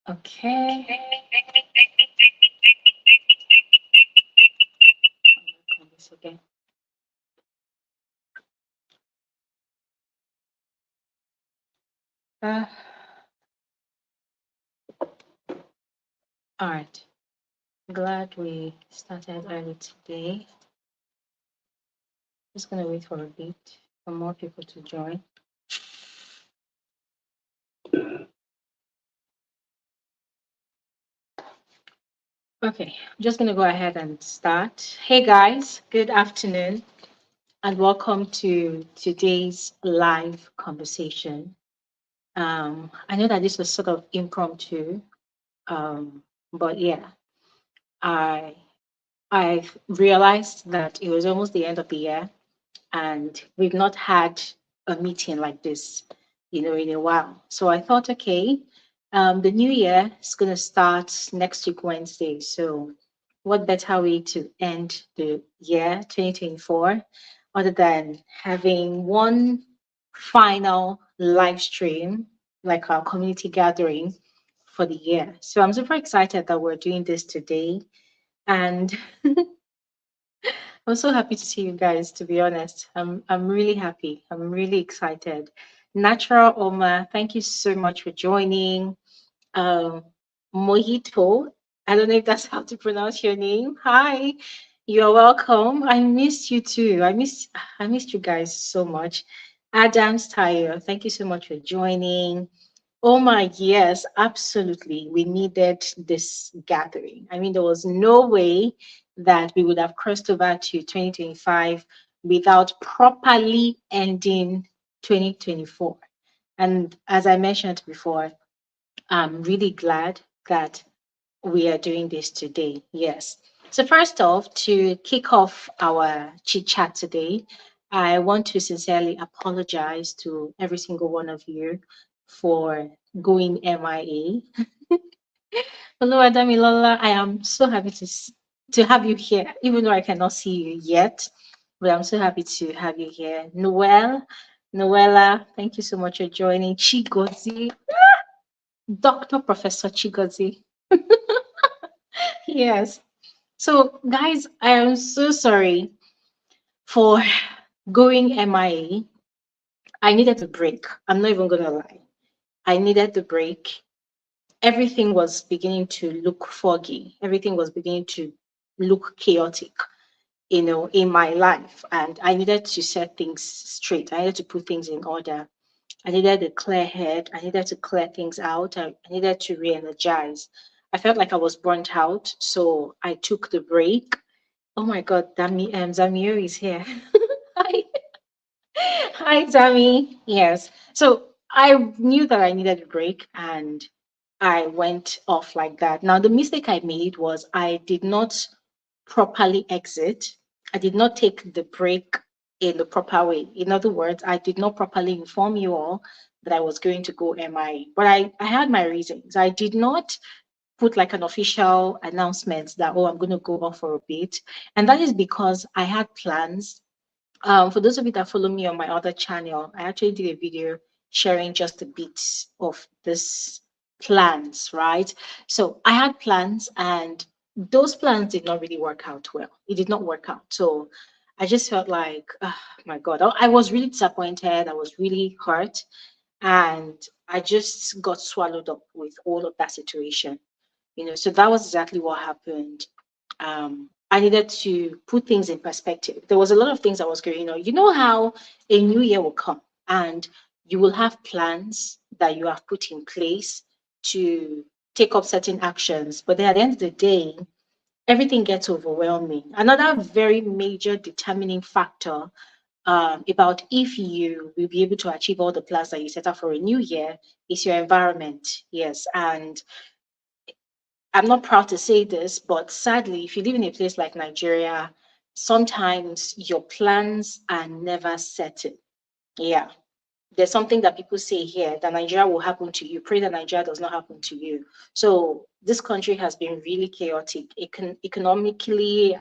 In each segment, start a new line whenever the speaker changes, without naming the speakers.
Okay. Okay. Uh, all right. Glad we started early today. Just gonna wait for a bit for more people to join. Okay, I'm just gonna go ahead and start. Hey guys, good afternoon and welcome to today's live conversation. I know that this was sort of impromptu, but yeah, I I realized that it was almost the end of the year, and we've not had a meeting like this, in a while. So I thought, okay, the new year is going to start next week, Wednesday. So what better way to end the year 2024 other than having one final live stream, like our community gathering for the year. So I'm super excited that we're doing this today. And I'm so happy to see you guys, to be honest. I'm really happy. I'm really excited. Natural Oma, thank you so much for joining. Um, Mojito, I don't know if that's how to pronounce your name. Hi, you're welcome. I missed you too. I missed you guys so much. Adams Tayo, thank you so much for joining. Oh my, yes, absolutely. We needed this gathering. I mean, there was no way that we would have crossed over to 2025 without properly ending 2024. And as I mentioned before, I'm really glad that we are doing this today. Yes. So, first off, to kick off our chit chat today, I want to sincerely apologize to every single one of you for going MIA. Hello, Adamilola. I am so happy to have you here, even though I cannot see you yet. But I'm so happy to have you here. Noella, thank you so much for joining. Chigozi, Dr. Professor Chigozi. Yes. So, guys, I am so sorry for going MIA. I needed a break. I'm not even going to lie. I needed the break. Everything was beginning to look foggy. Everything was beginning to look chaotic, in my life. And I needed to set things straight. I needed to put things in order. I needed a clear head. I needed to clear things out. I needed to re energize. I felt like I was burnt out. So I took the break. Oh my God, Zamir is here. Hi, hi, Zami. Yes. So I knew that I needed a break, and I went off like that. Now, the mistake I made was I did not properly exit. I did not take the break in the proper way. In other words, I did not properly inform you all that I was going to go MIA. But I had my reasons. I did not put like an official announcement that, oh, I'm going to go off for a bit. And that is because I had plans. For those of you that follow me on my other channel, I actually did a video sharing just a bit of this plans, right? So I had plans, and those plans did not really work out well. It did not work out. So I just felt like, oh my God, I was really disappointed. I was really hurt. And I just got swallowed up with all of that situation. So that was exactly what happened. I needed to put things in perspective. There was a lot of things that was going on. You know how a new year will come, and you will have plans that you have put in place to take up certain actions, but then at the end of the day, everything gets overwhelming. Another very major determining factor about if you will be able to achieve all the plans that you set up for a new year is your environment. Yes, and I'm not proud to say this, but sadly, if you live in a place like Nigeria, sometimes your plans are never certain. Yeah. There's something that people say here that Nigeria will happen to you. Pray that Nigeria does not happen to you. So this country has been really chaotic, economically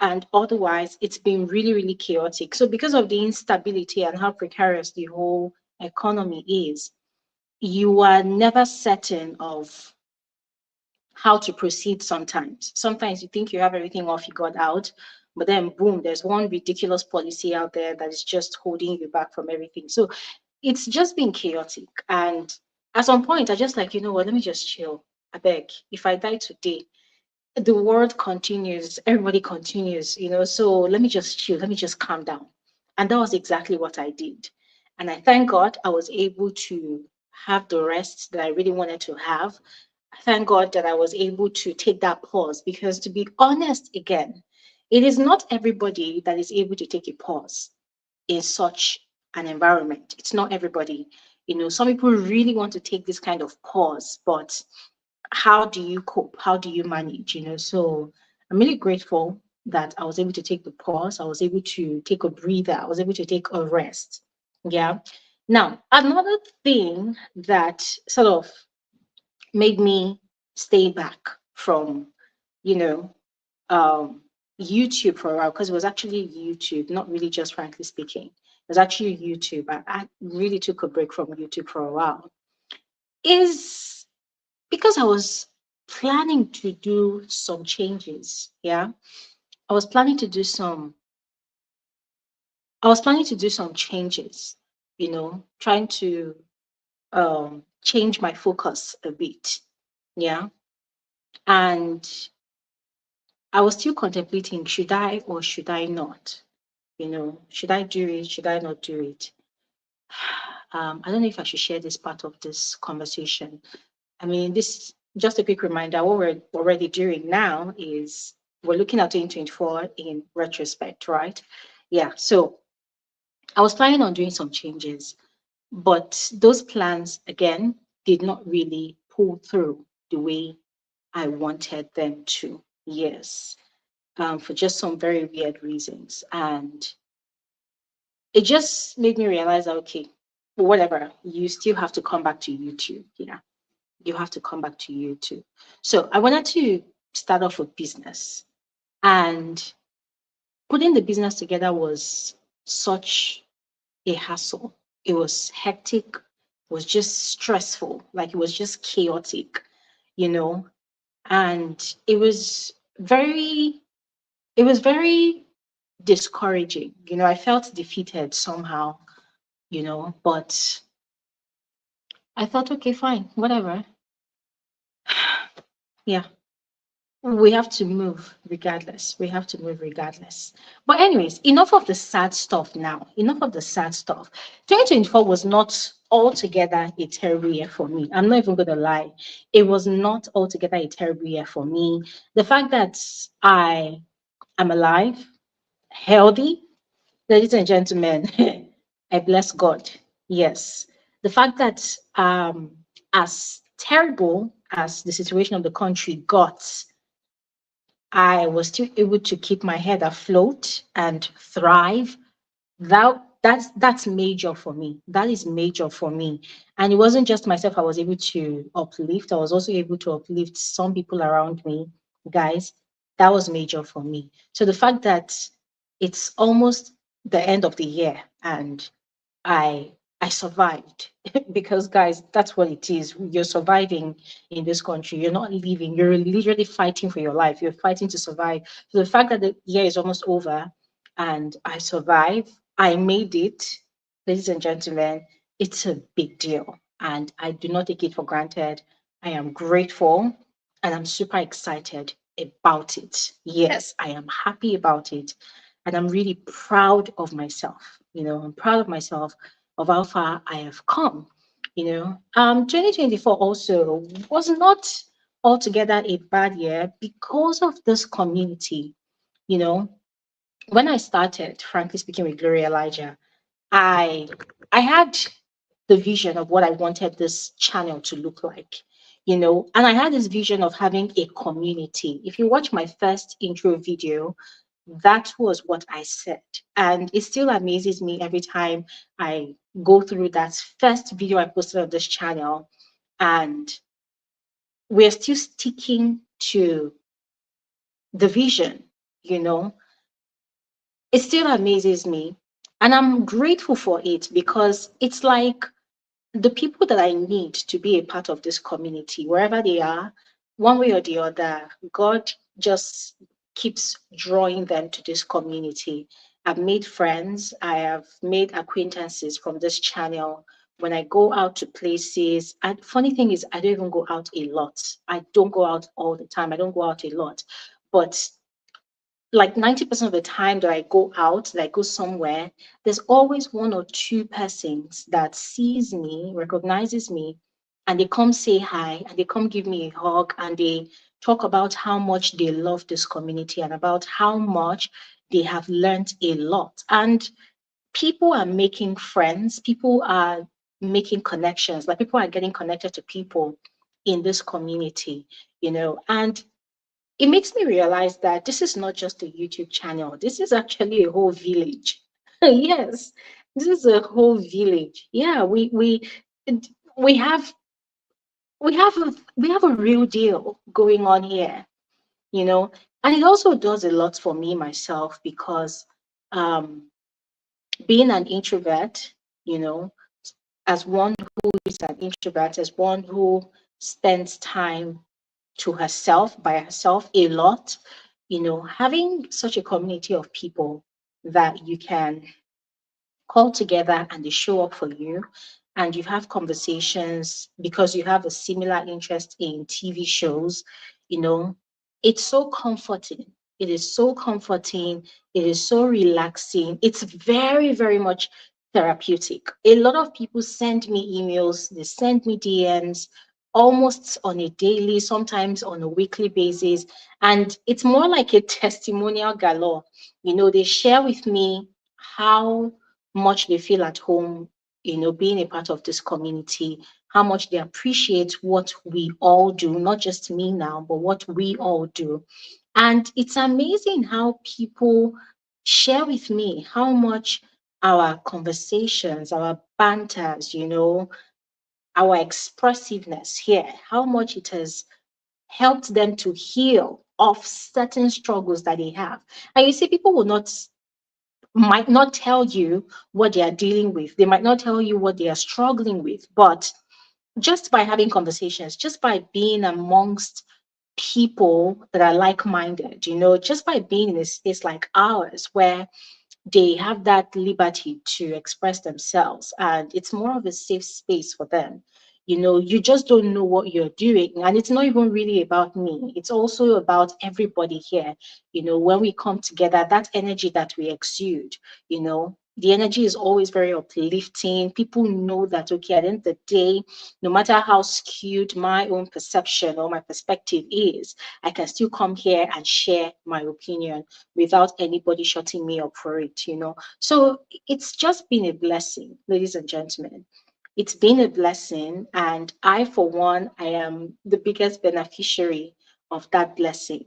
and otherwise. It's been really, really chaotic. So because of the instability and how precarious the whole economy is, you are never certain of how to proceed sometimes. Sometimes you think you have everything all figured out, but then boom, there's one ridiculous policy out there that is just holding you back from everything. So it's just been chaotic. And at some point, I just like, you know what, let me just chill. I beg. If I die today, the world continues, everybody continues, so let me just chill, let me just calm down. And that was exactly what I did. And I thank God I was able to have the rest that I really wanted to have. I thank God that I was able to take that pause, because to be honest, again, it is not everybody that is able to take a pause in such an environment. It's not everybody. Some people really want to take this kind of pause, but how do you cope? How do you manage? So I'm really grateful that I was able to take the pause. I was able to take a breather. I was able to take a rest. Yeah. Now, another thing that sort of made me stay back from, you know, um, YouTube for a while, because it was actually YouTube, not really just frankly speaking. It was actually YouTube. I really took a break from YouTube for a while. Is because planning to do some changes. Yeah. I was planning to do some, I was planning to do some changes, trying to change my focus a bit. Yeah. And I was still contemplating, should I or should I not? Should I do it? Should I not do it? I don't know if I should share this part of this conversation. I mean, this just a quick reminder. What we're already doing now is we're looking at 2024 in retrospect, right? Yeah. So I was planning on doing some changes, but those plans again did not really pull through the way I wanted them to. Yes, for just some very weird reasons, and it just made me realize that okay, whatever, you still have to come back to YouTube. Yeah, you have to come back to YouTube. So I wanted to start off with business, and putting the business together was such a hassle. It was hectic, it was just stressful, like it was just chaotic, you know, and it was very discouraging. I felt defeated somehow, but I thought, okay, fine, whatever. Yeah, we have to move regardless. We have to move regardless. But anyways, enough of the sad stuff now. Enough of the sad stuff. 2024 was not altogether a terrible year for me. I'm not even going to lie. It was not altogether a terrible year for me. The fact that I am alive, healthy, ladies and gentlemen, I bless God. Yes. The fact that as terrible as the situation of the country got, I was still able to keep my head afloat and thrive. That's major for me. That is major for me. And it wasn't just myself I was able to uplift. I was also able to uplift some people around me. Guys, that was major for me. So the fact that it's almost the end of the year and I I survived because guys, that's what it is. You're surviving in this country. You're not living. You're literally fighting for your life. You're fighting to survive. So the fact that the year is almost over and I survived, I made it, ladies and gentlemen, it's a big deal. And I do not take it for granted. I am grateful and I'm super excited about it. Yes, I am happy about it. And I'm really proud of myself. I'm proud of myself of how far I have come. 2024 also was not altogether a bad year because of this community. You know, when I started, frankly speaking, with Gloria Elijah, I I had the vision of what I wanted this channel to look like, and I had this vision of having a community. If you watch my first intro video, that was what I said. And it still amazes me every time I go through that first video I posted on this channel, and we're still sticking to the vision, you know. It still amazes me. And I'm grateful for it because it's like the people that I need to be a part of this community, wherever they are, one way or the other, God just keeps drawing them to this community. I've made friends, I have made acquaintances from this channel. When I go out to places, and funny thing is, I don't even go out a lot. I don't go out all the time. I don't go out a lot. But like 90% of the time that I go out, that I go somewhere, there's always one or two persons that sees me, recognizes me, and they come say hi, and they come give me a hug, and they talk about how much they love this community and about how much they have learned a lot. And people are making friends, people are making connections, like people are getting connected to people in this community, and it makes me realize that this is not just a YouTube channel. This is actually a whole village. Yes, this is a whole village. Yeah, we have we have a real deal going on here, you know. And it also does a lot for me myself because um being an introvert, you know, as one who is an introvert, as one who spends time to herself, by herself a lot, having such a community of people that you can call together and they show up for you and you have conversations because you have a similar interest in TV shows, you know, it's so comforting. It is so comforting. It is so relaxing. It's very, very much therapeutic. A lot of people send me emails, they send me DMs almost on a daily, sometimes on a weekly basis. And it's more like a testimonial galore. They share with me how much they feel at home, being a part of this community, how much they appreciate what we all do, not just me now, but what we all do. And it's amazing how people share with me how much our conversations, our banters, our expressiveness here, how much it has helped them to heal of certain struggles that they have. And you see, people will not might not tell you what they are dealing with. They might not tell you what they are struggling with, but just by having conversations, just by being amongst people that are like-minded, just by being in a space like ours where they have that liberty to express themselves and it's more of a safe space for them. You just don't know what you're doing, and it's not even really about me, it's also about everybody here. When we come together, that energy that we exude, the energy is always very uplifting. People know that, okay, at the end of the day, no matter how skewed my own perception or my perspective is, I can still come here and share my opinion without anybody shutting me up for it. So it's just been a blessing, ladies and gentlemen. It's been a blessing. And I, for one, I am the biggest beneficiary of that blessing,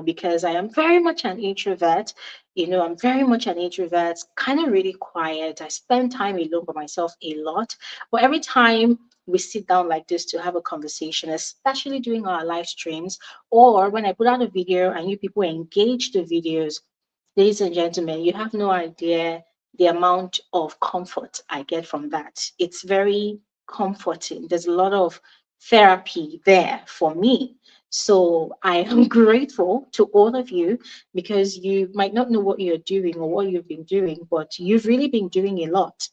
because I am very much an introvert. I'm very much an introvert, kind of really quiet. I spend time alone by myself a lot. But every time we sit down like this to have a conversation, especially during our live streams, or when I put out a video and you people engage the videos, ladies and gentlemen, you have no idea the amount of comfort I get from that. It's very comforting. There's a lot of therapy there for me. So I am grateful to all of you because you might not know what you're doing or what you've been doing, but you've really been doing a lot,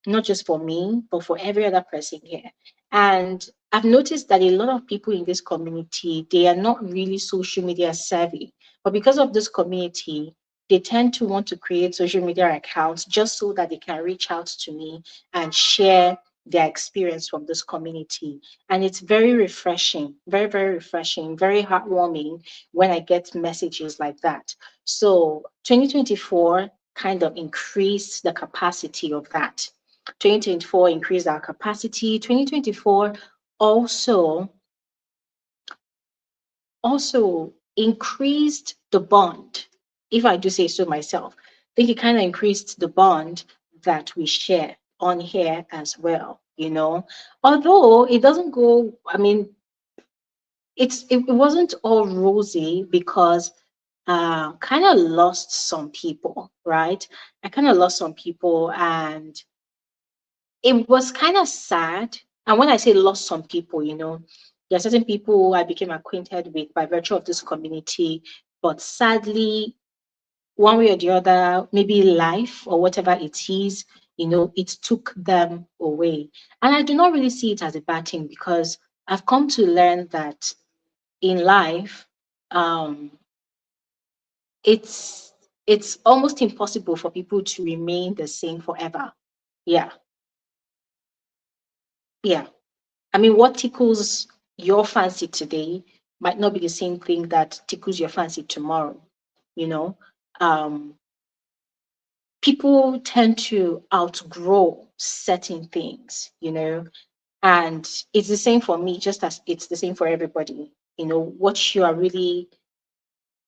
not just for me, but for every other person here. And I've noticed that a lot of people in this community, they are not really social media savvy. But because of this community, they tend to want to create social media accounts just so that they can reach out to me and share their experience from this community. And it's very refreshing, very, very refreshing, very heartwarming when I get messages like that. So 2024 kind of increased the capacity of that. 2024 increased our capacity. 2024 also also increased the bond, if I do say so myself. I think it kind of increased the bond that we share on here as well. Although it doesn't go, I mean, it wasn't all rosy because kind of lost some people, right? I kind of lost some people, and it was kind of sad. And when I say lost some people, there are certain people who I became acquainted with by virtue of this community, but sadly, one way or the other, maybe life or whatever it is, it took them away. And I do not really see it as a bad thing because I've come to learn that in life, um, it's it's almost impossible for people to remain the same forever. Yeah, yeah. I mean, what tickles your fancy today might not be the same thing that tickles your fancy tomorrow. You know, um, people tend to outgrow certain things, and it's the same for me, just as it's the same for everybody. What you are really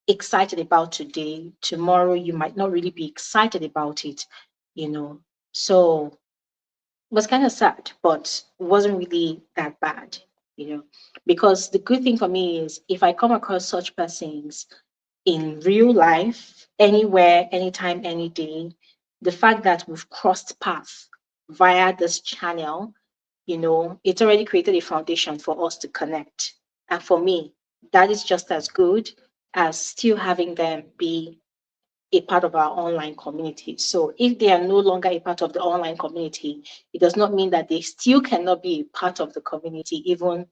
excited about today, tomorrow you might not really be excited about it, you know. So it was kind of sad, but it wasn't really that bad, you know, because the good thing for me is if I come across such persons in real life, anywhere, anytime, any day, the fact that we've crossed paths via this channel, it's already created a foundation for us to connect. And for me, that is just as good as still having them be a part of our online community. So if they are no longer a part of the online community, it does not mean that they still cannot be a part of the community, even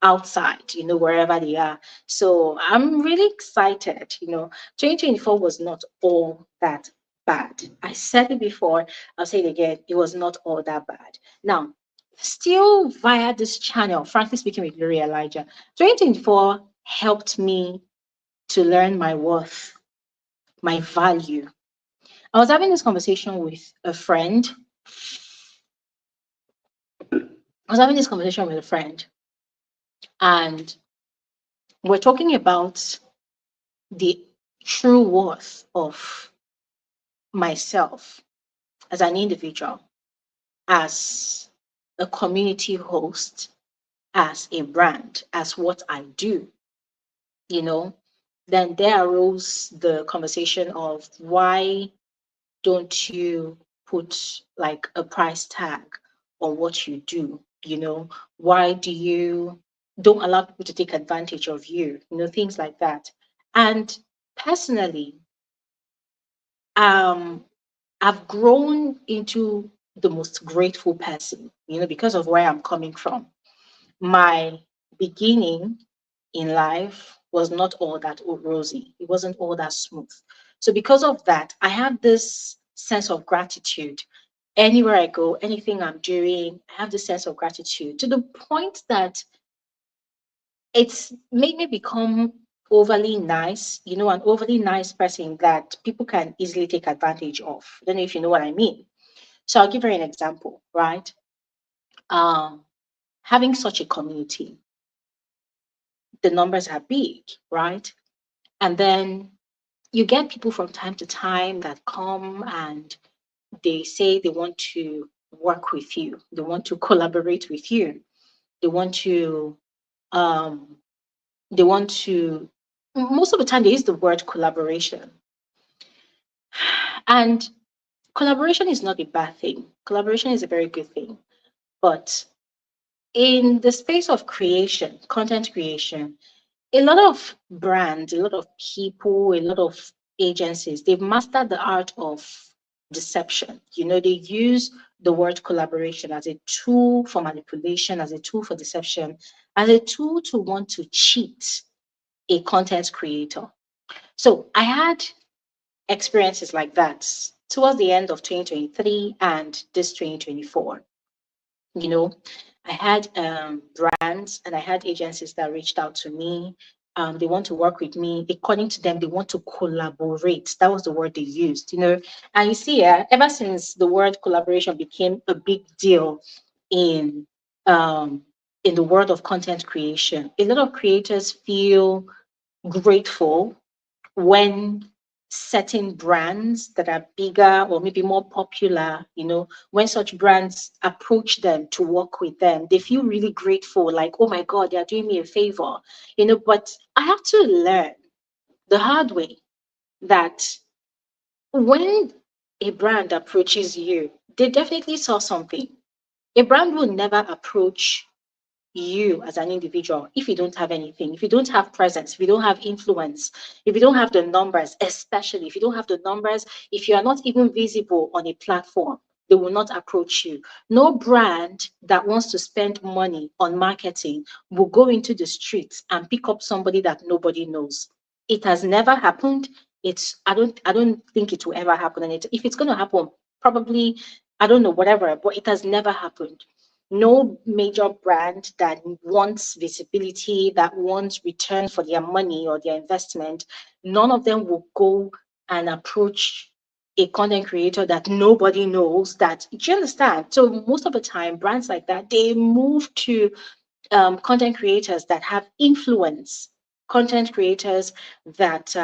outside, wherever they are. So I'm really excited. 2024 was not all that bad. I said it before, I'll say it again, it was not all that bad. Now, still via this channel, frankly speaking with Gloria Elijah, 2024 helped me to learn my worth, my value. I was having this conversation with a friend. I was having this conversation with a friend, and we're talking about the true worth of myself as an individual, as a community host, as a brand, as what I do, you know. Then there arose the conversation of why don't you put like a price tag on what you do? Why do you don't allow people to take advantage of you? Things like that. And personally, um, I've grown into the most grateful person, because of where I'm coming from. My beginning in life was not all that rosy. It wasn't all that smooth. So because of that, I have this sense of gratitude. Anywhere I go, anything I'm doing, I have this sense of gratitude to the point that it's made me become overly nice, an overly nice person that people can easily take advantage of. I don't know if you know what I mean. So I'll give you an example, right? Um, Having such a community, the numbers are big, right? And then you get people from time to time that come and they say they want to work with you, they want to collaborate with you, they want to, um, they want to, most of the time they use the word collaboration. And collaboration is not a bad thing, collaboration is a very good thing. But in the space of creation, content creation, a lot of brands, a lot of people, a lot of agencies, they've mastered the art of deception. They use the word collaboration as a tool for manipulation, as a tool for deception, as a tool to want to cheat a content creator. So I had experiences like that towards the end of 2023 and this 2024. you know I had brands and I had agencies that reached out to me. They want to work with me. According to them, they want to collaborate. That was the word they used. And you see, ever since the word collaboration became a big deal in um in the world of content creation, a lot of creators feel grateful when certain brands that are bigger or maybe more popular, when such brands approach them to work with them, they feel really grateful, like, oh my God, they're doing me a favor, but I have to learn the hard way that when a brand approaches you, they definitely saw something. A brand will never approach you as an individual if you don't have anything, if you don't have presence, if you don't have influence, if you don't have the numbers, especially if you don't have the numbers, if you are not even visible on a platform, they will not approach you. No brand that wants to spend money on marketing will go into the streets and pick up somebody that nobody knows. It has never happened. I don't think it will ever happen. And if it's going to happen, probably, I don't know, whatever, but it has never happened. No major brand that wants visibility, that wants return for their money or their investment, none of them will go and approach a content creator that nobody knows. That, do you understand? So most of the time, brands like that, they move to content creators that have influence, content creators that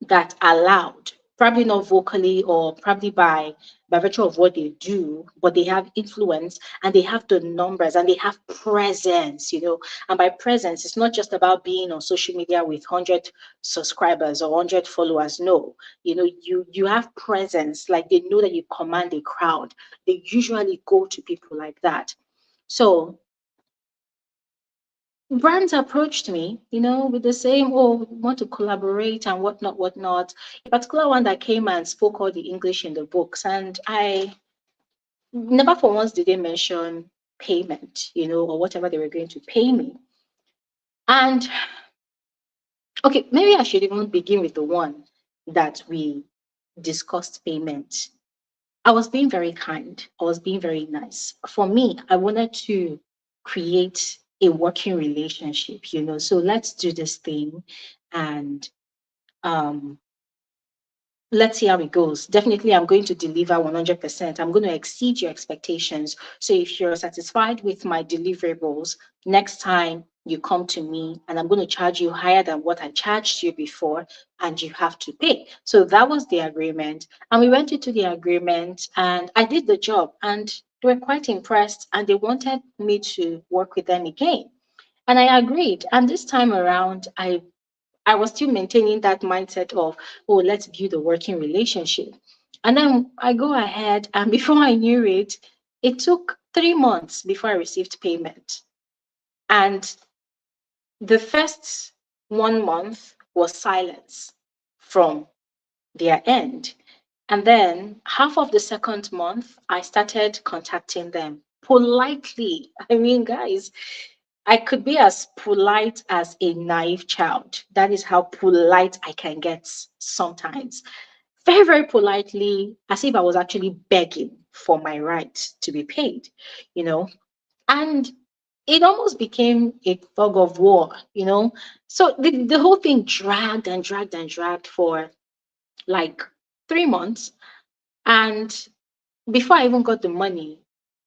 that are loud, probably not vocally or probably by virtue of what they do, but they have influence and they have the numbers and they have presence, you know. And by presence, it's not just about being on social media with 100 subscribers or 100 followers. No, you know, you have presence, like they know that you command a crowd. They usually go to people like that. So brands approached me, you know, with the same, oh, we want to collaborate and whatnot, whatnot. A particular one that came and spoke all the English in the books, and I never for once did they mention payment, you know, or whatever they were going to pay me. And okay, maybe I should even begin with the one that we discussed payment. I was being very kind. I was being very nice. For me, I wanted to create a working relationship, you know. So let's do this thing and um let's see how it goes. Definitely, I'm going to deliver 100%. I'm going to exceed your expectations. So if you're satisfied with my deliverables, next time you come to me and I'm going to charge you higher than what I charged you before, and you have to pay. So that was the agreement. And we went into the agreement and I did the job and they were quite impressed and they wanted me to work with them again. And I agreed. And this time around, I was still maintaining that mindset of, oh, let's build a working relationship. And then I go ahead, and before I knew it, it took 3 months before I received payment. And the first 1 month was silence from their end. And then half of the second month, I started contacting them politely. I mean, guys, I could be as polite as a naive child. That is how polite I can get sometimes. Very, very politely, as if I was actually begging for my right to be paid, you know. And it almost became a fog of war, you know. So the whole thing dragged and dragged and dragged for like 3 months. And before I even got the money,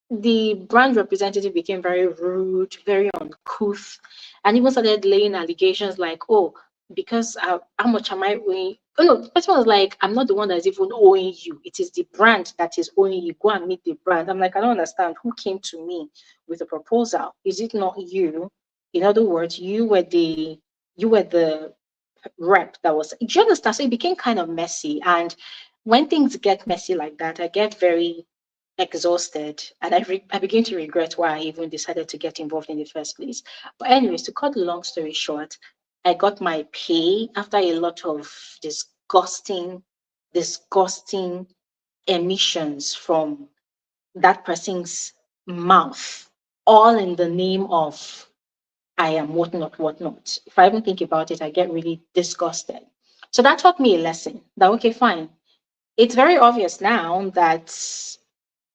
the brand representative became very rude, very uncouth, and even started laying allegations like, oh, because how much am I owing? Oh no, the person was like, I'm not the one that's even owing you. It is the brand that is owing you. Go and meet the brand. I'm like, I don't understand. Who came to me with a proposal? Is it not you? In other words, you were the rep that was, do you understand? So it became kind of messy. And when things get messy like that, I get very exhausted and I begin to regret why I even decided to get involved in the first place. But anyways, to cut the long story short, I got my pay after a lot of disgusting emissions from that person's mouth, all in the name of I am whatnot, whatnot. If I even think about it, I get really disgusted. So that taught me a lesson that, okay, fine. It's very obvious now that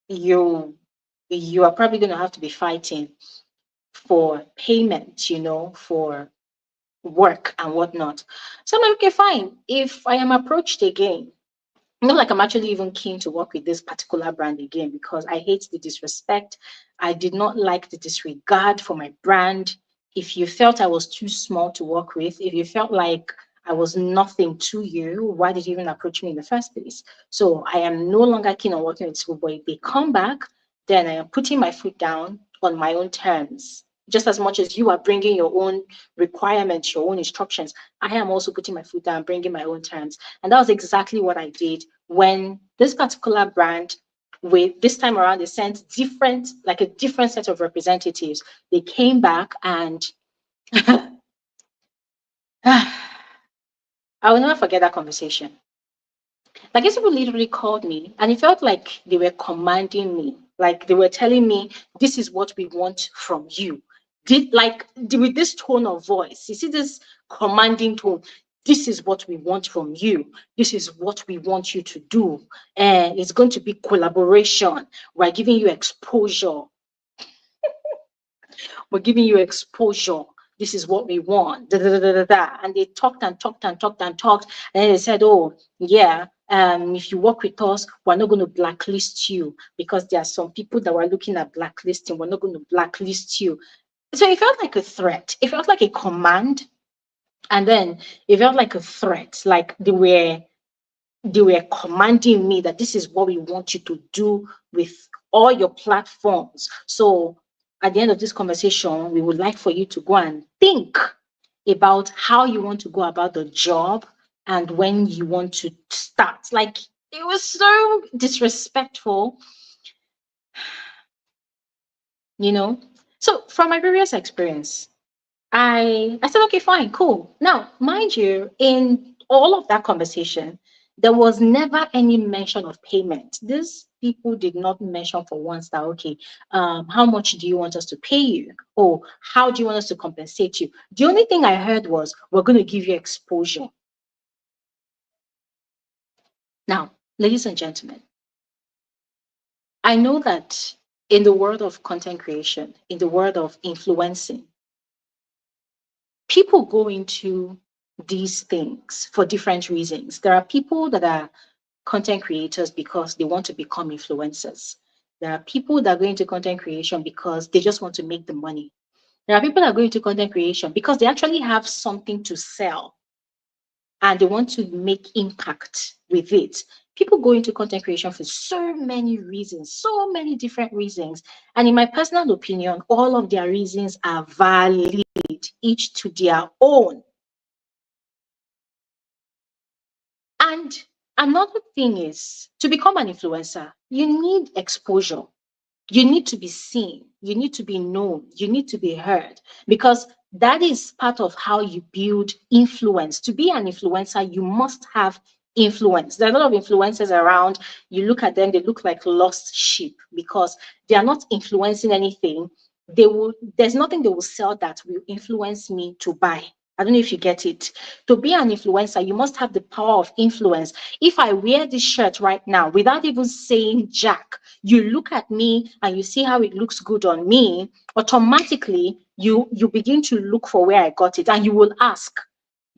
you you are probably going to have to be fighting for payment, you know, for work and whatnot. So I'm like, okay, fine. If I am approached again, not like I'm actually even keen to work with this particular brand again because I hate the disrespect. I did not like the disregard for my brand. If you felt I was too small to work with, if you felt like I was nothing to you, why did you even approach me in the first place? So I am no longer keen on working with people. But if they come back, then I am putting my foot down on my own terms. Just as much as you are bringing your own requirements, your own instructions, I am also putting my foot down, bringing my own terms. And that was exactly what I did when this particular brand with this time around, they sent different, like a different set of representatives. They came back and I will never forget that conversation. Like these people literally called me and it felt like they were commanding me. Like they were telling me, this is what we want from you. With this tone of voice, you see this commanding tone. This is what we want from you. This is what we want you to do. And it's going to be collaboration. We're giving you exposure. We're giving you exposure. This is what we want. Da, da, da, da, da, da. And they talked and talked and talked and talked. And then they said, oh, yeah, if you work with us, we're not going to blacklist you because there are some people that were looking at blacklisting. We're not going to blacklist you. So it felt like a threat. It felt like a command. And then it felt like a threat. Like they were commanding me that this is what we want you to do with all your platforms. So at the end of this conversation, we would like for you to go and think about how you want to go about the job and when you want to start. Like it was so disrespectful, you know. So from my previous experience, I said, okay, fine, cool. Now, mind you, in all of that conversation, there was never any mention of payment. These people did not mention for once that, okay, how much do you want us to pay you? Or how do you want us to compensate you? The only thing I heard was, we're going to give you exposure. Now, ladies and gentlemen, I know that in the world of content creation, in the world of influencing, people go into these things for different reasons. There are people that are content creators because they want to become influencers. There are people that go into content creation because they just want to make the money. There are people that go into content creation because they actually have something to sell and they want to make impact with it. People go into content creation for so many reasons, so many different reasons. And in my personal opinion, all of their reasons are valid, each to their own. And another thing is, to become an influencer, you need exposure. You need to be seen. You need to be known. You need to be heard because that is part of how you build influence. To be an influencer, you must have influence. There are a lot of influencers around. You look at them, they look like lost sheep because they are not influencing anything. There's nothing they will sell that will influence me to buy. I don't know if you get it. To be an influencer, you must have the power of influence. If I wear this shirt right now without even saying jack, you look at me and you see how it looks good on me, automatically you begin to look for where I got it and you will ask.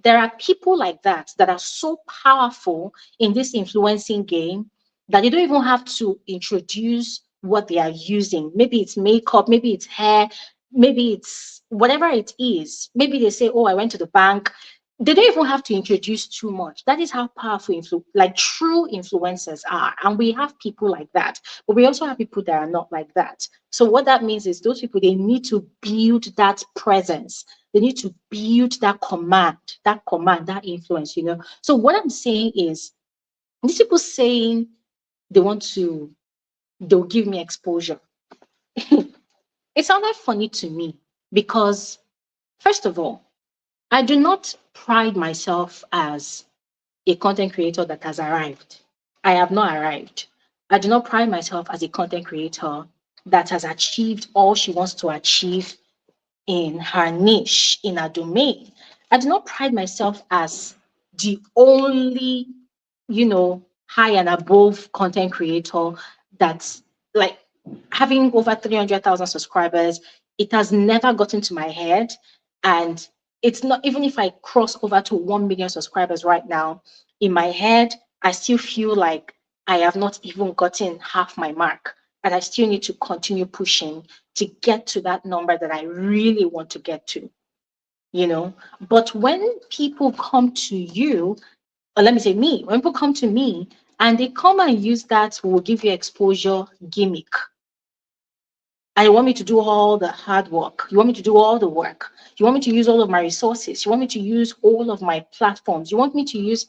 There are people like that that are so powerful in this influencing game that they don't even have to introduce what they are using. Maybe it's makeup, maybe it's hair, maybe it's whatever it is. Maybe they say, oh, I went to the bank. They don't even have to introduce too much. That is how powerful like true influencers are. And we have people like that, but we also have people that are not like that. So what that means is those people, they need to build that presence. They need to build that influence, you know. So what I'm saying is these people saying they'll give me exposure. It sounded funny to me because, first of all, I do not pride myself as a content creator that has arrived. I have not arrived. I do not pride myself as a content creator that has achieved all she wants to achieve in her niche, in her domain. I do not pride myself as the only, high and above content creator that's like having over 300,000 subscribers. It has never gotten to my head. And it's not, even if I cross over to 1 million subscribers right now, in my head, I still feel like I have not even gotten half my mark. And I still need to continue pushing to get to that number that I really want to get to, But when people come to you, or let me say me, when people come to me and they come and use that will give you exposure gimmick, and you want me to do all the hard work, you want me to do all the work, you want me to use all of my resources, you want me to use all of my platforms, you want me to use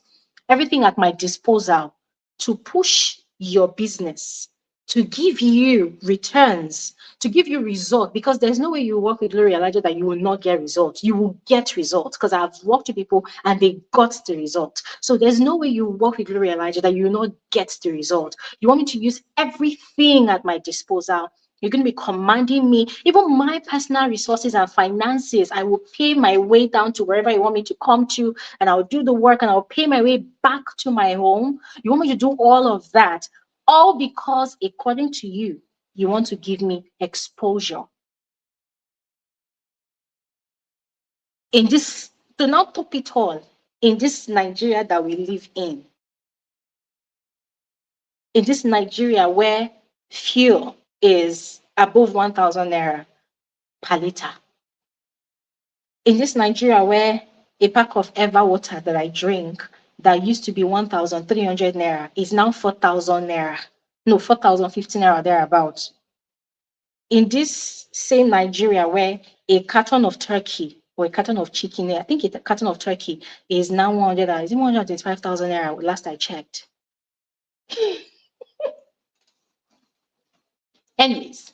everything at my disposal to push your business, to give you returns, to give you results, because there's no way you work with Glory Elijah that you will not get results. You will get results, because I've worked with people and they got the result. So there's no way you work with Glory Elijah that you will not get the result. You want me to use everything at my disposal. You're going to be commanding me, even my personal resources and finances. I will pay my way down to wherever you want me to come to, and I'll do the work and I'll pay my way back to my home. You want me to do all of that, all because, according to you, you want to give me exposure. In this, to not top it all, in this Nigeria that we live in this Nigeria where fuel is above 1,000 naira per liter, in this Nigeria where a pack of Eva water that I drink that used to be 1,300 naira is now 4,000 naira, no, 4,050 naira thereabouts. In this same Nigeria where a carton of turkey or a carton of chicken, I think a carton of turkey is now 125,000 naira last I checked. Anyways,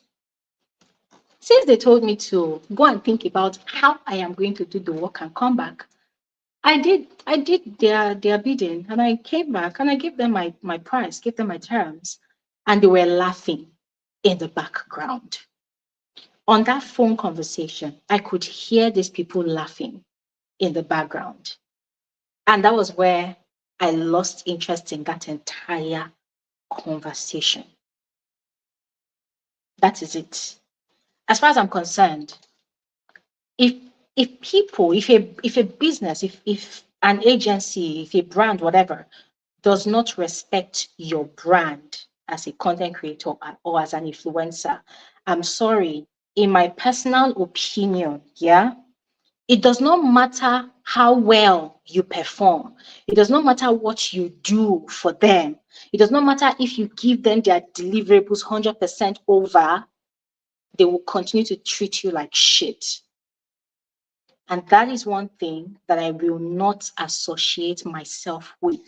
since they told me to go and think about how I am going to do the work and come back, I did their bidding, and I came back and I gave them my price, gave them my terms, and they were laughing in the background. On that phone conversation, I could hear these people laughing in the background. And that was where I lost interest in that entire conversation. That is it. As far as I'm concerned, if people, if a business, if an agency, if a brand, whatever, does not respect your brand as a content creator or as an influencer, I'm sorry, in my personal opinion, yeah, it does not matter how well you perform. It does not matter what you do for them. It does not matter if you give them their deliverables 100% over, they will continue to treat you like shit. And that is one thing that I will not associate myself with.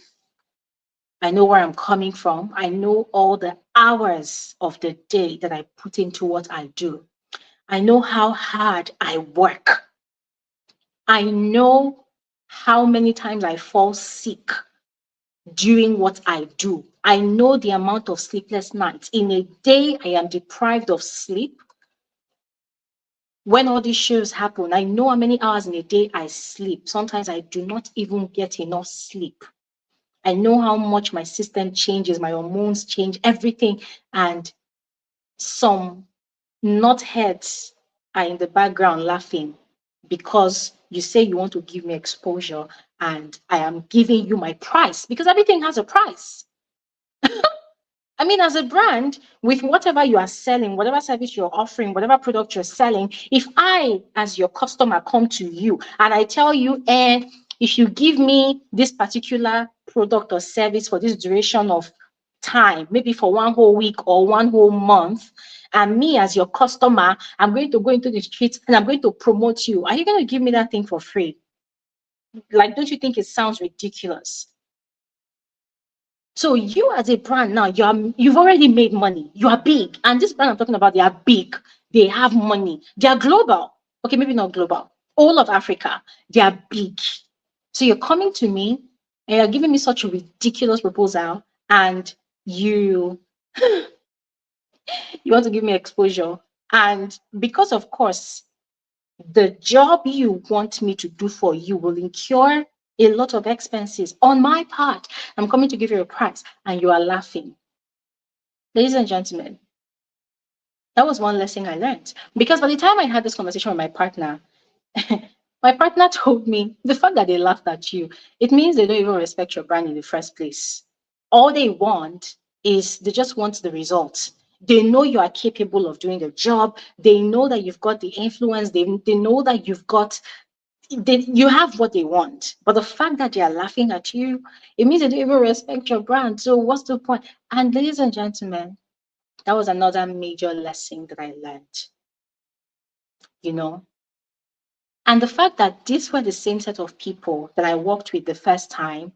I know where I'm coming from. I know all the hours of the day that I put into what I do. I know how hard I work. I know how many times I fall sick doing what I do. I know the amount of sleepless nights. In a day, I am deprived of sleep. When all these shows happen, I know how many hours in a day I sleep. Sometimes I do not even get enough sleep. I know how much my system changes, my hormones change, everything. And some nutheads are in the background laughing because you say you want to give me exposure and I am giving you my price, because everything has a price. I mean, as a brand, with whatever you are selling, whatever service you're offering, whatever product you're selling, if I, as your customer, come to you and I tell you, if you give me this particular product or service for this duration of time, maybe for one whole week or one whole month, and me as your customer, I'm going to go into the streets and I'm going to promote you, are you going to give me that thing for free? Like, don't you think it sounds ridiculous? So you as a brand now, you've already made money. You are big. And this brand I'm talking about, they are big. They have money. They are global. Okay, maybe not global. All of Africa, they are big. So you're coming to me and you're giving me such a ridiculous proposal, and you want to give me exposure. And because, of course, the job you want me to do for you will incur a lot of expenses on my part. I'm coming to give you a price and you are laughing. Ladies and gentlemen, that was one lesson I learned. Because by the time I had this conversation with my partner, my partner told me the fact that they laughed at you, it means they don't even respect your brand in the first place. All they want is they just want the results. They know you are capable of doing the job. They know that you've got the influence. They know that you have what they want. But the fact that they are laughing at you, it means they don't even respect your brand. So what's the point? And ladies and gentlemen, that was another major lesson that I learned, you know. And the fact that these were the same set of people that I worked with the first time,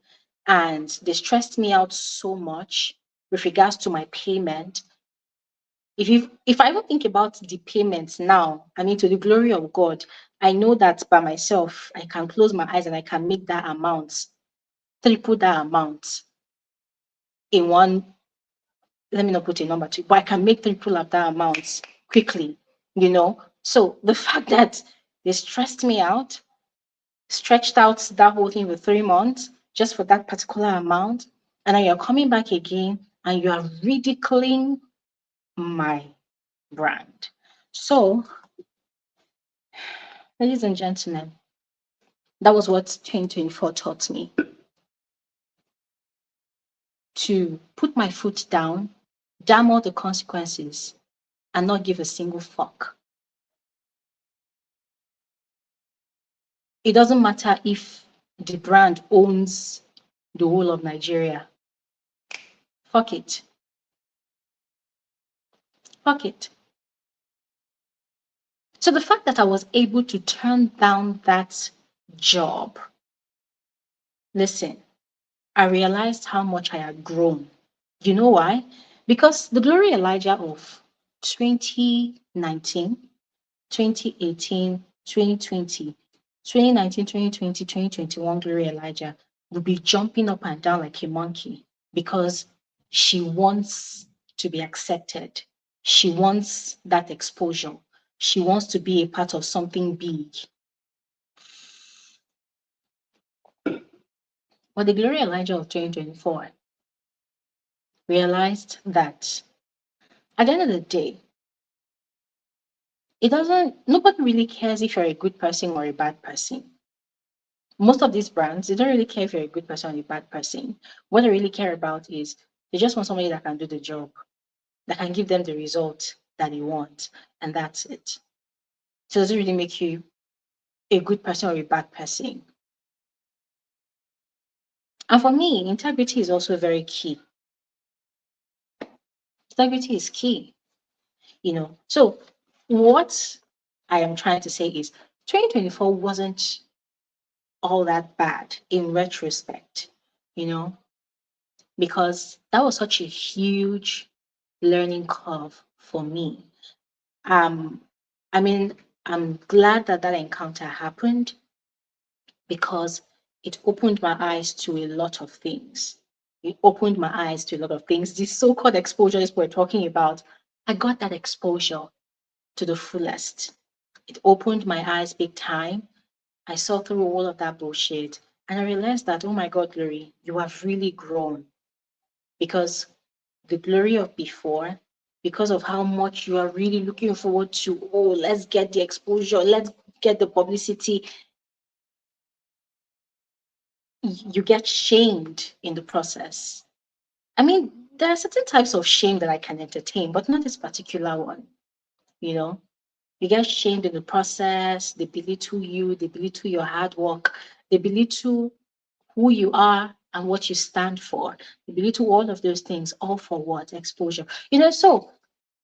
and they stressed me out so much with regards to my payment. If I even think about the payments now, I mean, to the glory of God, I know that by myself, I can close my eyes and I can make that amount, triple that amount in one. Let me not put a number to it, but I can make triple of that amount quickly, you know. So the fact that they stressed me out, stretched out that whole thing for 3 months just for that particular amount, and then you're coming back again and you are ridiculing my brand. So, ladies and gentlemen, that was what 2024 taught me, to put my foot down, damn all the consequences, and not give a single fuck. It doesn't matter if the brand owns the whole of Nigeria. Fuck it. Fuck it. So the fact that I was able to turn down that job, listen, I realized how much I had grown. You know why? Because the Glory Elijah of 2019, 2018, 2020, 2019, 2020, 2021 Glory Elijah will be jumping up and down like a monkey because she wants to be accepted. She wants that exposure. She wants to be a part of something big. But the Glory Elijah of 2024 realized that at the end of the day, nobody really cares if you're a good person or a bad person. Most of these brands, they don't really care if you're a good person or a bad person. What they really care about is they just want somebody that can do the job, that can give them the result that they want, and that's it. So does it really make you a good person or a bad person? And for me, integrity is also very key. Integrity is key, you know. So what I am trying to say is 2024 wasn't all that bad in retrospect, you know, because that was such a huge learning curve for me. Um, I mean, I'm glad that that encounter happened because it opened my eyes to a lot of things. It opened my eyes to a lot of things. This so-called exposures we're talking about, I got that exposure to the fullest. It opened my eyes big time. I saw through all of that bullshit and I realized that, oh my God, Glory, you have really grown because the Glory of before, because of how much you are really looking forward to, oh, let's get the exposure, let's get the publicity, you get shamed in the process. I mean, there are certain types of shame that I can entertain, but not this particular one, you know? You get shamed in the process, they belittle you, they belittle your hard work, they belittle who you are and what you stand for. They belittle all of those things, all for what? Exposure. You know, so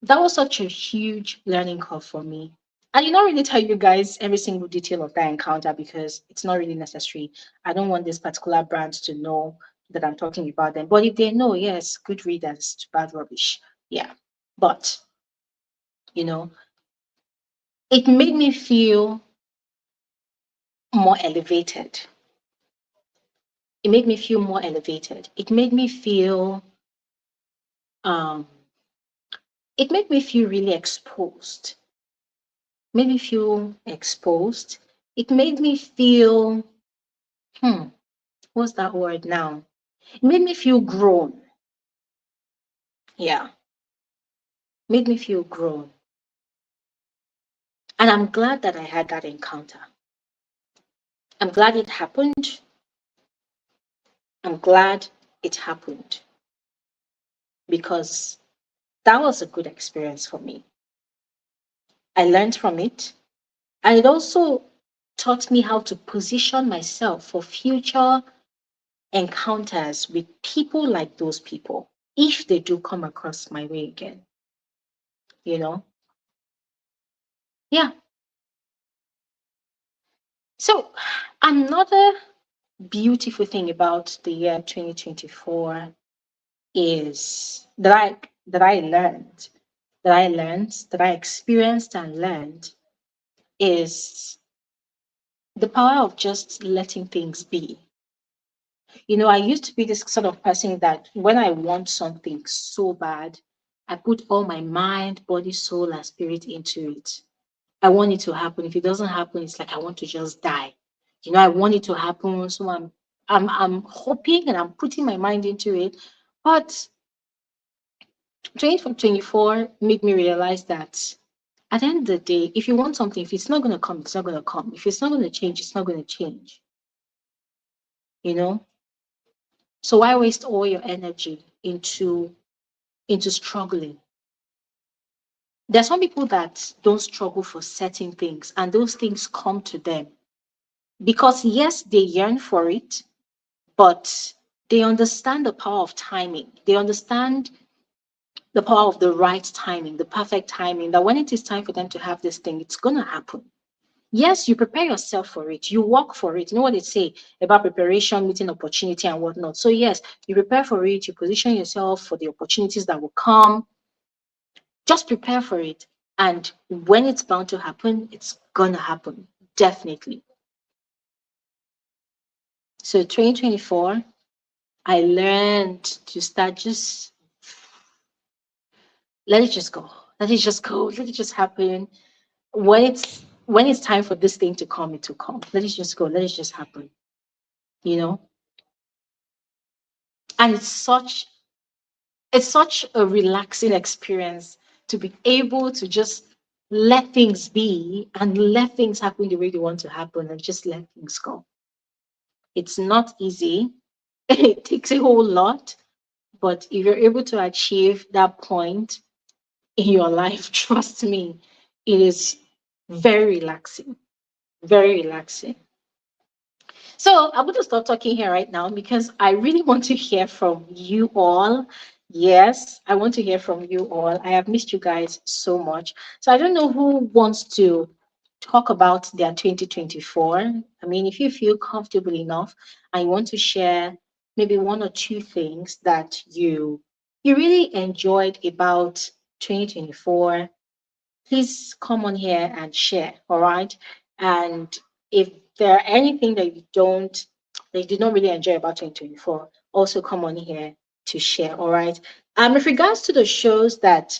that was such a huge learning curve for me. I did not really tell you guys every single detail of that encounter because it's not really necessary. I don't want this particular brand to know that I'm talking about them. But if they know, yes, good readers to bad rubbish. Yeah. But, you know, it made me feel more elevated. It made me feel more elevated. Um, it made me feel really exposed. Made me feel exposed. It made me feel, what's that word now? It made me feel grown. Yeah, made me feel grown. And I'm glad that I had that encounter. I'm glad it happened. I'm glad it happened because that was a good experience for me. I learned from it. And it also taught me how to position myself for future encounters with people like those people, if they do come across my way again. You know? Yeah. So another beautiful thing about the year 2024 is that I learned that I learned, that I experienced and learned, is the power of just letting things be. I used to be this sort of person that when I want something so bad, I put all my mind, body, soul, and spirit into it. I want it to happen. If it doesn't happen, it's like I want to just die. I want it to happen. So I'm hoping and I'm putting my mind into it. But 2024 made me realize that at the end of the day, if you want something, if it's not going to come, it's not going to come. If it's not going to change, it's not going to change. You know? So why waste all your energy into struggling? There are some people that don't struggle for certain things, and those things come to them because yes, they yearn for it, but they understand the power of timing. They understand the power of the right timing, the perfect timing, that when it is time for them to have this thing, it's going to happen. Yes, you prepare yourself for it. You work for it. You know what they say about preparation, meeting opportunity, and whatnot. So, yes, you prepare for it. You position yourself for the opportunities that will come. Just prepare for it. And when it's bound to happen, it's going to happen. Definitely. So, 2024, I learned to start just let it just go. Let it just go. Let it just happen. When it's time for this thing to come, it will come. Let it just go. Let it just happen. You know? And it's such a relaxing experience to be able to just let things be and let things happen the way they want to happen and just let things go. It's not easy. It takes a whole lot, but if you're able to achieve that point in your life, trust me, it is very relaxing. Very relaxing. So I'm going to stop talking here right now because I really want to hear from you all. Yes, I want to hear from you all. I have missed you guys so much. So I don't know who wants to talk about their 2024. I mean, if you feel comfortable enough and you want to share maybe one or two things that you really enjoyed about 2024, please come on here and share. All right. And if there are anything that you did not really enjoy about 2024, also come on here to share. All right. With regards to the shows that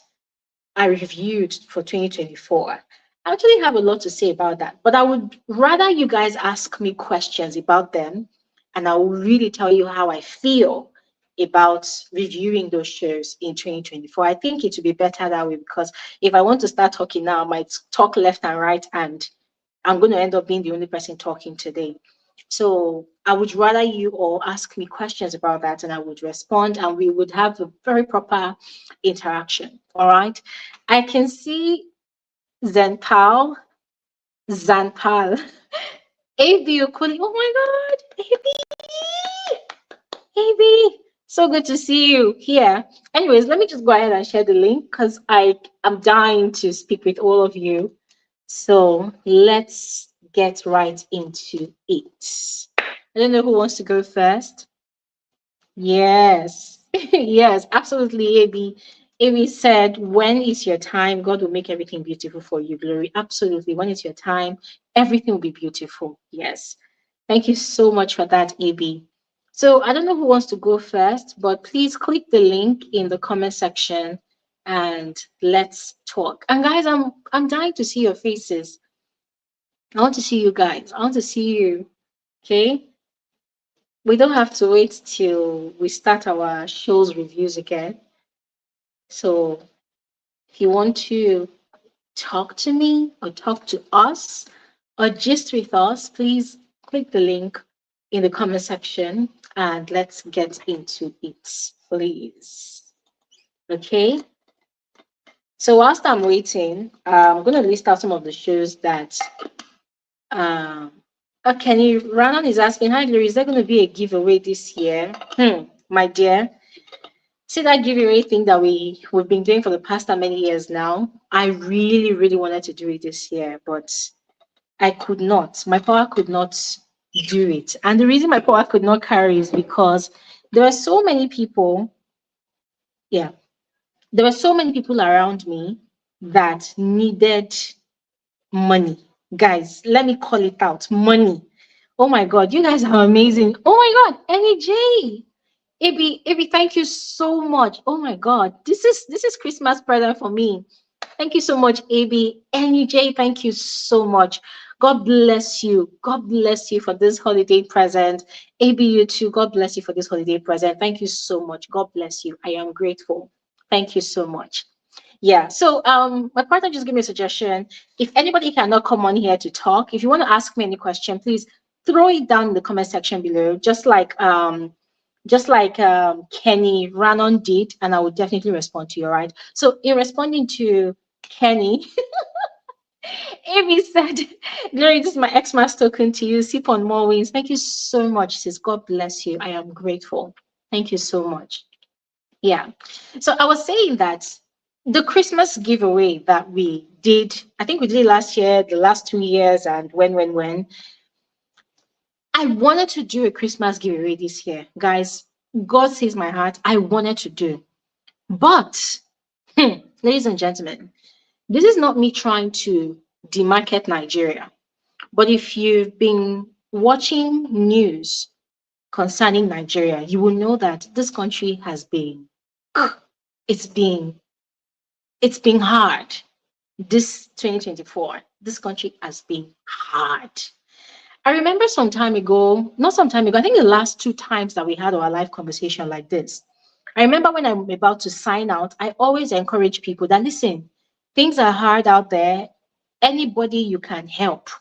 I reviewed for 2024, I actually have a lot to say about that, but I would rather you guys ask me questions about them and I will really tell you how I feel about reviewing those shows in 2024. I think it would be better that way because if I want to start talking now, I might talk left and right and I'm going to end up being the only person talking today. So I would rather you all ask me questions about that and I would respond and we would have a very proper interaction. All right. I can see Zenpal, Zanpal, AB Okuli. Oh my God, AB, so good to see you here. Anyways, let me just go ahead and share the link because I'm dying to speak with all of you. So let's get right into it. I don't know who wants to go first. Yes, yes, absolutely, AB. AB said, when is your time? God will make everything beautiful for you, Glory. Absolutely. When is your time? Everything will be beautiful. Yes. Thank you so much for that, AB. So I don't know who wants to go first, but please click the link in the comment section and let's talk. And guys, I'm dying to see your faces. I want to see you guys. I want to see you. Okay? We don't have to wait till we start our shows reviews again. So if you want to talk to me or talk to us or gist with us, please click the link in the comment section and let's get into it, please. Okay. So whilst I'm waiting, I'm going to list out some of the shows that um, Kenny Ranon is asking, hi Glory, is there going to be a giveaway this year? My dear, see that giveaway thing that we've been doing for the past how many years now? I really, really wanted to do it this year, but I could not. My power could not do it. And the reason my power could not carry is because there are so many people. Yeah. There were so many people around me that needed money. Guys, let me call it out. Money. Oh my God, you guys are amazing. Oh my God, NEJ. AB, thank you so much. Oh my God, this is Christmas present for me. Thank you so much, AB. NEJ, thank you so much. God bless you. God bless you for this holiday present. AB, you too. God bless you for this holiday present. Thank you so much. God bless you. I am grateful. Thank you so much. Yeah. So my partner just gave me a suggestion. If anybody cannot come on here to talk, if you want to ask me any question, please throw it down in the comment section below, just like Kenny Rannon did, and I will definitely respond to you, all right? So in responding to Kenny, Amy said, Glory, this is my Xmas token to you. Sip on more wins. Thank you so much, sis. God bless you. I am grateful. Thank you so much. Yeah. So I was saying that the Christmas giveaway that we did, I think we did it last year, the last 2 years, and when. I wanted to do a Christmas giveaway this year. Guys, God sees my heart. I wanted to do. But, ladies and gentlemen, this is not me trying to demarket Nigeria. But if you've been watching news concerning Nigeria, you will know that this country has been, it's been, it's been hard. This 2024, this country has been hard. I remember some time ago, not some time ago, I think the last two times that we had our live conversation like this. I remember when I'm about to sign out, I always encourage people that listen, things are hard out there. Anybody you can help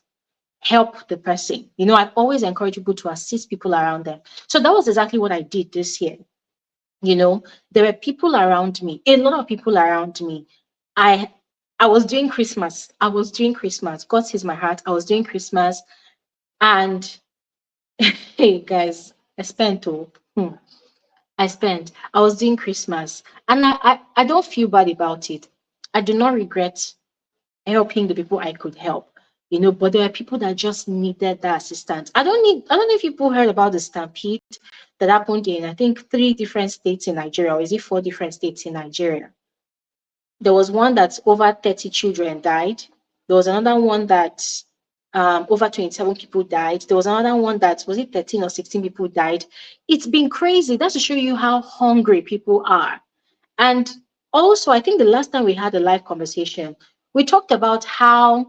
the person. I always encourage people to assist people around them. So that was exactly what I did this year. There were people around me, a lot of people around me. I I was doing Christmas. I was doing Christmas. God sees my heart. I was doing Christmas. And hey guys, I spent oh, I spent. I was doing Christmas. And I don't feel bad about it. I do not regret helping the people I could help. But there are people that just needed that assistance. I don't know if people heard about the stampede that happened in, I think, 3 different states in Nigeria, or is it 4 different states in Nigeria? There was one that over 30 children died. There was another one that over 27 people died. There was another one that, was it 13 or 16 people died? It's been crazy. That's to show you how hungry people are. And also, I think the last time we had a live conversation, we talked about how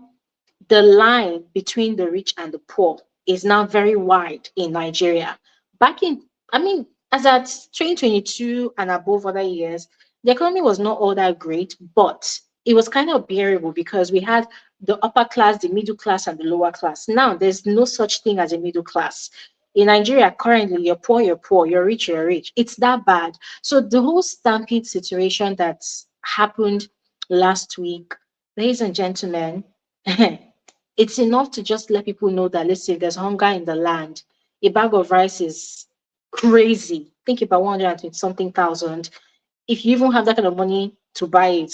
the line between the rich and the poor is now very wide in Nigeria. Back in, I mean, as at 2022 and above other years, the economy was not all that great, but it was kind of bearable because we had the upper class, the middle class, and the lower class. Now, there's no such thing as a middle class. In Nigeria, currently, you're poor, you're rich. It's that bad. So the whole stampede situation that's happened last week, ladies and gentlemen, it's enough to just let people know that, listen, there's hunger in the land. A bag of rice is crazy. Think about 120 something thousand. If you even have that kind of money to buy it,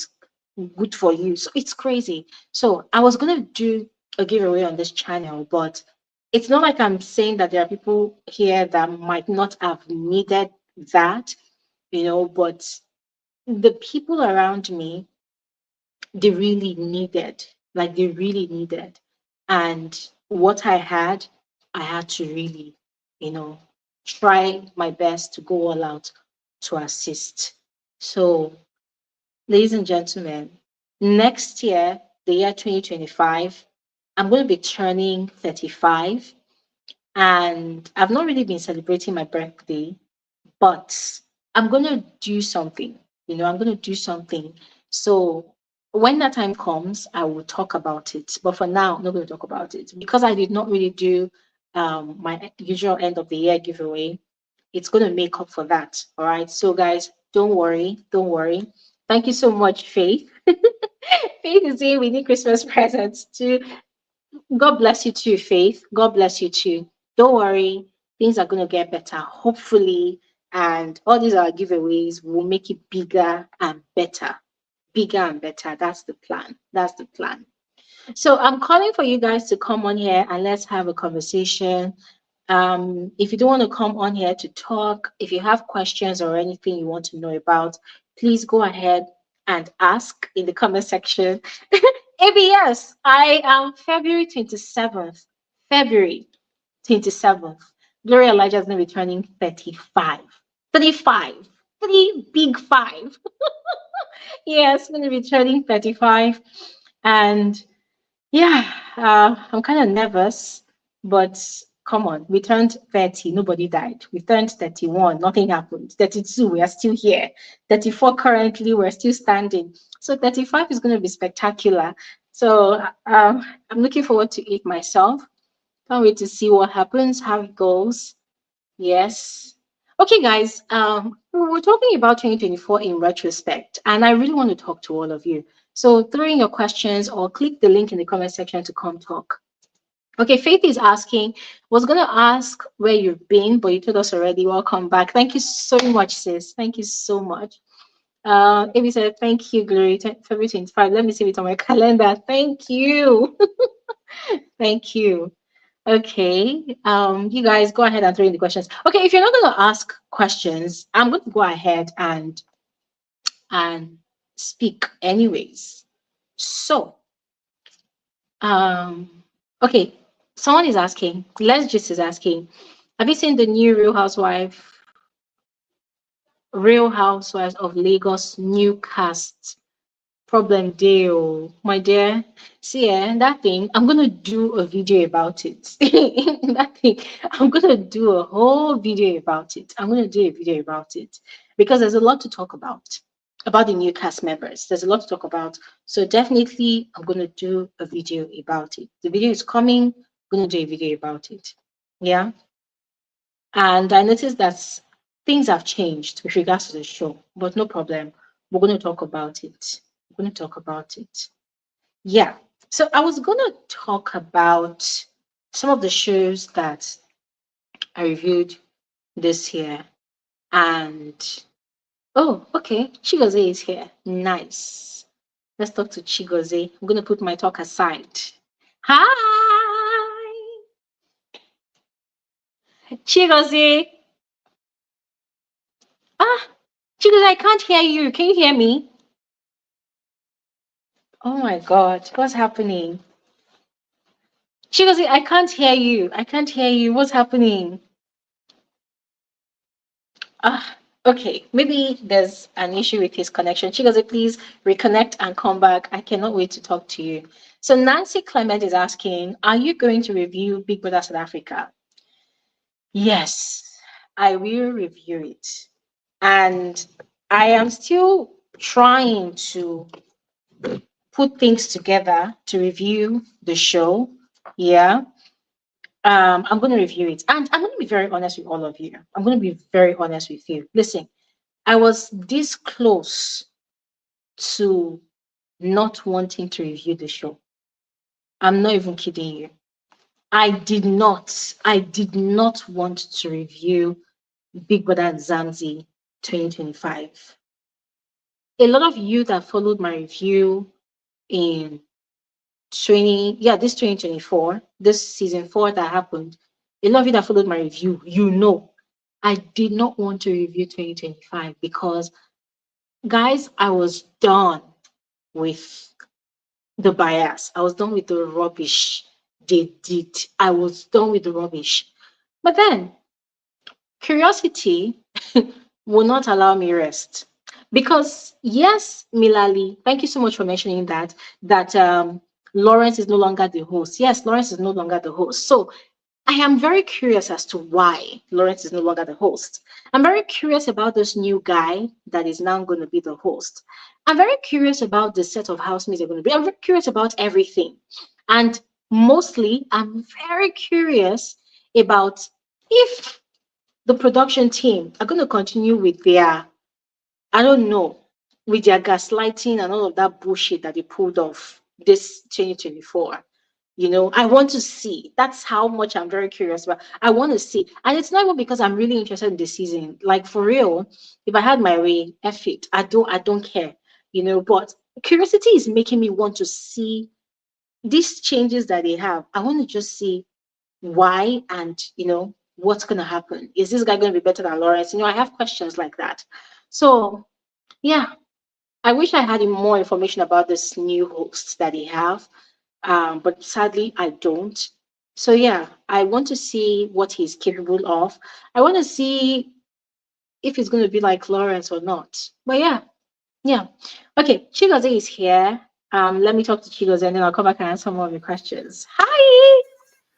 good for you. So it's crazy. So I was going to do a giveaway on this channel, but it's not like I'm saying that there are people here that might not have needed that, but the people around me, they really needed. And what I had to really, you know, try my best to go all out to assist. So, ladies and gentlemen, next year, the year 2025, I'm going to be turning 35. And I've not really been celebrating my birthday, but I'm going to do something. I'm going to do something. So when that time comes, I will talk about it. But for now, I'm not going to talk about it because I did not really do my usual end of the year giveaway. It's going to make up for that. All right. So, guys, don't worry. Don't worry. Thank you so much, Faith. Faith is saying we need Christmas presents too. God bless you too, Faith. God bless you too. Don't worry, things are going to get better, hopefully. And all these are giveaways will make it bigger and better. Bigger and better. That's the plan. That's the plan. So I'm calling for you guys to come on here and let's have a conversation. If you don't want to come on here to talk, if you have questions or anything you want to know about, please go ahead, and ask in the comment section. ABS, I am February 27th. February 27th. Gloria Elijah is going to be turning 35. 35. Three big five. Yes, I'm going to be turning 35. And yeah, I'm kind of nervous, but come on, we turned 30, nobody died. We turned 31, nothing happened. 32, we are still here. 34, currently, we're still standing. So 35 is going to be spectacular. So I'm looking forward to it myself. Can't wait to see what happens, how it goes. Yes. Okay, guys, we're talking about 2024 in retrospect, and I really want to talk to all of you. So throw in your questions or click the link in the comment section to come talk. Okay, Faith is asking, was going to ask where you've been, but you told us already. Welcome back. Thank you so much, sis. Thank you so much. Amy said, thank you, Glory. February 25. Let me see it on my calendar. Thank you. Thank you. Okay, you guys go ahead and throw in the questions. Okay, if you're not going to ask questions, I'm going to go ahead and speak anyways. So, okay, someone is asking, let's just is asking, have you seen the new Real Housewives of Lagos new cast? Problem deal, my dear. See, that thing, I'm gonna do a video about it. That thing, I'm gonna do a whole video about it. I'm gonna do a video about it because there's a lot to talk about the new cast members. There's a lot to talk about. So definitely, I'm gonna do a video about it. The video is coming. I'm gonna do a video about it. Yeah. And I noticed that things have changed with regards to the show, but no problem. We're gonna talk about it. We're going to talk about it. Yeah. So I was going to talk about some of the shows that I reviewed this year. And oh, okay. Chigozie is here. Nice. Let's talk to Chigozie. I'm going to put my talk aside. Hi. Chigozie. Ah, Chigozie, I can't hear you. Can you hear me? Oh my God. What's happening? Chigozie, I can't hear you. I can't hear you. What's happening? Okay. Maybe there's an issue with his connection. Chigozie, please reconnect and come back. I cannot wait to talk to you. So Nancy Clement is asking, are you going to review Big Brother South Africa? Yes, I will review it. And I am still trying to put things together to review the show. Yeah. I'm going to review it. And I'm going to be very honest with all of you. I'm going to be very honest with you. Listen, I was this close to not wanting to review the show. I'm not even kidding you. I did not want to review Big Brother Zanzi 2025. A lot of you that followed my review in this 2024, this season 4 that happened, a lot of you that followed my review, I did not want to review 2025 because, guys, I was done with the bias. I was done with the rubbish they did. I was done with the rubbish. But then, curiosity will not allow me rest. Because, yes, Milali, thank you so much for mentioning that Lawrence is no longer the host. Yes, Lawrence is no longer the host. So I am very curious as to why Lawrence is no longer the host. I'm very curious about this new guy that is now going to be the host. I'm very curious about the set of housemates they're going to be. I'm very curious about everything. And mostly, I'm very curious about if the production team are going to continue with their, I don't know, with their gaslighting and all of that bullshit that they pulled off this 2024. I want to see. That's how much I'm very curious about. I want to see. And it's not even because I'm really interested in the season. Like, for real, if I had my way, F it. I don't care. But curiosity is making me want to see these changes that they have. I want to just see why and what's gonna happen. Is this guy gonna be better than Lawrence? I have questions like that. So yeah, I wish I had more information about this new host that they have, but sadly I don't. So yeah, I want to see what he's capable of. I want to see if he's going to be like Lawrence or not. But yeah, yeah. Okay, Chigoze is here. Let me talk to Chigoze and then I'll come back and answer more of your questions. Hi,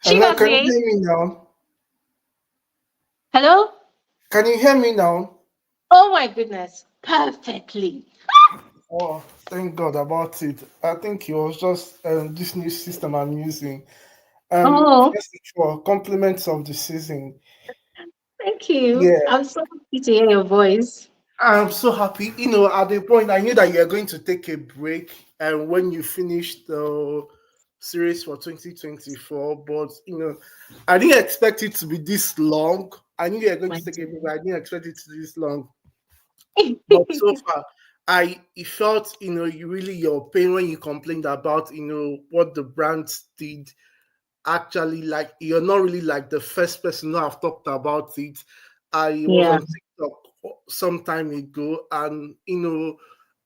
Hello, can you
Chigoze.
hear me now?
Hello.
Can you hear me now?
Oh my goodness, perfectly.
Oh, thank God about it. I think it was just this new system I'm using.
Oh,
First of all, compliments of the season.
thank you.
Yeah,
I'm so happy to hear your voice.
I'm so happy. At the point I knew that you're going to take a break, and when you finished the series for 2024, but I didn't expect it to be this long. I knew you're going
My
to take a break,
dear.
but I didn't expect it to be this long. But so far, I it felt you really your pain when you complained about what the brands did. Actually, like you're not really like the first person who have talked about it. I was
Yeah.
on TikTok some time ago, and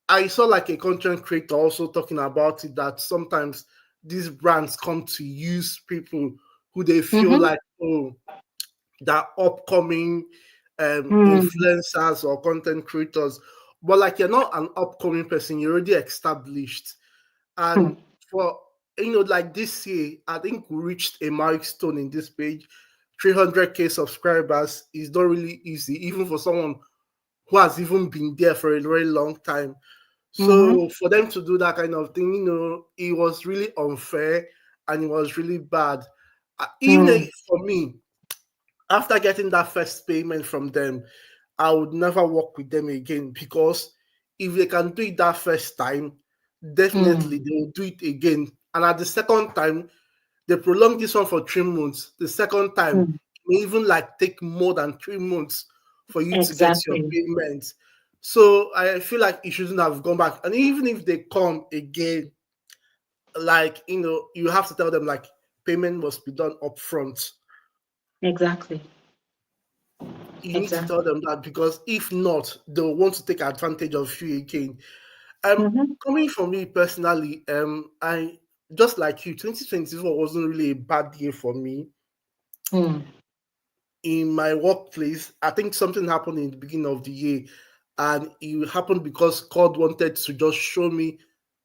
I saw like a content creator also talking about it that sometimes these brands come to use people who they feel
Mm-hmm.
like, oh, that upcoming
Mm,
influencers or content creators. But like you're not an upcoming person, you're already established.
mm,
And for like this year, I think we reached a milestone in this page. 300K subscribers is not really easy, even for someone who has even been there for a very long time. So
mm-hmm.
for them to do that kind of thing, it was really unfair and it was really bad. Even
Mm,
for me, after getting that first payment from them, I would never work with them again because if they can do it that first time, definitely
mm,
they will do it again. And at the second time, they prolong this one for 3 months. The second time,
mm.
it may even like take more than 3 months for you to get your
Exactly.
payment. So I feel like it shouldn't have gone back. And even if they come again, like you have to tell them like payment must be done upfront.
Exactly.
You need to tell
Exactly.
them that because if not, they'll want to take advantage of you again.
Mm-hmm.
Coming from me personally, I just like you, 2024 wasn't really a bad year for me
Mm,
in my workplace. I think something happened in the beginning of the year, and it happened because God wanted to just show me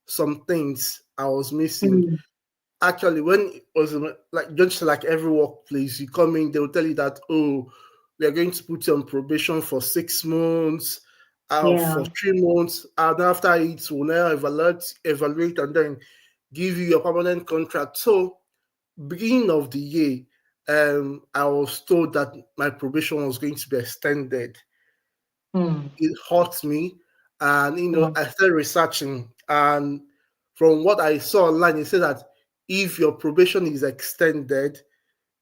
some things I was missing.
mm.
Actually, when it was like just like every workplace, you come in, they will tell you that, oh, we are going to put you on probation for 6 months, for
Yeah.
3 months, and after it, we'll now evaluate, and then give you your permanent contract. So, beginning of the year, I was told that my probation was going to be extended.
Mm,
It hurt me, and
mm.
I started researching, and from what I saw online, it said that if your probation is extended,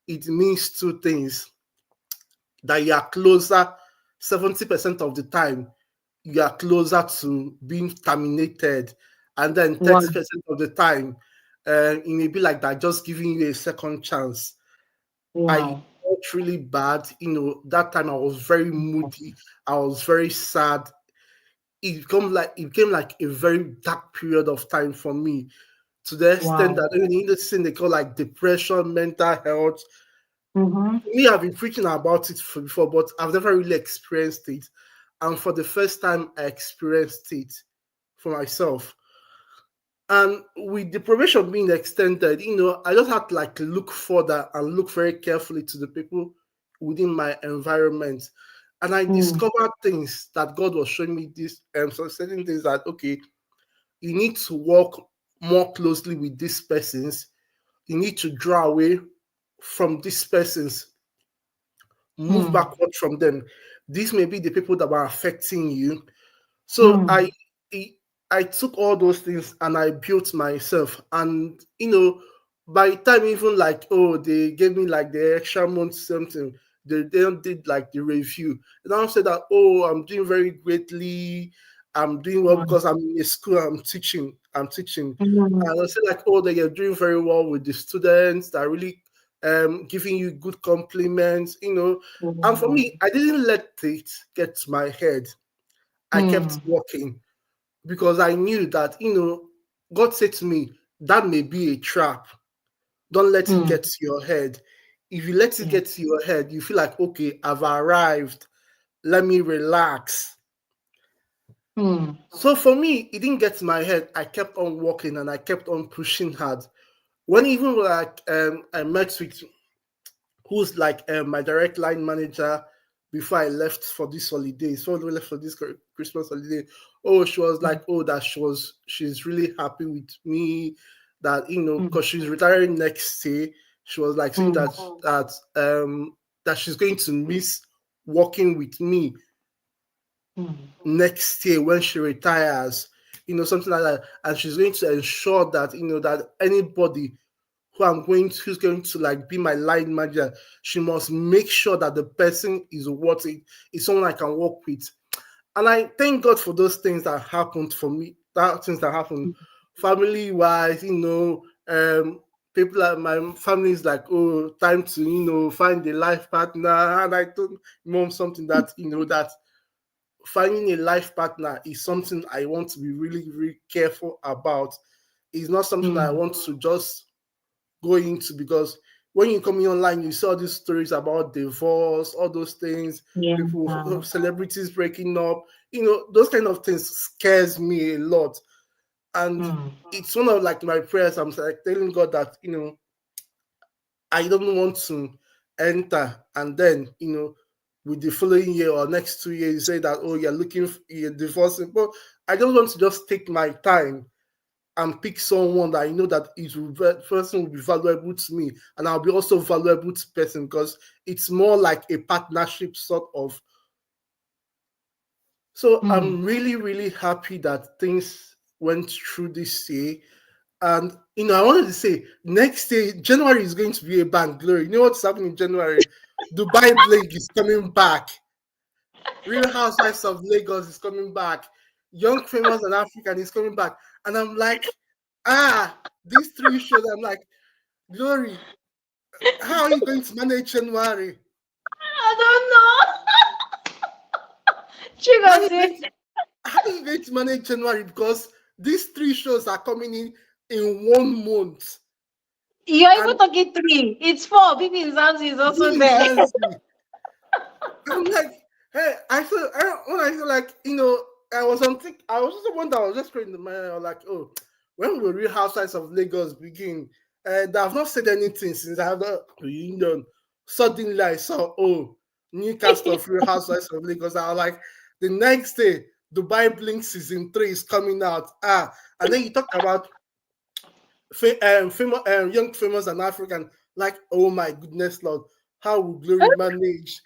it means two things: that you are closer, 70% of the time, you are closer to being terminated, and then
Wow.
30% of the time, it may be like that, just giving you a second chance. I
Wow.
felt really bad. That time I was very moody. I was very sad. It became like a very dark period of time for me, to the extent
Wow.
that in this thing they call like depression, mental health.
Mm-hmm.
Me, I've been preaching about it before, but I've never really experienced it. And for the first time, I experienced it for myself. And with the probation being extended, I just had to like look further and look very carefully to the people within my environment. And I
Mm,
discovered things that God was showing me this so certain things that okay, you need to work more closely with these persons. You need to draw away from these persons, move
mm,
backward from them. These may be the people that were affecting you. So
mm.
I took all those things and I built myself. And by the time even like they gave me like the extra month something, they did like the review. And I said that I'm doing very greatly. I'm doing well
Wow.
because I'm in a school. I'm teaching. I'm teaching.
Mm,
And I said like that you're doing very well with the students. That are really giving you good compliments. And for
wow.
me, I didn't let it get to my head. I kept
Mm,
working. because I knew that, God said to me, that may be a trap. Don't let it
Mm.
get to your head. If you let it
Yeah.
get to your head, you feel like, okay, I've arrived. Let me relax.
Mm.
So for me, it didn't get to my head. I kept on walking and I kept on pushing hard. When even like I met with who's like my direct line manager before I left for this holiday. So we left for this Christmas holiday. Oh, she was
Mm.
like, oh, she's really happy with me. That
Mm.
because she's retiring next year. She was like saying
Mm.
that she's going to miss working with me
Mm.
next year when she retires. Something like that, and she's going to ensure that that anybody who's going to like be my line manager, she must make sure that the person is worth it, is someone I can work with. And I thank God for those things that happened for me, that things that happened family wise, people like my family is like, oh, time to, find a life partner. And I told mom something that, that finding a life partner is something I want to be really, really careful about. It's not something that I
Mm.
want to just go into, because when you come in online, you saw these stories about divorce, all those things,
Yeah.
people, celebrities breaking up, those kind of things scares me a lot. And
Mm.
it's one of like my prayers. I'm like telling God that, I don't want to enter and then, with the following year or next 2 years, you say that, oh, you're divorcing. But I don't want to just take my time and pick someone that I know that person will be valuable to me, and I'll be also valuable to person, because it's more like a partnership sort of. So
Mm.
I'm really, really happy that things went through this year. And I wanted to say next year, January is going to be a bang glory. You know what's happening in January? Dubai Blake is coming back. Real Housewives of Lagos is coming back. Young Famous and African is coming back. And I'm like, these three shows, I'm like, Glory, how are you going to manage January?
I don't know.
How are you going
Chigozie,
to, how are you going to manage January? Because these three shows are coming in 1 month.
you're
And
even talking three. It's four. Bibi Nzanzi is also
Bill
there.
Zanzi, I'm like, hey, when I feel like, I was on I was just one that was just creating the mind. I was like, oh, when will Real Housewives of Lagos begin? They have not said anything since I have the reunion. Suddenly I saw, oh, new cast of Real Housewives of Lagos. I was like, the next day, Dubai Blink season 3 is coming out. And then you talked about young famous and African. Like, oh my goodness, Lord, how will Glory manage?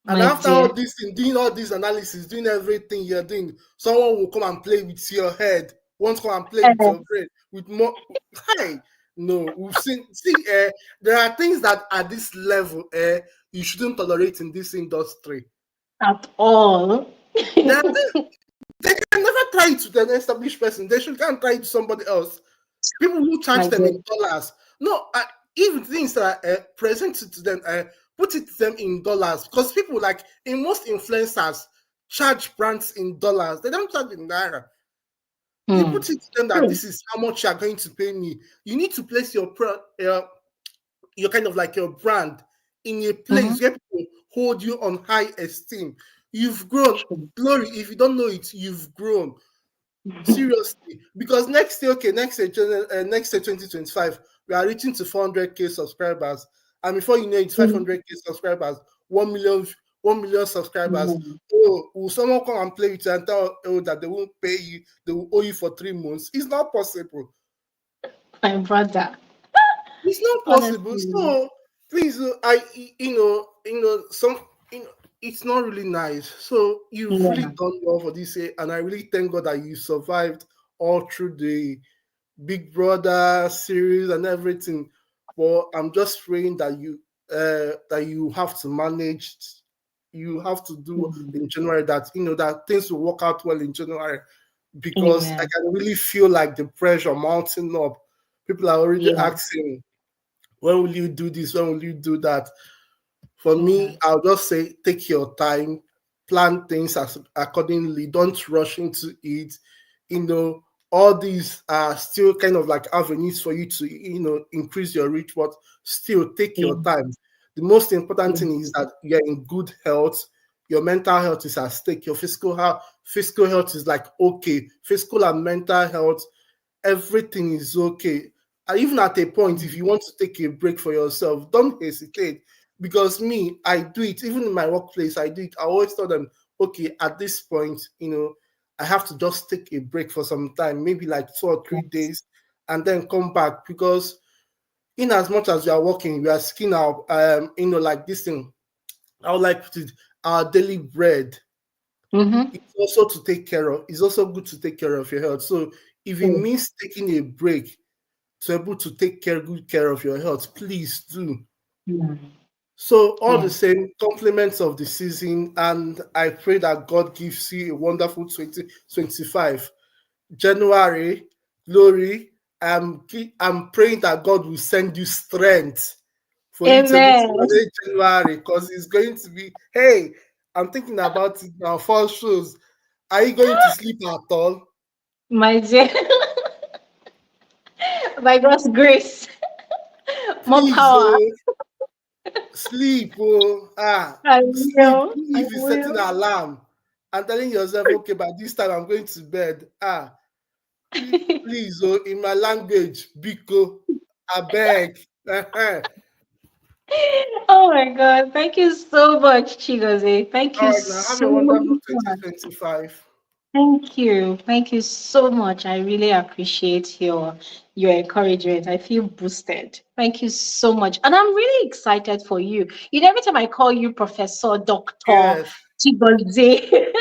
And
My
after all
dear.
this, in doing all this analysis, doing everything you're doing, someone will come and play with your head. Want to come and play with
Eh,
your brain with more. Hi, no, we've seen. See, there are things that at this level, you shouldn't tolerate in this industry.
at all.
There are they can never try it with an established person. They should can't try it to somebody else. People who charge
My
them
dear.
in dollars. No, even things that are presented to them, put it to them in dollars, because people like in most influencers charge brands in dollars. They don't charge in naira. You
Hmm.
put it to them that
True.
this is how much you are going to pay me. You need to place your kind of like your brand in a
Mm-hmm.
place where people hold you on high esteem. You've grown.
True.
Glory, if you don't know it, you've grown. Seriously, because next year, okay, next year, 2025, we are reaching to 400K subscribers, and before you know it, 500K subscribers, 1 million, 1 million subscribers.
Mm.
Oh, will someone come and play with you and tell that they won't pay you, they will owe you for 3 months? It's not possible.
My brother.
It's not possible.
Honestly.
So please, some, it's not really nice. So you've really
Yeah.
done well for this year, and I really thank God that you survived all through the Big Brother series and everything. But I'm just praying that you have to manage, you have to do
Mm.
in January, that that things will work out well in January, because I
Amen.
can really feel like the pressure mounting up. People are already
Yeah.
asking, when will you do this? When will you do that? For
Yeah.
me, I'll just say, take your time, plan things accordingly. Don't rush into it. you know, all these are still kind of like avenues for you to, increase your reach, but still take
Yeah.
your time. The most important
Yeah.
thing is that you're in good health. Your mental health is at stake. Your physical health is like okay. Physical and mental health, everything is okay. And even at a point, if you want to take a break for yourself, don't hesitate. Because me, I do it. Even in my workplace, I do it. I always tell them, okay, at this point, I have to just take a break for some time, maybe like 2 or 3 days, and then come back. Because in as much as we are working, we are skin out, like this thing. I would like to put it, our daily bread.
Mm-hmm.
It's also to take care of. It's also good to take care of your health. So if it
Yeah.
means taking a break to able to take good care of your health, please do.
Yeah.
So all
Yeah.
the same compliments of the season, and I pray that God gives you a wonderful 2025. January, glory. I'm praying that God will send you strength for you to be able to
Amen.
manage January, because it's going to be, hey, I'm thinking about it now. Fall shows. Are you going to sleep at all?
My dear, by God's grace, more
Please,
power.
oh, sleep. Oh,
I
sleep.
will.
Even
I
if you set an
will.
alarm and telling yourself, okay, by this time I'm going to bed. Please, oh, in my language, Biko, I beg.
Oh my God. Thank you so much, Chigozie. Thank
All
you
right, now have a
so
wonderful
much.
2025.
Thank you. Thank you so much. I really appreciate your encouragement. I feel boosted. Thank you so much. And I'm really excited for you. You know, every time I call you Professor Dr.
Yes.
Chigozie,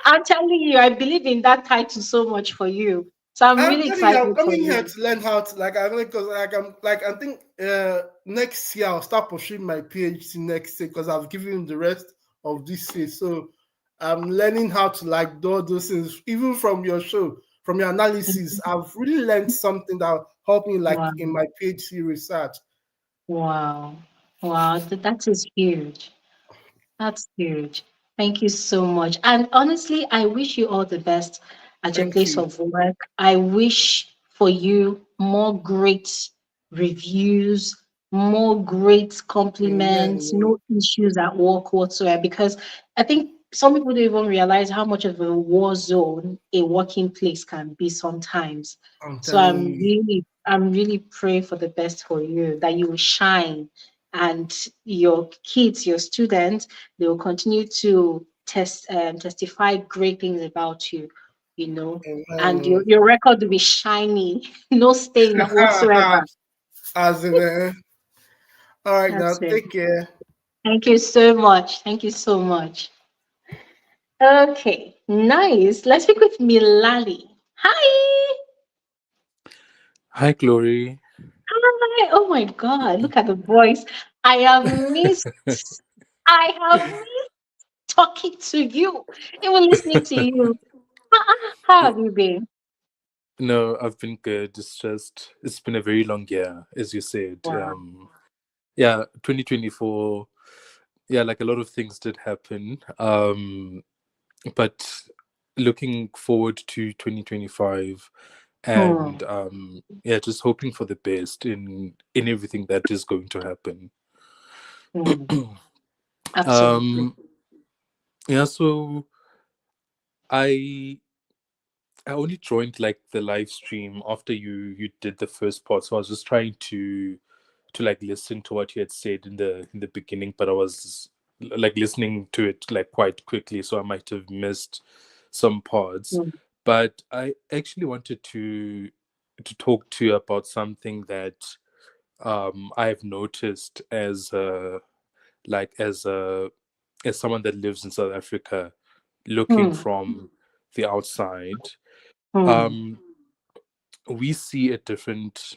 I'm telling you, I believe in that title so much for you. So I'm
I'm
really
telling you, I'm
excited for
coming here
you.
to learn how to because I think next year I'll start pursuing my PhD next year because I've given the rest of this year. So I'm learning how to like do all those things, even from your show, from your analysis. I've really learned something that helped me like
Wow.
in my PhD research.
Wow. Wow. That is huge. That's huge. Thank you so much. And honestly, I wish you all the best at your
Thank
place
you.
of work. I wish for you more great reviews, more great compliments,
Amen.
no issues at work whatsoever. Because I think some people don't even realize how much of a war zone a working place can be sometimes.
I'm
So
telling you.
I'm really praying for the best for you, that you will shine and your kids, your students, they will continue to testify great things about you, you know, and
Amen.
your record will be shining, no stain whatsoever.
As in, all right, now
That's it.
take care.
Thank you so much. Thank you so much. Okay, nice. Let's speak with Milali. Hi.
Hi, Glory.
Hi. Oh my God, look at the voice. I have missed. I have missed talking to you, even listening to you. How have you been?
No, I've been good. It's been a very long year, as you said.
Wow.
Yeah, 2024. Yeah, like a lot of things did happen. But looking forward to 2025,
Hmm.
and yeah, just hoping for the best in everything that is going to happen.
Hmm. Absolutely.
Um, yeah, so I I only joined like the live stream after you did the first part, so I was just trying to like listen to what you had said in the beginning, but I was like listening to it like quite quickly, so I might have missed some parts.
Hmm.
But I actually wanted to talk to you about something that I've noticed as like as someone that lives in South Africa, looking
Hmm.
from the outside.
Hmm.
Um, we see a different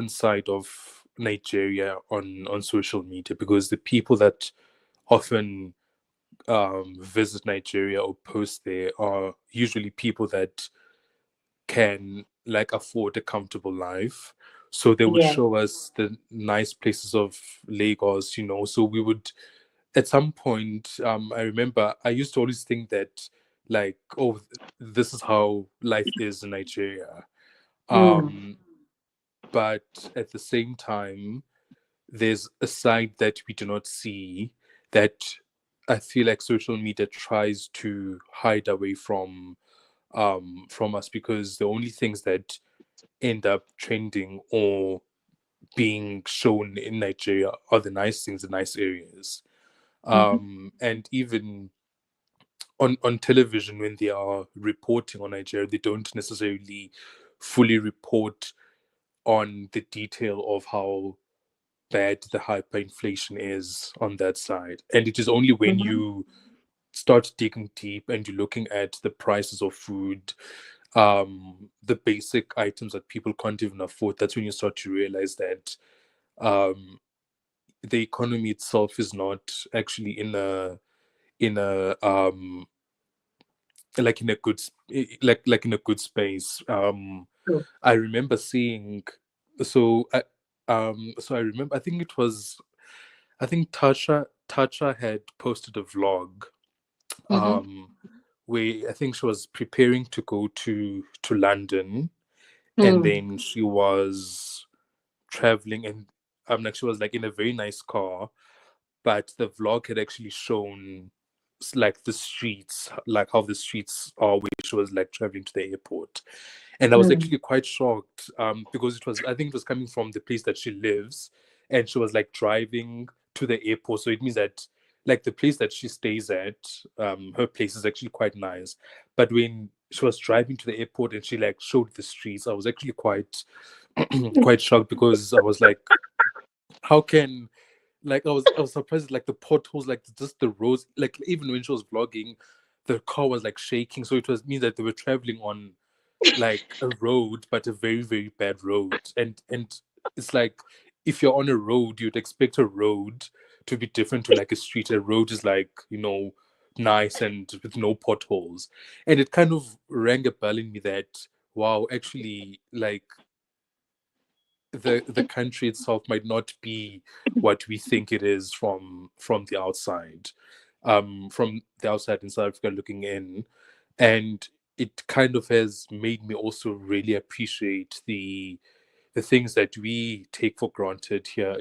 side of Nigeria on social media, because the people that often visit Nigeria or post there are usually people that can like afford a comfortable life. So they would
Yeah.
show us the nice places of Lagos, So we would, at some point, I remember I used to always think that like, oh, this is how life is in Nigeria.
Mm.
Um, but at the same time, there's a side that we do not see that I feel like social media tries to hide away from us, because the only things that end up trending or being shown in Nigeria are the nice things, the nice areas.
Mhm.
And even on television, when they are reporting on Nigeria, they don't necessarily fully report on the detail of how bad the hyperinflation is on that side. And it is only when
Mhm.
you start digging deep and you're looking at the prices of food, the basic items that people can't even afford, that's when you start to realize that um, the economy itself is not actually in a like in a good like in a good space.
True.
I remember seeing, so I remember, I think it was, I think Tasha had posted a vlog
Mhm.
um where I think she was preparing to go to London, and
Mm.
then she was traveling, and like she was like in a very nice car, but the vlog had actually shown like the streets, like how the streets are where she was like traveling to the airport. And I was
Mm.
actually quite shocked, because it was, I think it was coming from the place that she lives, and she was like driving to the airport. So it means that like the place that she stays at, her place is actually quite nice. But when she was driving to the airport and she like showed the streets, I was actually quite quite shocked, because I was like, how can, like I was surprised, like the potholes, like just the roads, like even when she was vlogging, the car was like shaking. So it was means that they were traveling on like a road, but a very, very bad road. And it's like, if you're on a road, you'd expect a road to be different to like a street. A road is like, nice and with no potholes. And it kind of rang a bell in me that, wow, actually, like the country itself might not be what we think it is from the outside, from the outside in South Africa looking in. And it kind of has made me also really appreciate the things that we take for granted here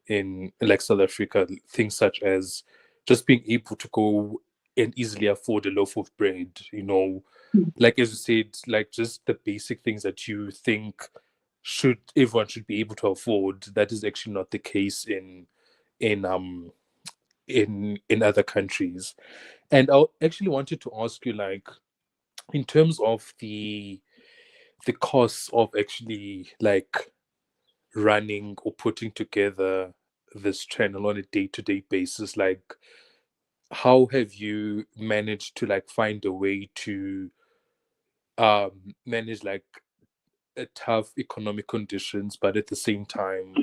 in like South Africa, things such as just being able to go and easily afford a loaf of bread, like as you said, like just the basic things that you think should everyone should be able to afford. That is actually not the case in in other countries. And I actually wanted to ask you, like, in terms of the costs of actually like running or putting together this channel on a day-to-day basis, like how have you managed to like find a way to manage like a tough economic conditions, but at the same time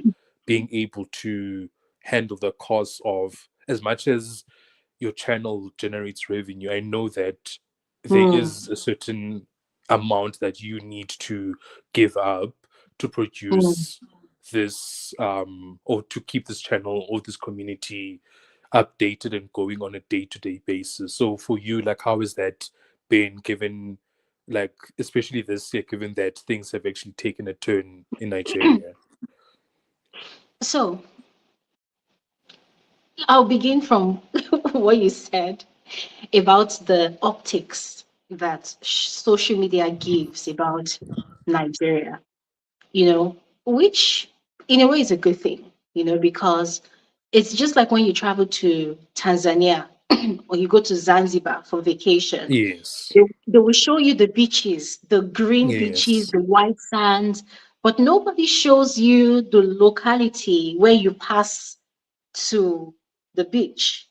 being able to handle the cost of, as much as your channel generates revenue, I know that there
Mm.
is a certain amount that you need to give up to
Mm.
produce this or to keep this channel or this community updated and going on a day-to-day basis. So for you, like, how has that been, given, like, especially this year, given that things have actually taken a turn in Nigeria?
So I'll begin from what you said about the optics that social media gives about Nigeria, which in a way is a good thing, because it's just like when you travel to Tanzania or you go to Zanzibar for vacation.
Yes.
They will show you the beaches, the green beaches,
Yes.
the white sands, but nobody shows you the locality where you pass to the beach.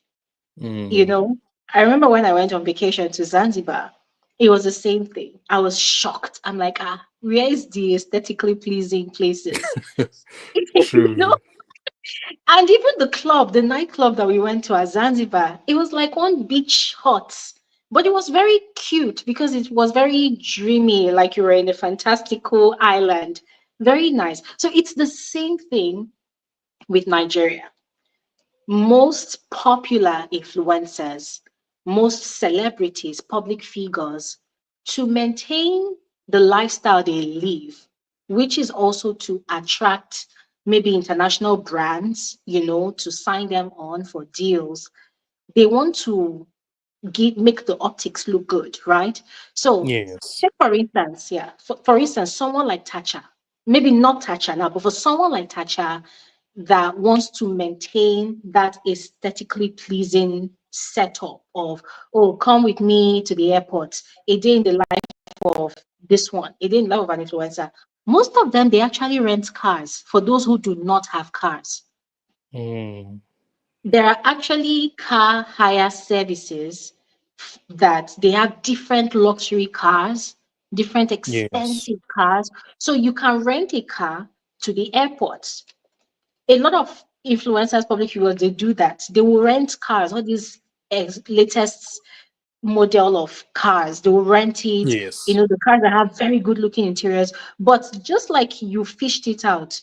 You
Mm.
know, I remember when I went on vacation to Zanzibar, it was the same thing. I was shocked. I'm like, where is the aesthetically pleasing places? you know,
True.
and even the club, the nightclub that we went to at Zanzibar, it was like one beach hut. But it was very cute because it was very dreamy, like you were in a fantastical island. Very nice. So it's the same thing with Nigeria. Most popular influencers, most celebrities, public figures, to maintain the lifestyle they live, which is also to attract maybe international brands, to sign them on for deals. They want to make the optics look good, right? So,
Yes.
take for instance, yeah, for instance, someone like Tacha, maybe not Tacha now, but for someone like Tacha that wants to maintain that aesthetically pleasing setup of, oh, come with me to the airport, a day in the life of this one, a day in the life of an influencer. Most of them, they actually rent cars for those who do not have cars.
Mm.
There are actually car hire services that they have different luxury cars, different
Yes.
expensive cars. So you can rent a car to the airports. A lot of influencers, public figures, they do that. They will rent cars, all these latest model of cars. They will rent it,
Yes.
the cars that have very good looking interiors. But just like you fished it out,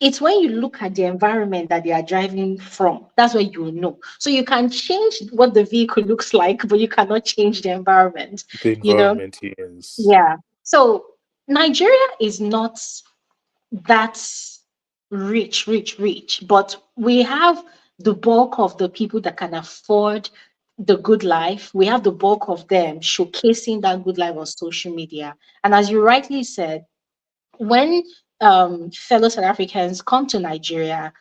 it's when you look at the environment that they are driving from, that's where you will know. So you can change what the vehicle looks like, but you cannot change the environment,
The
you know?
environment, yes.
Yeah. So Nigeria is not that rich, but we have the bulk of the people that can afford the good life. We have the bulk of them showcasing that good life on social media. And as you rightly said, when fellow South Africans come to Nigeria,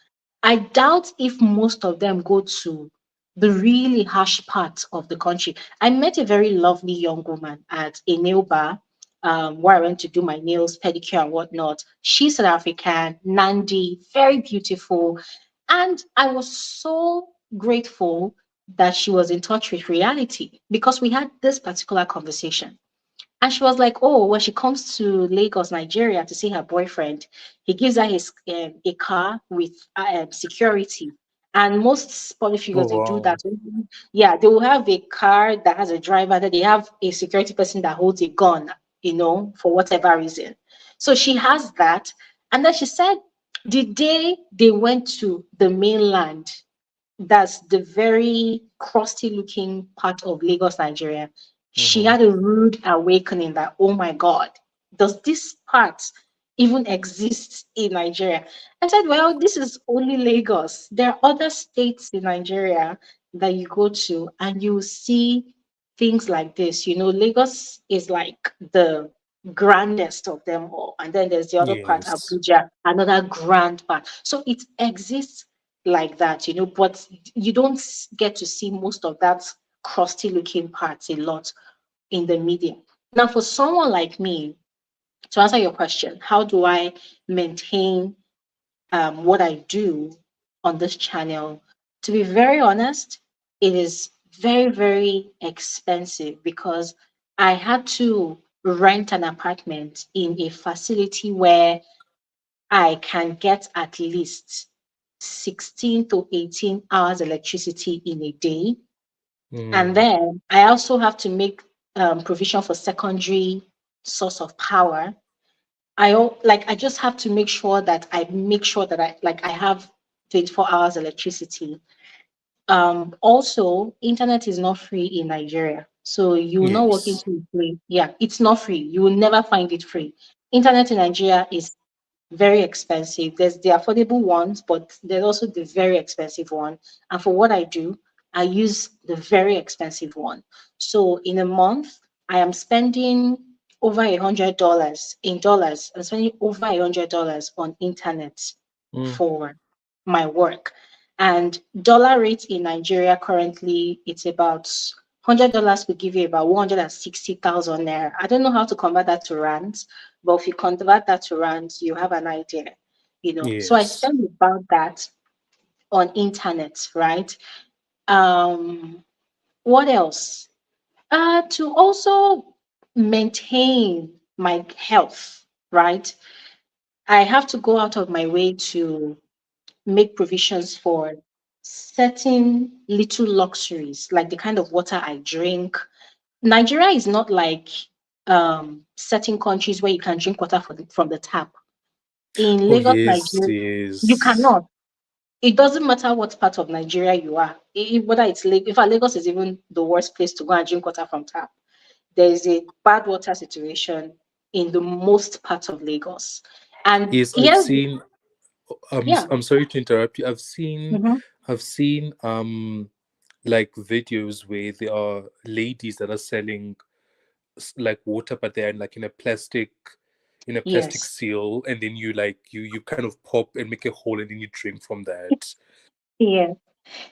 I doubt if most of them go to the really harsh part of the country. I met a very lovely young woman at a nail bar where I went to do my nails, pedicure, and whatnot. She's South African, Nandi, very beautiful. And I was so grateful that she was in touch with reality because we had this particular conversation. And she was like, oh, when she comes to Lagos, Nigeria to see her boyfriend, he gives her a car with security. And most public
Oh
figures, they do
wow.
that. Yeah, they will have a car that has a driver, that they have a security person that holds a gun, for whatever reason. So she has that. And then she said the day they went to the mainland, that's the very crusty looking part of Lagos, Nigeria, she
Mm-hmm.
had a rude awakening that, oh my God, does this part even exist in Nigeria? I said, well, this is only Lagos. There are other states in Nigeria that you go to and you see things like this. Lagos is like the grandest of them all. And then there's the other part,
Yes.
Abuja, another grand part. So it exists like that, but you don't get to see most of that crusty looking parts a lot in the media. Now, for someone like me, to answer your question, how do I maintain what I do on this channel? To be very honest, it is very, very expensive because I had to rent an apartment in a facility where I can get at least 16 to 18 hours electricity in a day. And
Mm.
then I also have to make provision for secondary source of power. I just have to make sure that I have 24 hours electricity. Also, internet is not free in Nigeria. So you will not walk
Yes.
into a place. Yeah, it's not free. You will never find it free. Internet in Nigeria is very expensive. There's the affordable ones, but there's also the very expensive one. And for what I do, I use the very expensive one. So in a month, I am spending over $100 in dollars. I'm spending over $100 on internet
Mm.
for my work. And dollar rate in Nigeria currently, it's about $100 will give you about 160,000 naira. I don't know how to convert that to rands, but if you convert that to rands, you have an idea, So I
Yes.
spend about that on internet, right? What else? To also maintain my health, right? I have to go out of my way to make provisions for certain little luxuries, like the kind of water I drink. Nigeria is not like certain countries where you can drink water from the tap. In
Oh
Lagos,
yes,
Nigeria, you
yes.
cannot. It doesn't matter what part of Nigeria you are, whether it's Lagos. In fact, Lagos is even the worst place to go and drink water from tap. There is a bad water situation in the most part of Lagos. And
Yes, I've
yes,
seen.
yeah,
I'm sorry to interrupt you.
mhm,
I've seen like videos where there are ladies that are selling like water, but they're like in a plastic
yes,
seal, and then you kind of pop and make a hole, and then you drink from that.
yeah.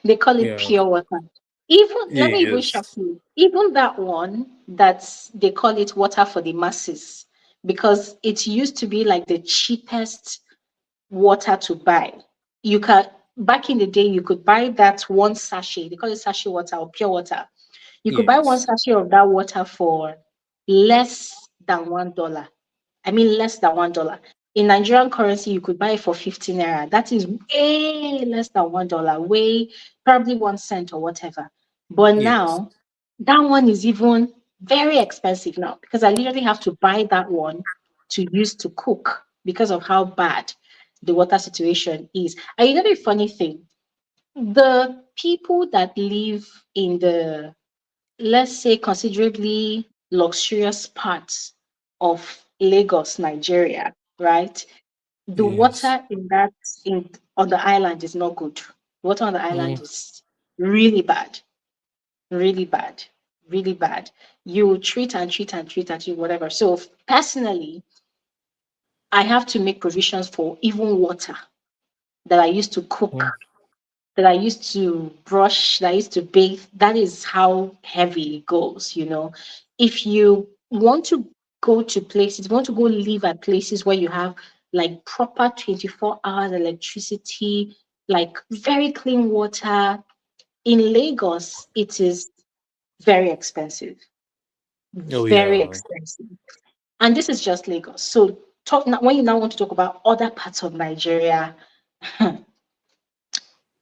They call it
Yeah.
pure water. Even let me even shock
Yes.
you. Even that one, that's they call it water for the masses because it used to be like the cheapest water to buy. You can Back in the day, you could buy that one sachet. They call it sachet water or pure water. You could buy one
Yes.
sachet of that water for less than $1. I mean, less than $1. In Nigerian currency, you could buy it for 15 naira. That is way less than $1, way probably 1 cent or whatever. But
Yes.
now, that one is even very expensive now because I literally have to buy that one to use to cook because of how bad the water situation is. And you know the funny thing, the people that live in the, let's say, considerably luxurious parts of Lagos, Nigeria, right? The
Yes.
water in that in on the island is not good. Water on the island
Mm.
is really bad, really bad, really bad. You treat and treat and treat and treat whatever. So personally, I have to make provisions for even water that I used to
Mm.
cook, that I used to brush, that I used to bathe. That is how heavy it goes, you know. If you want to go to places, want to go live at places where you have like proper 24 hours electricity, like very clean water, in Lagos, it is very expensive.
Oh
Very
yeah.
expensive. And this is just Lagos. So talk now, when you now want to talk about other parts of Nigeria,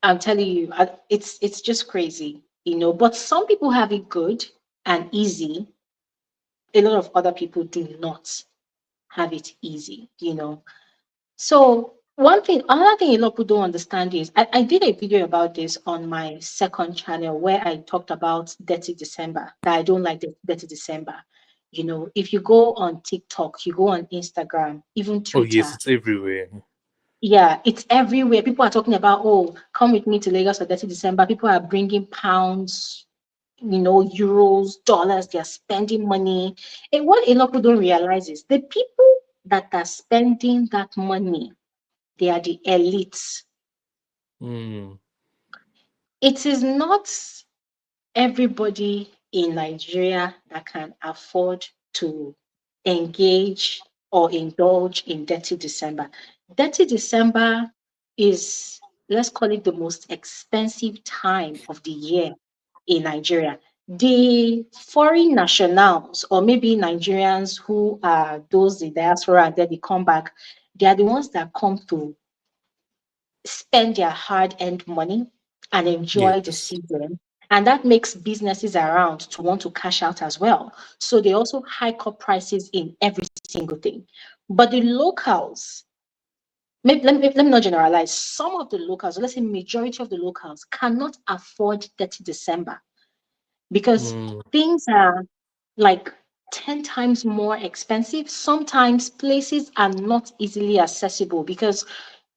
I'm telling you, it's just crazy, you know. But some people have it good and easy. A lot of other people do not have it easy, you know. So another thing a lot of people don't understand is I did a video about this on my second channel where I talked about Dirty December, that I don't like the Dirty December. You know, if you go on TikTok, you go on Instagram, even
Oh yes,
Twitter,
it's everywhere.
yeah, it's everywhere. People are talking about, oh, come with me to Lagos for 30 December. People are bringing pounds, you know, euros, dollars. They're spending money. And what a lot of people don't realize is the people that are spending that money, they are the elites.
Mm.
It is not everybody in Nigeria that can afford to engage or indulge in Dirty December. Dirty December is, let's call it, the most expensive time of the year in Nigeria. The foreign nationals, or maybe Nigerians who are those in diaspora and then they come back, they are the ones that come to spend their hard-earned money and enjoy the
Yes.
season. And that makes businesses around to want to cash out as well. So they also hike up prices in every single thing. But the locals, let me not generalize, some of the locals, let's say majority of the locals, cannot afford 30 December because
Mm.
things are like 10 times more expensive. Sometimes places are not easily accessible because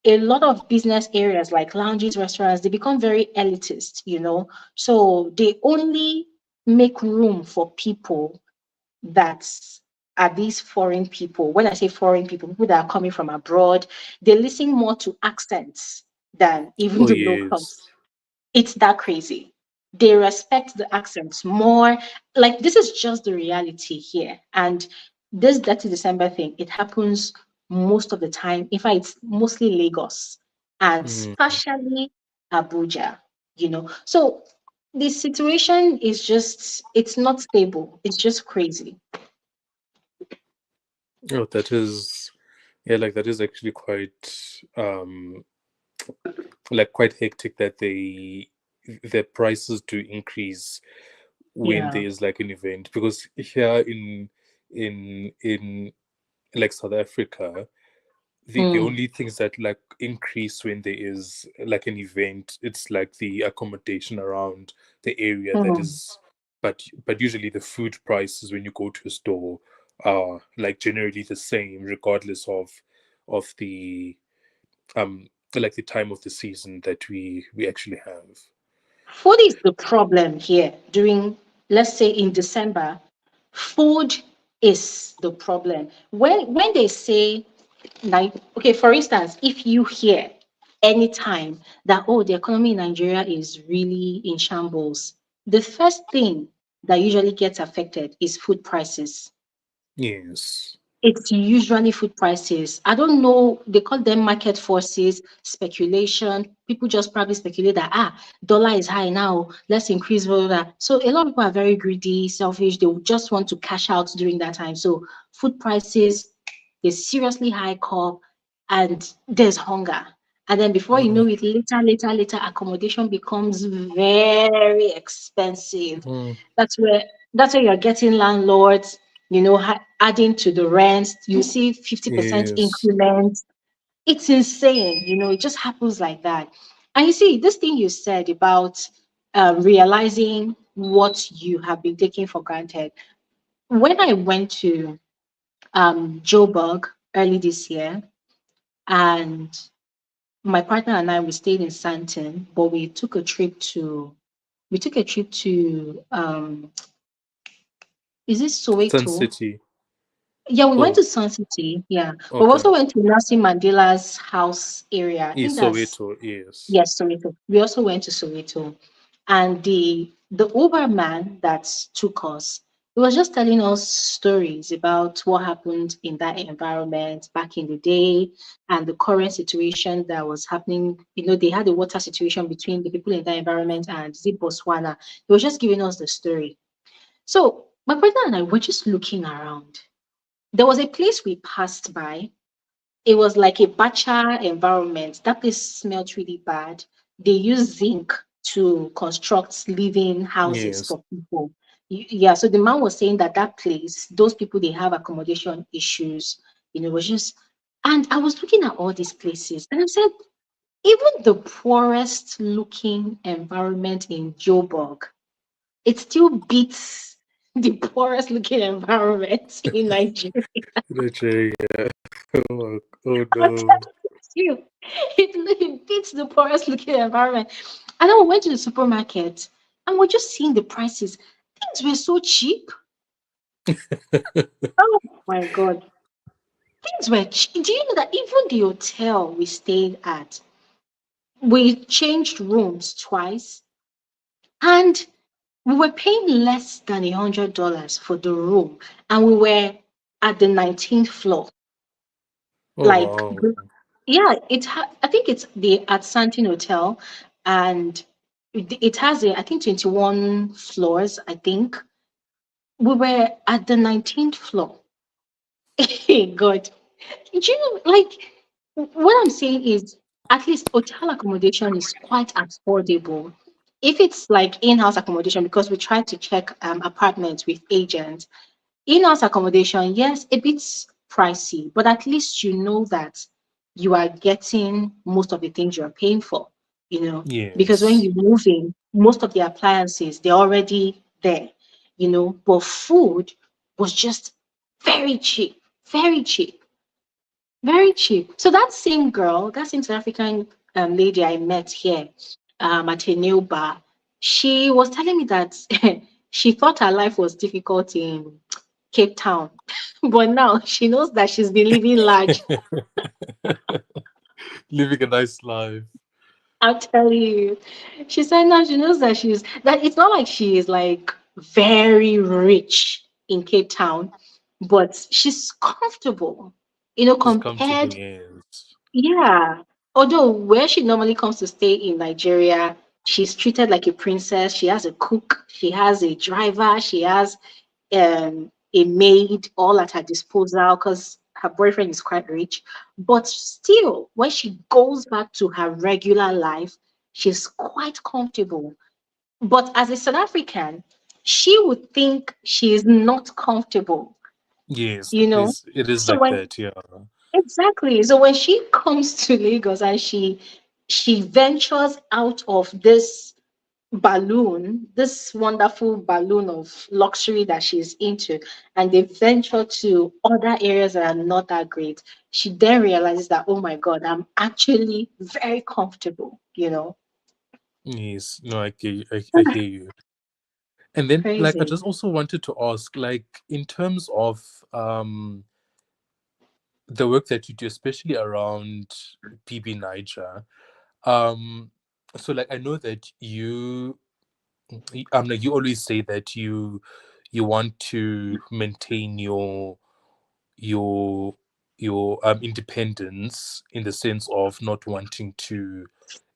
a lot of business areas like lounges, restaurants, they become very elitist, you know. So they only make room for people that are these foreign people. When I say foreign people, people that are coming from abroad, they listen more to accents than even
Oh
the locals.
yes.
It's that crazy. They respect the accents more. Like, this is just the reality here. And this Dirty December thing, it happens most of the time. In fact, it's mostly Lagos and
Mm.
especially Abuja, you know. So the situation is just, it's not stable. It's just crazy.
Oh, that is, yeah, like that is actually quite like quite hectic that their prices do increase when
Yeah.
there's like an event, because here in like South Africa, the only things that like increase when there is like an event, it's like the accommodation around the area that
Mm.
is, but usually the food prices when you go to a store are like generally the same regardless of the um like the time of the season that we actually have.
Food is the problem here during, let's say in December. Food is the problem. When they say, like, okay, for instance, if you hear anytime that, oh, the economy in Nigeria is really in shambles, the first thing that usually gets affected is food prices.
Yes.
It's usually food prices. I don't know, they call them market forces, speculation. People just probably speculate that, dollar is high now, let's increase blah, blah, blah. So a lot of people are very greedy, selfish. They would just want to cash out during that time. So food prices is seriously high up, and there's hunger. And then before you
Mm,
know it, later, accommodation becomes very expensive.
mm,
That's where that's where you're getting landlords, adding to the rents. You see 50%
yes.
increments. It's insane. It just happens like that. And you see, this thing you said about realizing what you have been taking for granted. When I went to Joburg early this year, and my partner and I, we stayed in Santon, but we took a trip to is it
Sun
Soweto?
City.
Yeah, we went
Oh,
to Sun City. Yeah, but we
okay.
also went to Nelson Mandela's house area. I think that's,
Soweto, yes.
yes, Soweto. We also went to Soweto, and the Uber man that took us, he was just telling us stories about what happened in that environment back in the day and the current situation that was happening. They had a water situation between the people in that environment and Botswana. He was just giving us the story. So my partner and I were just looking around. There was a place we passed by. It was like a bacha environment. That place smelled really bad. They use zinc to construct living houses
Yes.
for people. Yeah, so the man was saying that that place, those people, they have accommodation issues. It was just, and I was looking at all these places, and I said, even the poorest looking environment in Joburg, it still beats the poorest looking environment in Nigeria.
Nigeria. Oh
I'm
no.
telling you, it beats the poorest looking environment. And then we went to the supermarket and we're just seeing the prices. Things were so cheap. Oh my God. Things were cheap. Do you know that even the hotel we stayed at, we changed rooms twice and we were paying less than $100 for the room. And we were at the 19th floor.
Oh
Like,
wow.
yeah, I think it's the at Santin Hotel, and it has I think 21 floors. I think we were at the 19th floor. Hey God, do you know, like, what I'm saying is, at least hotel accommodation is quite affordable. If it's like in-house accommodation, because we tried to check apartments with agents, in-house accommodation, yes, a bit pricey, but at least you know that you are getting most of the things you're paying for, because when
Yes.
you move in, most of the appliances, they're already there. But food was just very cheap, very cheap, very cheap. So that same girl, that same South African lady I met here at a new bar, she was telling me that she thought her life was difficult in Cape Town. But now she knows that she's been living large.
Living a nice life.
I'll tell you. She said now she knows that it's not like she is like very rich in Cape Town, but she's comfortable,
She's comfortable,
compared,
yes.
yeah. Although where she normally comes to stay in Nigeria, she's treated like a princess. She has a cook, she has a driver, she has a maid all at her disposal because her boyfriend is quite rich. But still, when she goes back to her regular life, she's quite comfortable. But as a South African, she would think she is not comfortable,
Yes,
you know.
it is
So
like
when
that, yeah.
exactly. So when she comes to Lagos and she ventures out of this balloon, this wonderful balloon of luxury that she's into, and they venture to other areas that are not that great, she then realizes that, oh my God, I'm actually very comfortable, you know.
Yes, no, I hear you. And then, like, I
Crazy.
just also wanted to ask, like, in terms of the work that you do, especially around PB Niger, um, so like I know that like you always say that you want to maintain your independence in the sense of not wanting to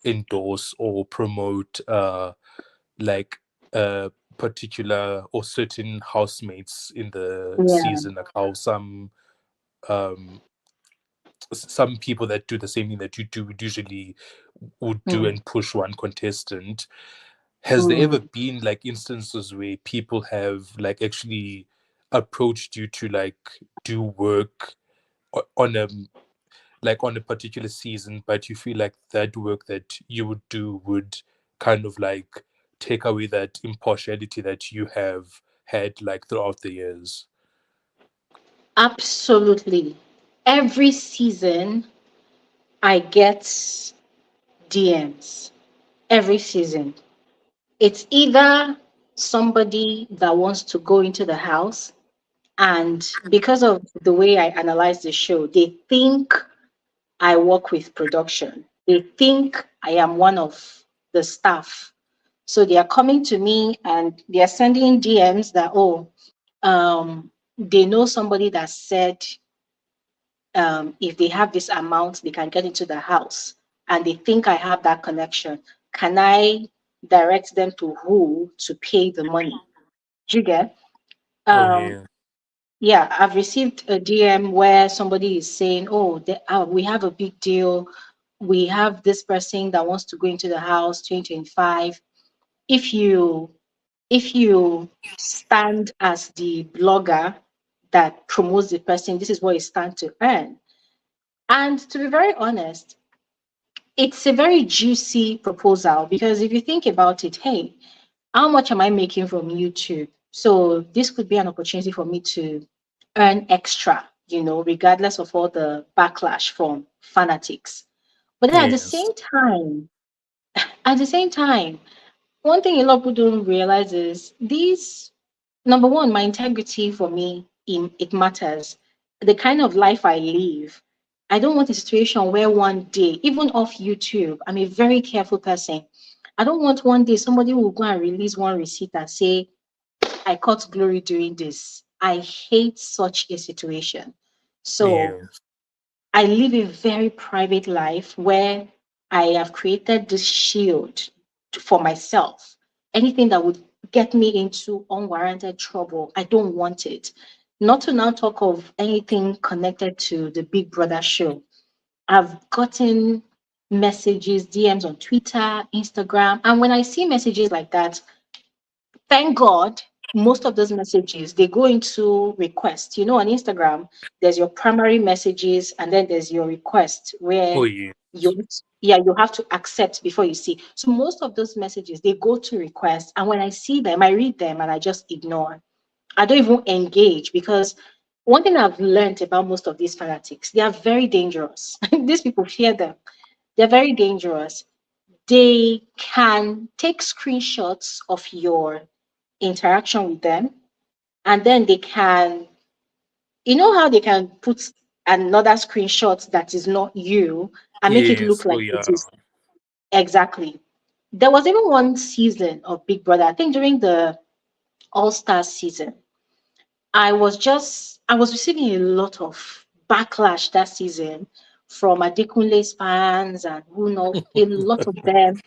endorse or promote like particular or certain housemates in the
Yeah.
season, like how um some people that do the same thing that you do would usually would do
Mm,
and push one contestant. Has there ever
mm.
been like instances where people have like actually approached you to like do work on a on a particular season, but you feel like that work that you would do would kind of like take away that impartiality that you have had like throughout the years?
Absolutely. Every season, I get DMs. Every season. It's either somebody that wants to go into the house, and because of the way I analyze the show, they think I work with production. They think I am one of the staff. So they are coming to me and they are sending DMs that, oh, they know somebody that said if they have this amount, they can get into the house, and they think I have that connection. Can I direct them to who to pay the money? Do you get?
Oh
Um,
yeah.
yeah, I've received a DM where somebody is saying, "Oh, we have a big deal. We have this person that wants to go into the house 2025. If you if you stand as the blogger that promotes the person, this is what you stand to earn." And to be very honest, it's a very juicy proposal because if you think about it, hey, how much am I making from YouTube? So this could be an opportunity for me to earn extra, regardless of all the backlash from fanatics. But then
Yes.
at the same time, one thing a lot of people don't realize is these, number one, my integrity for me, it matters. The kind of life I live. I don't want a situation where one day, even off YouTube, I'm a very careful person. I don't want one day somebody will go and release one receipt and say, I caught Glory doing this. I hate such a situation. So
Yes.
I live a very private life where I have created this shield for myself. Anything that would get me into unwarranted trouble, I don't want it. Not to now talk of anything connected to the Big Brother show. I've gotten messages, DMs on Twitter, Instagram. And when I see messages like that, thank God, most of those messages they go into request. On Instagram, there's your primary messages and then there's your request
Oh
where
yeah.
you have to accept before you see. So most of those messages they go to request, and when I see them, I read them and I just ignore. I don't even engage because one thing I've learned about most of these fanatics, they are very dangerous. These people fear them. They're very dangerous. They can take screenshots of your interaction with them, and then they can, how they can put another screenshot that is not you and make it look
Yes. Oh
like it
yeah.
is exactly. There was even one season of Big Brother, I think during the All Star season. I was receiving a lot of backlash that season from Adekunle's fans and who know a lot of them.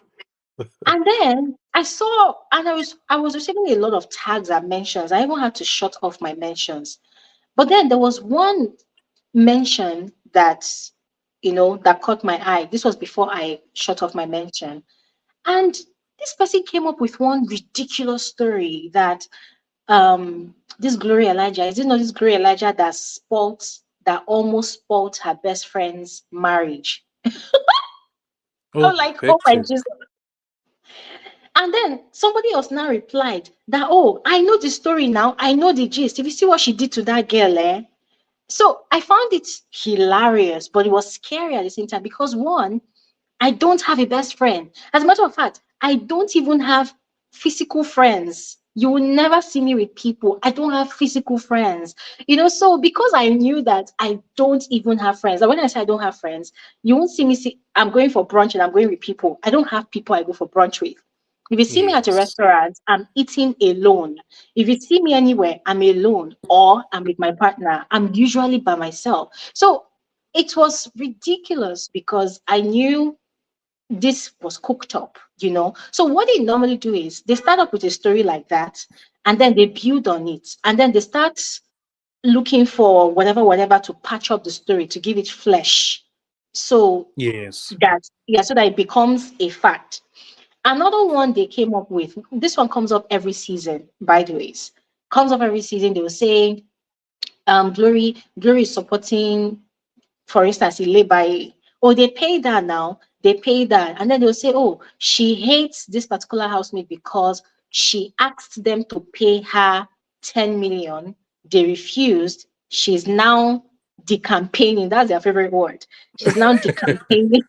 And then I saw, and I was receiving a lot of tags and mentions. I even had to shut off my mentions. But then there was one mention that caught my eye. This was before I shut off my mention. And this person came up with one ridiculous story that this Glory Elijah, is it not this Glory Elijah that that almost spoiled her best friend's marriage. I'm
Oh,
like, oh my
hectic.
Jesus. And then somebody else now replied that, oh, I know the story now. I know the gist. If you see what she did to that girl, eh? So I found it hilarious, but it was scary at the same time because one, I don't have a best friend. As a matter of fact, I don't even have physical friends. You will never see me with people. I don't have physical friends. So because I knew that I don't even have friends, and when I say I don't have friends, you won't see me I'm going for brunch and I'm going with people. I don't have people I go for brunch with. If you see me at a
Yes.
restaurant, I'm eating alone. If you see me anywhere, I'm alone or I'm with my partner. I'm usually by myself. So it was ridiculous because I knew this was cooked up. So what they normally do is they start up with a story like that, and then they build on it, and then they start looking for whatever to patch up the story to give it flesh. So
Yes.
so that it becomes a fact. Another one they came up with, this one comes up every season, by the ways. Comes up every season, they will say, Glory is supporting, for instance, Ilebaye. Oh, they pay that now. They pay that. And then they'll say, oh, she hates this particular housemate because she asked them to pay her 10 million. They refused. She's now decampaigning. That's their favorite word. She's now decampaigning.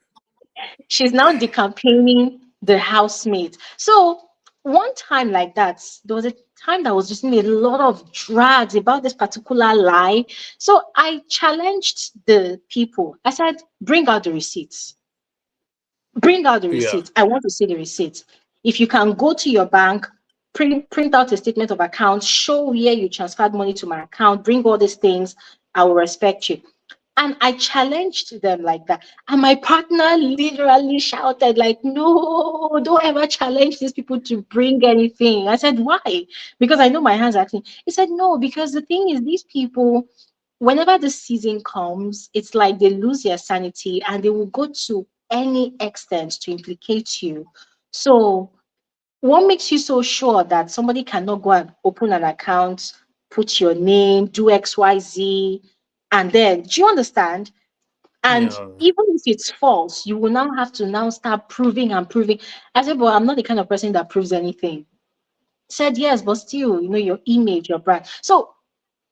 She's now decampaigning the housemate. So one time like that, there was a time that was just a lot of drags about this particular lie. So I challenged the people. I said, bring out the receipts. Bring out the
Yeah.
receipts. I want to see the receipts. If you can go to your bank, print out a statement of account, show where you transferred money to my account, bring all these things, I will respect you. And I challenged them like that. And my partner literally shouted, like, no, don't ever challenge these people to bring anything. I said, why? Because I know my hands are clean. He said, no, because the thing is, these people, whenever the season comes, it's like they lose their sanity and they will go to any extent to implicate you. So what makes you so sure that somebody cannot go and open an account, put your name, do XYZ, and then do you understand? And
Yeah.
even if it's false, you will now have to now start proving and proving. I said, well, I'm not the kind of person that proves anything. Said yes, but still, your image, your brand. So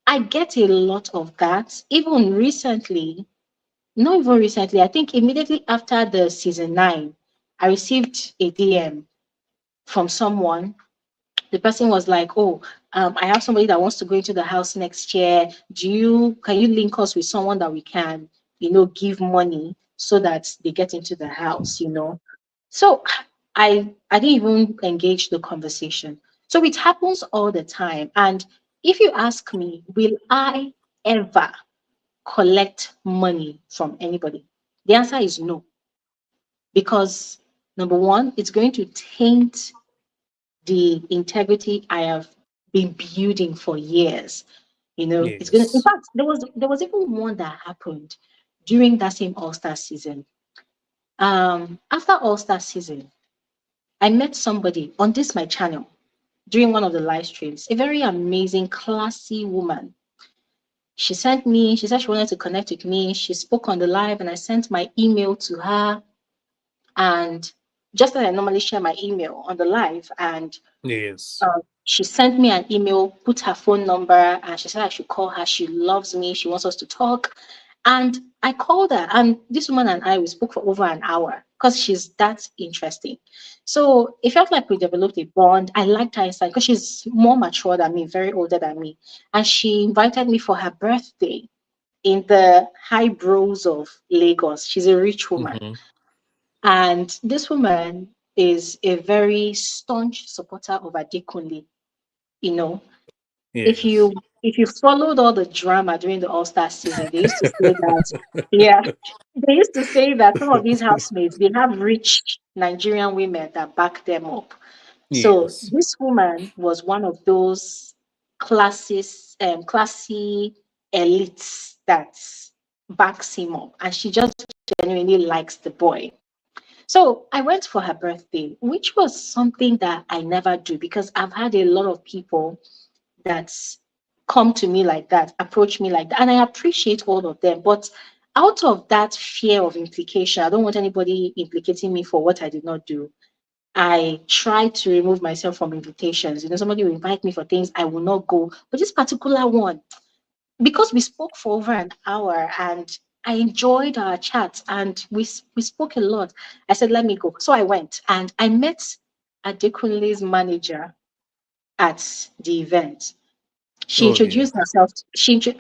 I get a lot of that. Even recently, not even recently, I think immediately after the season 9, I received a DM from someone. The person was like, oh, I have somebody that wants to go into the house next year. Can you link us with someone that we can, give money so that they get into the house? So I didn't even engage the conversation. So it happens all the time. And if you ask me, will I ever collect money from anybody? The answer is no, because number one, it's going to taint the integrity I have been building for years. It's gonna. In
Yes.
fact, there was even one that happened during that same All Star season. After All Star season, I met somebody on this my channel during one of the live streams. A very amazing, classy woman. She sent me. She said she wanted to connect with me. She spoke on the live, and I sent my email to her. And just as I normally share my email on the live, and
Yes.
she sent me an email, put her phone number, and she said I should call her. She loves me. She wants us to talk. And I called her, and this woman and I, we spoke for over an hour because she's that interesting. So it felt like we developed a bond. I liked her inside because she's more mature than me, very older than me. And she invited me for her birthday in the high bros of Lagos. She's a rich woman.
Mm-hmm.
And this woman is a very staunch supporter of Adekunle. You know, if
Yes.
you if you followed all the drama during the All-Star season, they used to say that, yeah, they used to say that some of these housemates, they have rich Nigerian women that back them up. So
Yes.
this woman was one of those classy elites that backs him up, and she just genuinely likes the boy. So I went for her birthday, which was something that I never do because I've had a lot of people that come to me like that, approach me like that. And I appreciate all of them. But out of that fear of implication, I don't want anybody implicating me for what I did not do. I try to remove myself from invitations. Somebody will invite me for things, I will not go. But this particular one, because we spoke for over an hour and I enjoyed our chat and we spoke a lot, I said, let me go. So I went and I met Adekunle's manager at the event. She
Oh yeah.
introduced herself.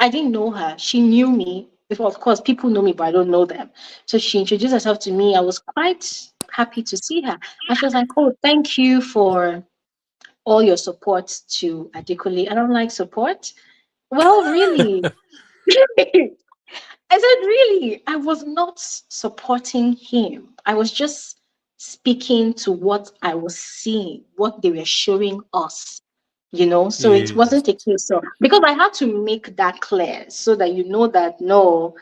I didn't know her. She knew me. Of course, people know me, but I don't know them. So she introduced herself to me. I was quite happy to see her. And she was like, oh, thank you for all your support to Adekunle. And I'm like, support? Well, really? I said, really? I was not supporting him. I was just speaking to what I was seeing, what they were showing us, So it
Yes.
wasn't a case of, because I had to make that clear so that you know that no,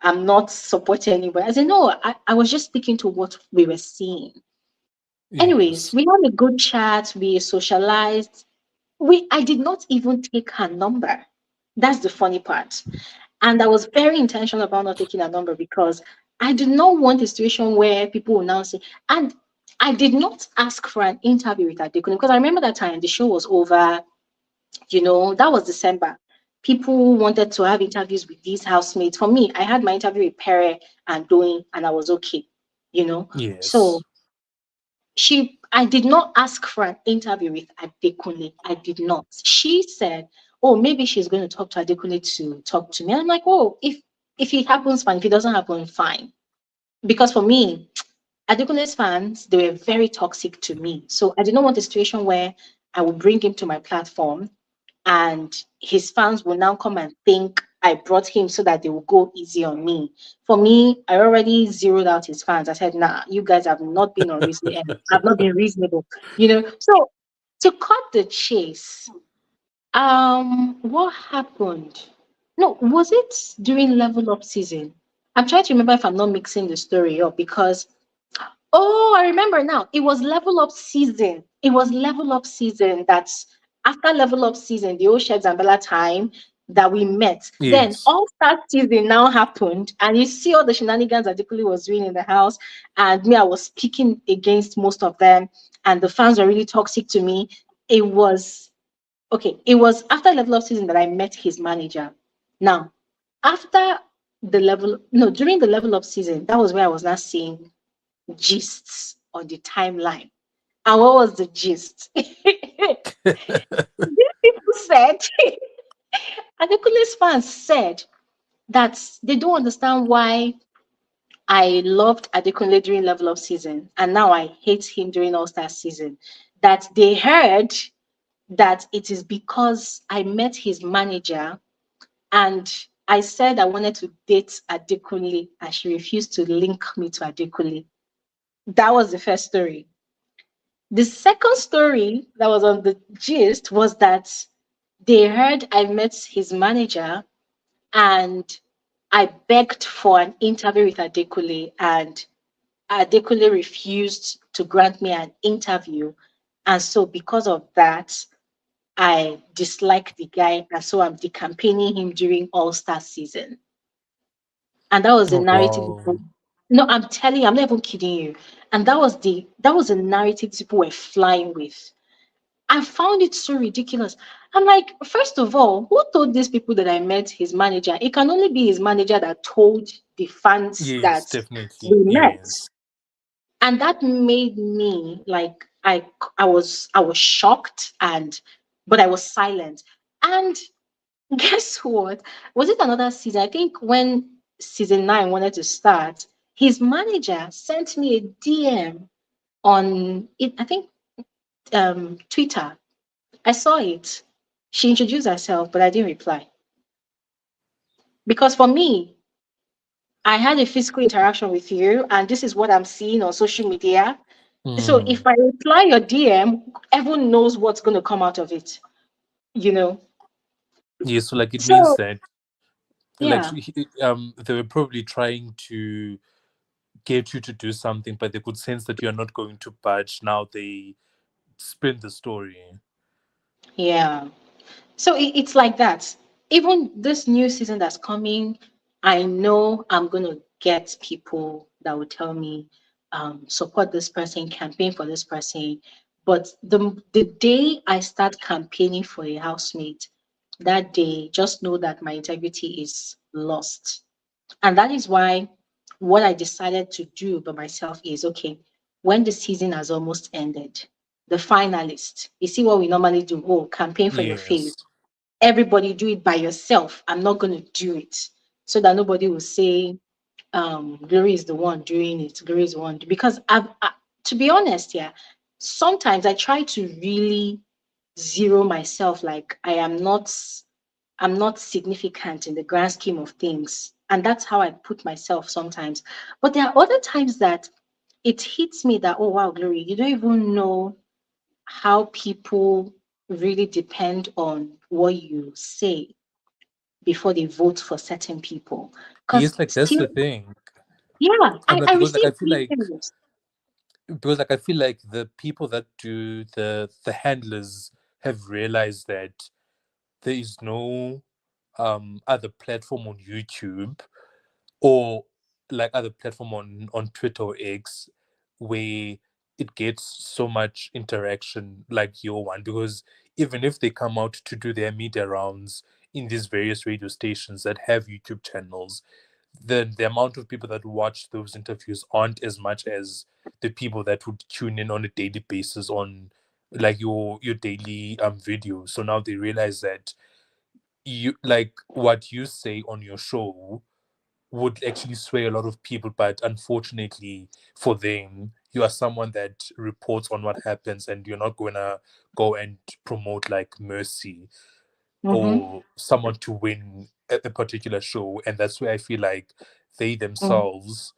I'm not supporting anybody. I said, no, I was just speaking to what we were seeing. Anyways,
Yes.
we had a good chat, we socialized. I did not even take her number. That's the funny part. And I was very intentional about not taking a number because I did not want a situation where people will now say, and I did not ask for an interview with Adekunle because I remember that time the show was over, that was December. People wanted to have interviews with these housemates. For me, I had my interview with Pere and Doing, and I was okay, So
Yes.
I did not ask for an interview with Adekunle. I did not. She said, oh, maybe she's going to talk to Adekunle to talk to me. I'm like, oh, if it happens, fine. If it doesn't happen, fine. Because for me, Adekunle's fans, they were very toxic to me. So I did not want a situation where I would bring him to my platform and his fans will now come and think I brought him so that they will go easy on me. For me, I already zeroed out his fans. I said, nah, you guys have not been unreasonable. Have not been reasonable. So to cut the chase, what happened? No, was it during level up season? I'm trying to remember if I'm not mixing the story up because oh, I remember now. It was level up season. It was level up season that's after level up season, the old Sheds and Bella time that we met. Then
Yes.
all that season now happened, and you see all the shenanigans that Dikuli was doing in the house, and me, I was speaking against most of them, and the fans were really toxic to me. It was okay. It was after level up season that I met his manager. Now, after during the level up season, that was where I was not seeing gists on the timeline. And what was the gist? These people said, Adekunle's fans said that they don't understand why I loved Adekunle during level up season and now I hate him during All Star season. That they heard that it is because I met his manager and I said I wanted to date Adekunle and she refused to link me to Adekunle. That was the first story. The second story that was on the gist was that they heard I met his manager and I begged for an interview with Adekule and Adekule refused to grant me an interview. And so because of that, I dislike the guy and so I'm decampaigning him during All-Star season. And that was the
Oh
narrative.
wow.
No, I'm telling you, I'm not even kidding you. And that was the narrative people were flying with. I found it so ridiculous. I'm like, first of all, who told these people that I met his manager? It can only be his manager that told the fans
Yes,
that
definitely.
we met.
Yes.
And that made me like I was shocked but I was silent. And guess what? Was it another season? I think when season 9 wanted to start, his manager sent me a DM on it, I think Twitter. I saw it. She introduced herself, but I didn't reply. Because for me, I had a physical interaction with you, and this is what I'm seeing on social media. So
Mm.
if I reply your DM, everyone knows what's going to come out of it, you know?
Yes, so like it means
So,
that like
yeah,
they were probably trying to get you to do something, but they could sense that you are not going to budge. Now they spin the story.
yeah. So it's like that. Even this new season that's coming, I know I'm gonna get people that will tell me, support this person, campaign for this person. But the day I start campaigning for a housemate, that day, just know that my integrity is lost. And that is why what I decided to do by myself is okay, when the season has almost ended, the finalist, you see what we normally do, oh, campaign for your
Yes.
fave. Everybody do it by yourself. I'm not going to do it so that nobody will say, Glory is the one doing it. Glory is the one. Because to be honest, yeah, sometimes I try to really zero myself like I'm not significant in the grand scheme of things. And that's how I put myself sometimes. But there are other times that it hits me that, oh, wow, Glory, you don't even know how people really depend on what you say before they vote for certain people. Because
Yes, like that's
still,
the thing.
yeah,
I'm like,
I
because like
receive
I feel like
emails.
because like I feel like the people that do the handlers have realized that there is no other platform on YouTube or like other platform on Twitter or X where it gets so much interaction like your one, because even if they come out to do their media rounds in these various radio stations that have YouTube channels, the amount of people that watch those interviews aren't as much as the people that would tune in on a daily basis on like your daily video. So now they realize that you like what you say on your show would actually sway a lot of people, but unfortunately for them, you are someone that reports on what happens and you're not gonna go and promote like Mercy
Mm-hmm.
or someone to win at a particular show. And that's where I feel like they
Mm-hmm.
themselves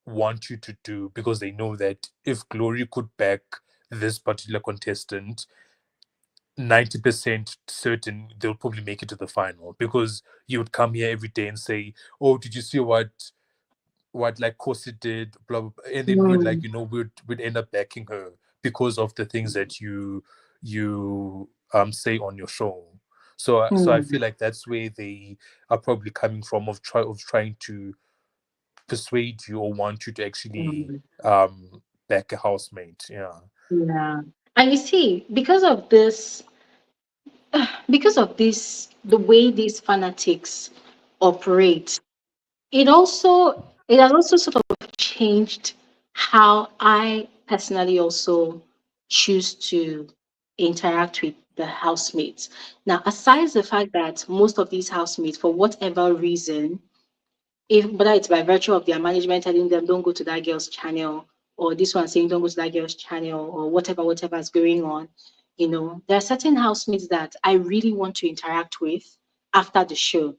want you to do, because they know that if Glory could back this particular contestant, 90% certain they'll probably make it to the final, because you would come here every day and say, oh, did you see what like Kosi did, blah, blah, blah. And then we'd like, we'd end up backing her because of the things that you say on your show. So I
Mm-hmm.
feel like that's where they are probably coming from, of trying to persuade you or want you to actually
Mm-hmm.
back a housemate. Yeah.
Yeah. And you see, because of this, the way these fanatics operate, it has also sort of changed how I personally also choose to interact with the housemates. Now, aside the fact that most of these housemates, for whatever reason, if whether it's by virtue of their management telling them don't go to that girl's channel, or this one saying don't go to that girl's channel, or whatever is going on, there are certain housemates that I really want to interact with after the show,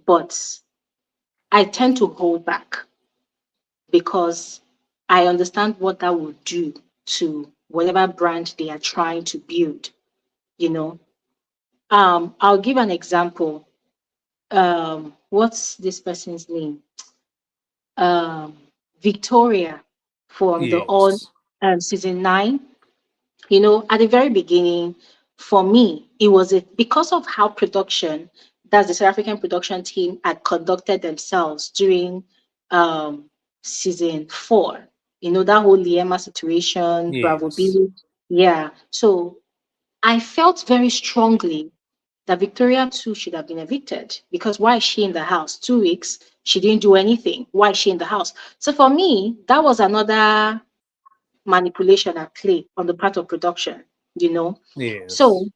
but I tend to hold back because I understand what that will do to whatever brand they are trying to build, you know. I'll give an example. What's this person's name? Um, Victoria from the on
Yes.
season 9. At the very beginning, for me, it was because of how production, that's the South African production team, had conducted themselves during um, season 4. That whole Liema situation, Bravo
Yes.
B. Yeah. So I felt very strongly that Victoria too should have been evicted, because why is she in the house? 2 weeks, she didn't do anything. Why is she in the house? So for me, that was another manipulation at play on the part of production, you know. So
Yes.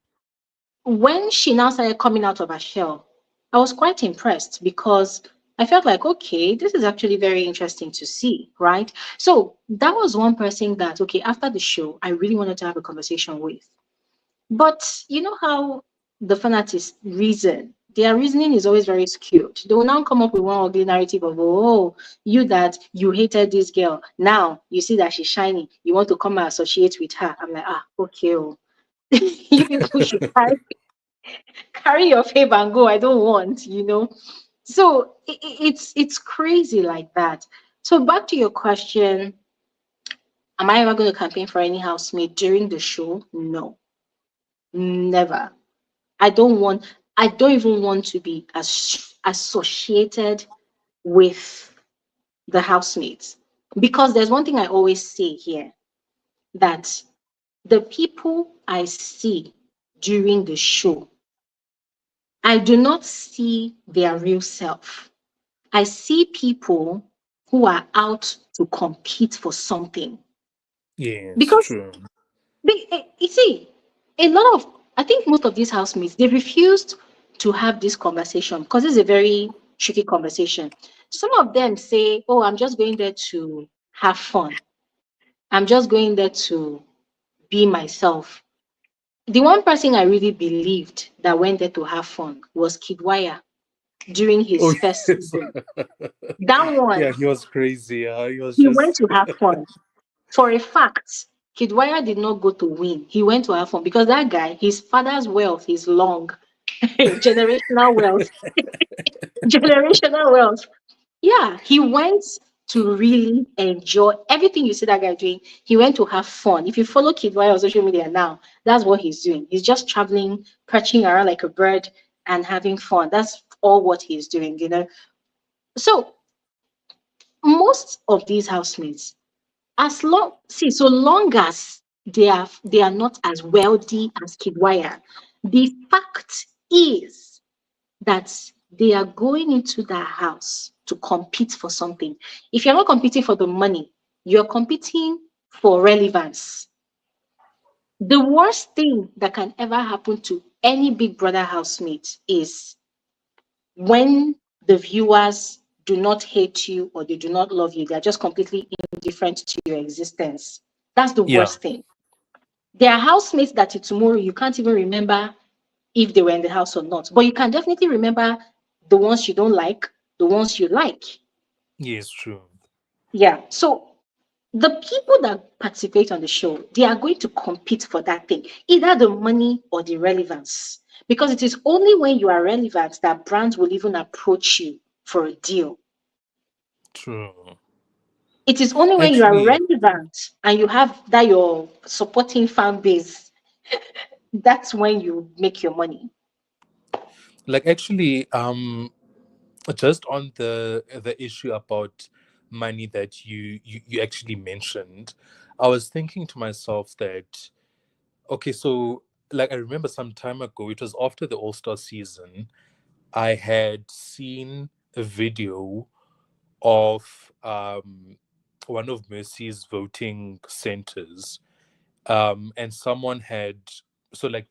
when she now started coming out of her shell, I was quite impressed because I felt like, okay, this is actually very interesting to see, right? So that was one person that, okay, after the show, I really wanted to have a conversation with. But you know how the fanatics reason? Their reasoning is always very skewed. They will now come up with one ugly narrative of, oh, you that you hated this girl. Now you see that she's shining. You want to come and associate with her. I'm like, okay. Oh. You people should carry your favor and go. I don't want. So it's crazy like that. So back to your question, am I ever going to campaign for any housemate during the show? No, never. I don't want, I don't even want to be associated with the housemates. Because there's one thing I always say here, that the people I see during the show, I do not see their real self. I see people who are out to compete for something.
Yes,
Because
true.
you see, a lot of, I think most of these housemates, they refused to have this conversation because it's a very tricky conversation. Some of them say, oh, I'm just going there to have fun. I'm just going there to be myself. The one person I really believed that went there to have fun was Kidwaya during
Oh
his first
yes.
season. That
Yeah,
one,
he was crazy. He was
he went
just
to have fun. For a fact, Kidwaya did not go to win. He went to have fun because that guy, his father's wealth is long. Generational wealth. Generational wealth. Yeah, he went to really enjoy everything you see that guy doing. He went to have fun. If you follow Kidwaya on social media now, that's what he's doing. He's just traveling, perching around like a bird and having fun. That's all what he's doing, you know. So most of these housemates, as long see, so long as they are not as wealthy as Kidwaya, the fact is that they are going into that house to compete for something. If you're not competing for the money, you're competing for relevance. The worst thing that can ever happen to any Big Brother housemate is when the viewers do not hate you or they do not love you, they're just completely indifferent to your existence. That's the
yeah,
worst thing. There are housemates that tomorrow you can't even remember if they were in the house or not, but you can definitely remember the ones you don't like, the ones you like.
yes, true.
Yeah. So the people that participate on the show, they are going to compete for that thing, either the money or the relevance. Because it is only when you are relevant that brands will even approach you for a deal.
True.
It is only when you are
Actually,
relevant and you have that your supporting fan base, that's when you make your money.
actually, just on the issue about money that you actually mentioned, I was thinking to myself that okay, so like I remember some time ago, it was after the All-Star season, I had seen a video of one of Mercy's voting centers, and someone had so like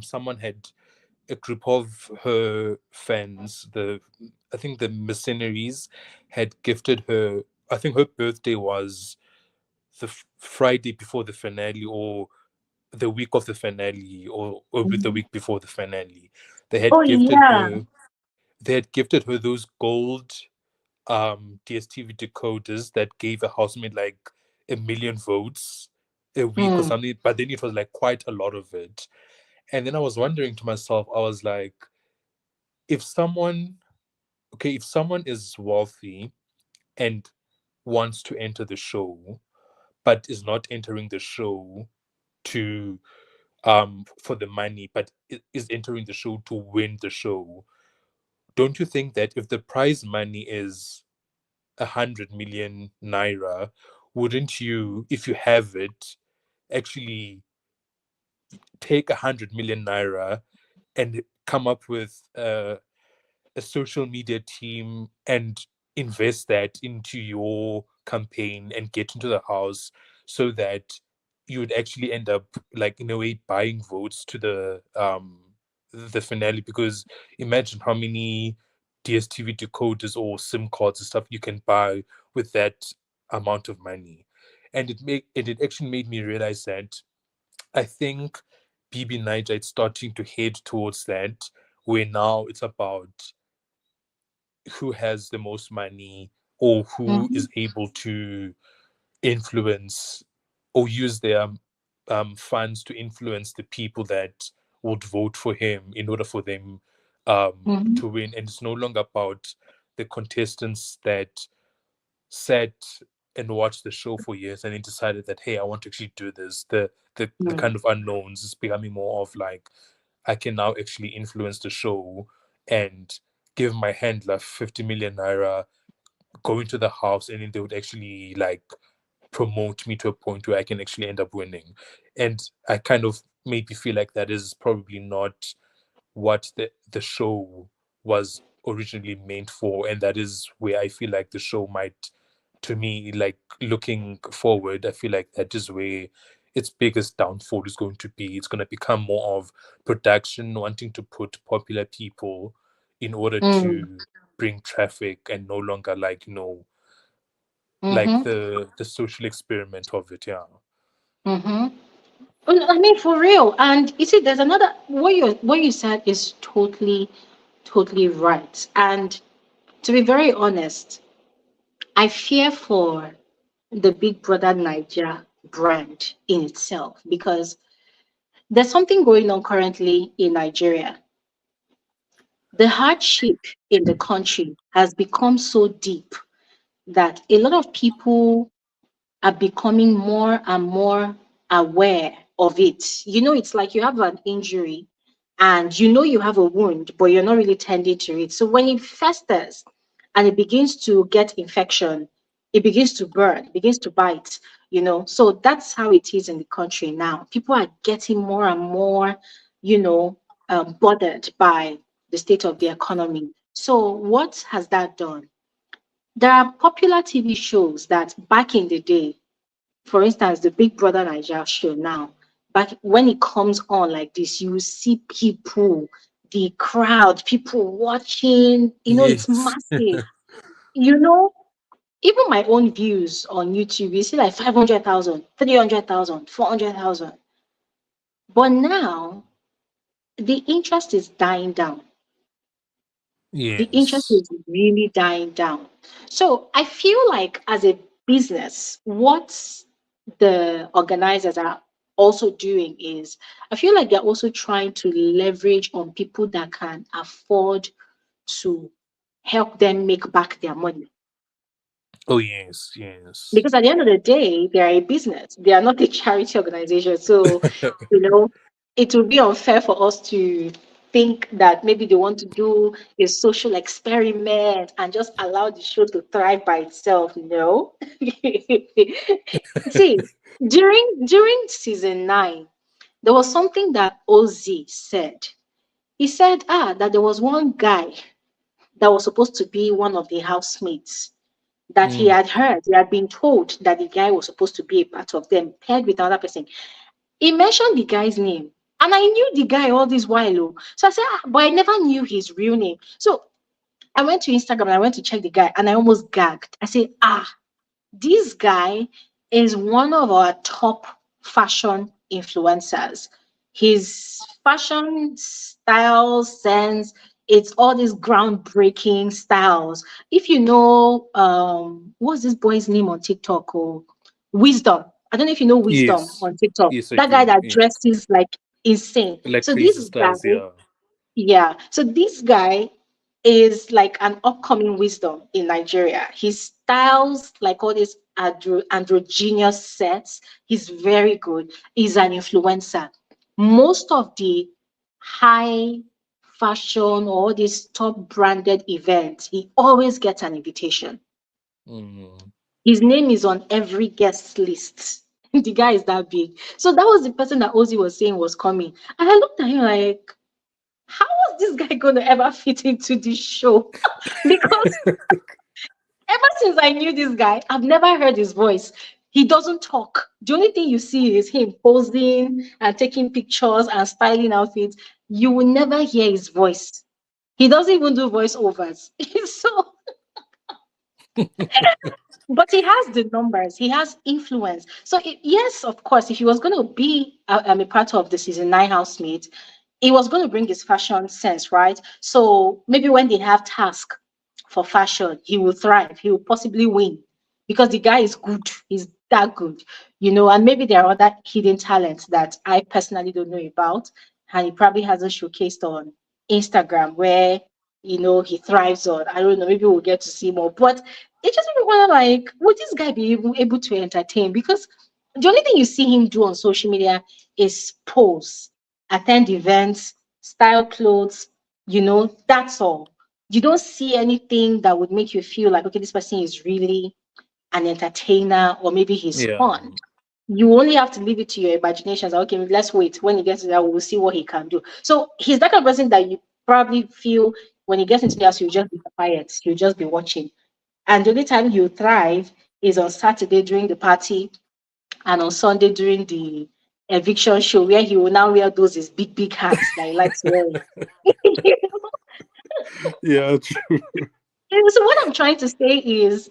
someone had a group of her fans, the I think the mercenaries, had gifted her. I think her birthday was the Friday before the finale, or the week of the finale, or with the
Mhm.
week before the finale. They had
Oh,
gifted
yeah.
her. They had gifted her those gold DSTV decoders that gave a housemate like 1 million votes a week or
Mm,
something. But then it was like quite a lot of it. And then I was wondering to myself, I was like, if someone, okay, if someone is wealthy and wants to enter the show, but is not entering the show to for the money, but is entering the show to win the show, don't you think that if the prize money is 100 million naira, wouldn't you, if you have it, actually take 100 million naira and come up with a social media team and invest that into your campaign and get into the house so that you would actually end up like in a way buying votes to the finale? Because imagine how many DSTV decoders or SIM cards and stuff you can buy with that amount of money. And it actually made me realize that I think BB Niger is starting to head towards that, where now it's about who has the most money or who
mhm,
is able to influence or use their funds to influence the people that would vote for him in order for them
mhm,
to win. And it's no longer about the contestants that sat and watched the show for years and then decided that, hey, I want to actually do this. The
mm,
kind of unknowns is becoming more of like I can now actually influence the show and give my handler 50 million naira, go into the house, and then they would actually like promote me to a point where I can actually end up winning. And I kind of maybe feel like that is probably not what the show was originally meant for. And that is where I feel like the show might, to me, like looking forward, I feel like that is where its biggest downfall is going to be. It's going to become more of production, wanting to put popular people in order
Mm.
to bring traffic, and no longer like, like
Mm-hmm.
the social experiment of it. Yeah.
Mm-hmm. Well, I mean, for real. And you see, there's another what you said is totally right. And to be very honest, I fear for the Big Brother Niger brand in itself because there's something going on currently in Nigeria. The hardship in the country has become so deep that a lot of people are becoming more and more aware of it. You know, it's like you have an injury and you know you have a wound, but you're not really tending to it. So when it festers and it begins to get infection, it begins to burn, it begins to bite, you know. So that's how it is in the country now. People are getting more and more, you know, bothered by the state of the economy. So what has that done? There are popular TV shows that back in the day, for instance, the Big Brother Nigeria show now, back when it comes on like this, you see people, the crowd, people watching, you know, it's
Yes.
massive. You know, even my own views on YouTube, you see like 500,000, 300,000, 400,000. But now the interest is dying down. The interest
Yes.
is really dying down. So I feel like as a business, what the organizers are also doing is I feel like they're also trying to leverage on people that can afford to help them make back their money.
Oh yes, yes.
Because at the end of the day, they are a business. They are not a charity organization. So, you know, it would be unfair for us to think that maybe they want to do a social experiment and just allow the show to thrive by itself. No. See, during season 9, there was something that Ozzy said. He said, that there was one guy that was supposed to be one of the housemates that he
Mm,
had heard, he had been told that the guy was supposed to be a part of them, paired with another person. He mentioned the guy's name. And I knew the guy all this while. Oh. So I said, but I never knew his real name. So I went to Instagram and I went to check the guy and I almost gagged. I said, this guy is one of our top fashion influencers. His fashion style sense, it's all these groundbreaking styles. If you know, what's this boy's name on TikTok? Oh, Wisdom. I don't know if you know Wisdom
yes.
on TikTok.
Yes, I
That guy
do.
that
Yes.
dresses like insane.
Like
So this
crazy
guy,
styles, yeah.
yeah. So this guy is like an upcoming wisdom in Nigeria. He styles like all these androgynous sets. He's very good. He's an influencer. Most of the high fashion or these top branded events, he always gets an invitation.
Mm.
His name is on every guest list. The guy is that big. So that was the person that Ozzy was saying was coming. And I looked at him like, how was this guy going to ever fit into this show? Because ever since I knew this guy, I've never heard his voice. He doesn't talk. The only thing you see is him posing and taking pictures and styling outfits. You will never hear his voice. He doesn't even do voiceovers. So, but he has the numbers. He has influence. So, yes, of course, if he was going to be a part of the season 9 housemate, he was going to bring his fashion sense, right? So maybe when they have task for fashion, he will thrive. He will possibly win because the guy is good. He's that good, you know. And maybe there are other hidden talents that I personally don't know about, and he probably hasn't showcased on Instagram where he thrives on. I don't know. Maybe we'll get to see more, but it just makes me wonder, like, would this guy be able to entertain? Because the only thing you see him do on social media is pose, attend events, style clothes, that's all. You don't see anything that would make you feel like, okay, this person is really an entertainer or maybe he's
Yeah.
fun. You only have to leave it to your imaginations. Okay, let's wait. When he gets to that, we'll see what he can do. So he's that kind of person that you probably feel when he gets into the house, you'll just be quiet, you'll just be watching. And the only time you thrive is on Saturday during the party and on Sunday during the eviction show, where he will now wear those his big, big hats that he likes wearing.
Yeah, true.
So what I'm trying to say is,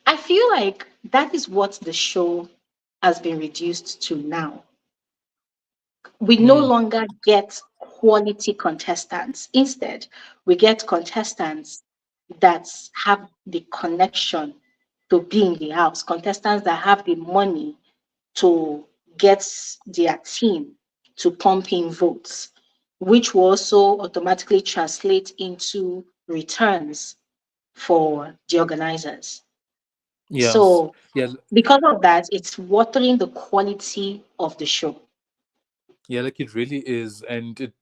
I feel like that is what the show has been reduced to now. We no
Mm,
longer get quality contestants. Instead, we get contestants that have the connection to be in the house, contestants that have the money to get their team to pump in votes, which will also automatically translate into returns for the organizers.
yes.
So,
Yeah,
because of that, it's watering the quality of the show.
yeah, like it really is. And it,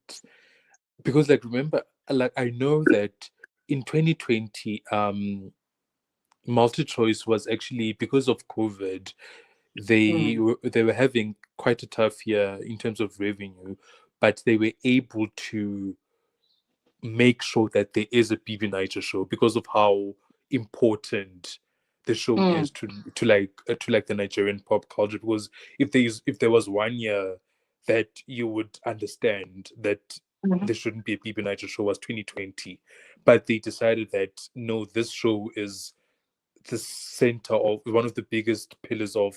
because like remember, like I know that in 2020, multi-choice was actually because of COVID,
Mm,
they were having quite a tough year in terms of revenue, but they were able to make sure that there is a BB Niger show because of how important the show
mm,
is to like the Nigerian pop culture. Because if there was one year that you would understand that
mhm,
there shouldn't be a BB Niger show, was 2020, but they decided that no, this show is the center of one of the biggest pillars of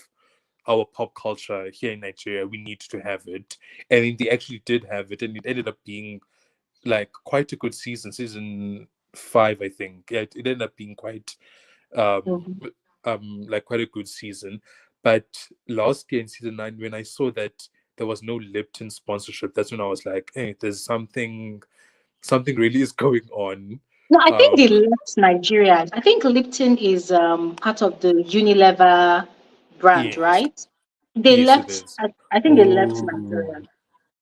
our pop culture here in Nigeria. We need to have it, and then they actually did have it, and it ended up being like quite a good season. Season 5, I think. Yeah, it ended up being quite um
mhm.
like quite a good season. But last year in season 9, when I saw that there was no Lipton sponsorship, that's when I was like, hey, there's something really is going on.
No, I think they
Um
left Nigeria. I think Lipton is part of the Unilever brand,
yes,
right? They
yes it
left.
is.
I think they left
Oh
Nigeria.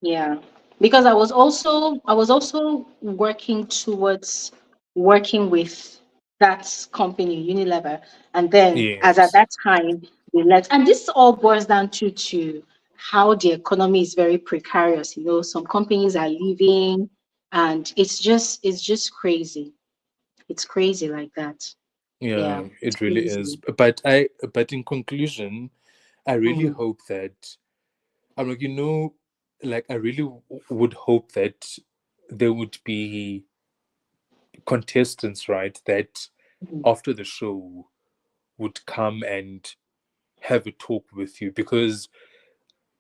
Yeah, because I was also working towards working with that company, Unilever, and then as at
yes.
that time they left. And this all boils down to how the economy is very precarious. Some companies are leaving, and it's just crazy. It's crazy like that. Yeah,
Yeah,
it's
it really is.
crazy.
But in conclusion, I really
Mm,
hope that I'm like, like I really would hope that there would be contestants, right, that
mm,
after the show would come and have a talk with you. Because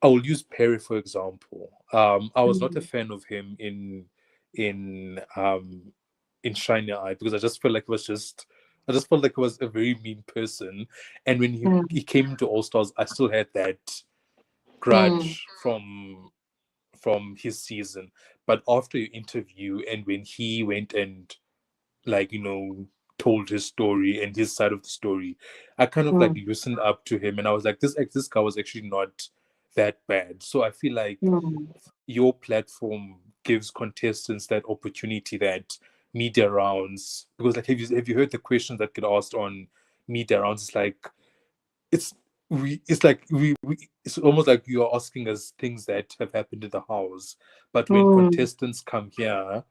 I will use Perry for example. I was not a
mm,
fan of him in in Shiny Eye, because I just felt like he was a very mean person. And when he
mm,
came into All Stars, I still had that
mm,
grudge from his season. But after your interview, and when he went and like told his story and his side of the story, I kind of like
mm,
loosened up to him, and I was like, this guy was actually not that bad. So I feel like
mm,
your platform gives contestants that opportunity that media rounds, because like have you heard the questions that get asked on media rounds? It's it's like we it's almost like you are asking us things that have happened in the house. But when
mm,
contestants come here,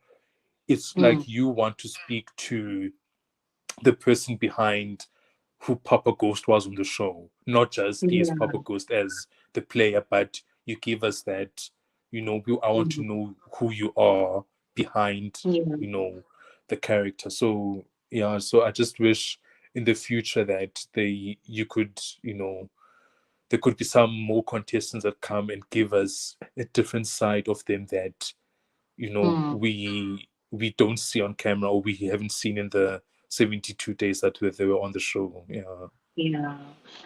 it's
mm.
like you want to speak to the person behind who Papa Ghost was on the show, not just is
Yeah.
Papa Ghost as the player, but you give us that, I want to
Mm,
know who you are behind,
yeah.
the character. So yeah, so I just wish in the future that you could, there could be some more contestants that come and give us a different side of them that
Mm,
we don't see on camera, or we haven't seen in the 72 days that they were on the show. Yeah.
yeah.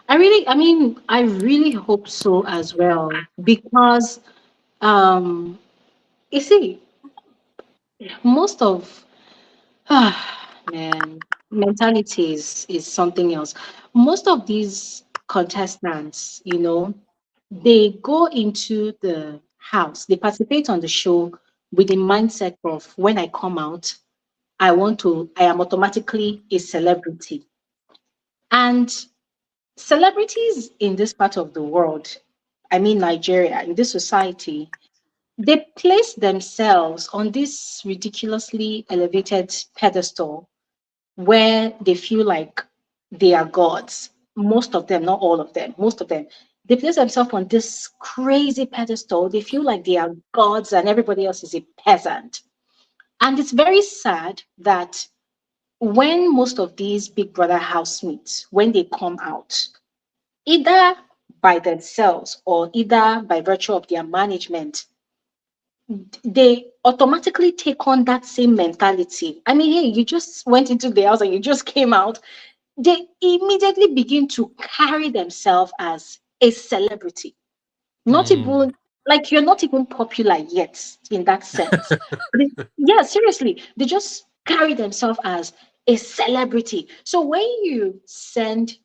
I really hope so as well because you see, most of man, mentality is something else. Most of these contestants, they go into the house, they participate on the show with the mindset of when I come out, I am automatically a celebrity. And celebrities in this part of the world, I mean Nigeria, in this society, they place themselves on this ridiculously elevated pedestal where they feel like they are gods. Most of them, not all of them, most of them, they place themselves on this crazy pedestal. They feel like they are gods and everybody else is a peasant. And it's very sad that when most of these Big Brother housemates, when they come out, either by themselves or either by virtue of their management, they automatically take on that same mentality. I mean, hey, you just went into the house and you just came out. They immediately begin to carry themselves as a celebrity. Not even like you're not even popular yet in that sense. Yeah, seriously, they just carry themselves as a celebrity. So when you send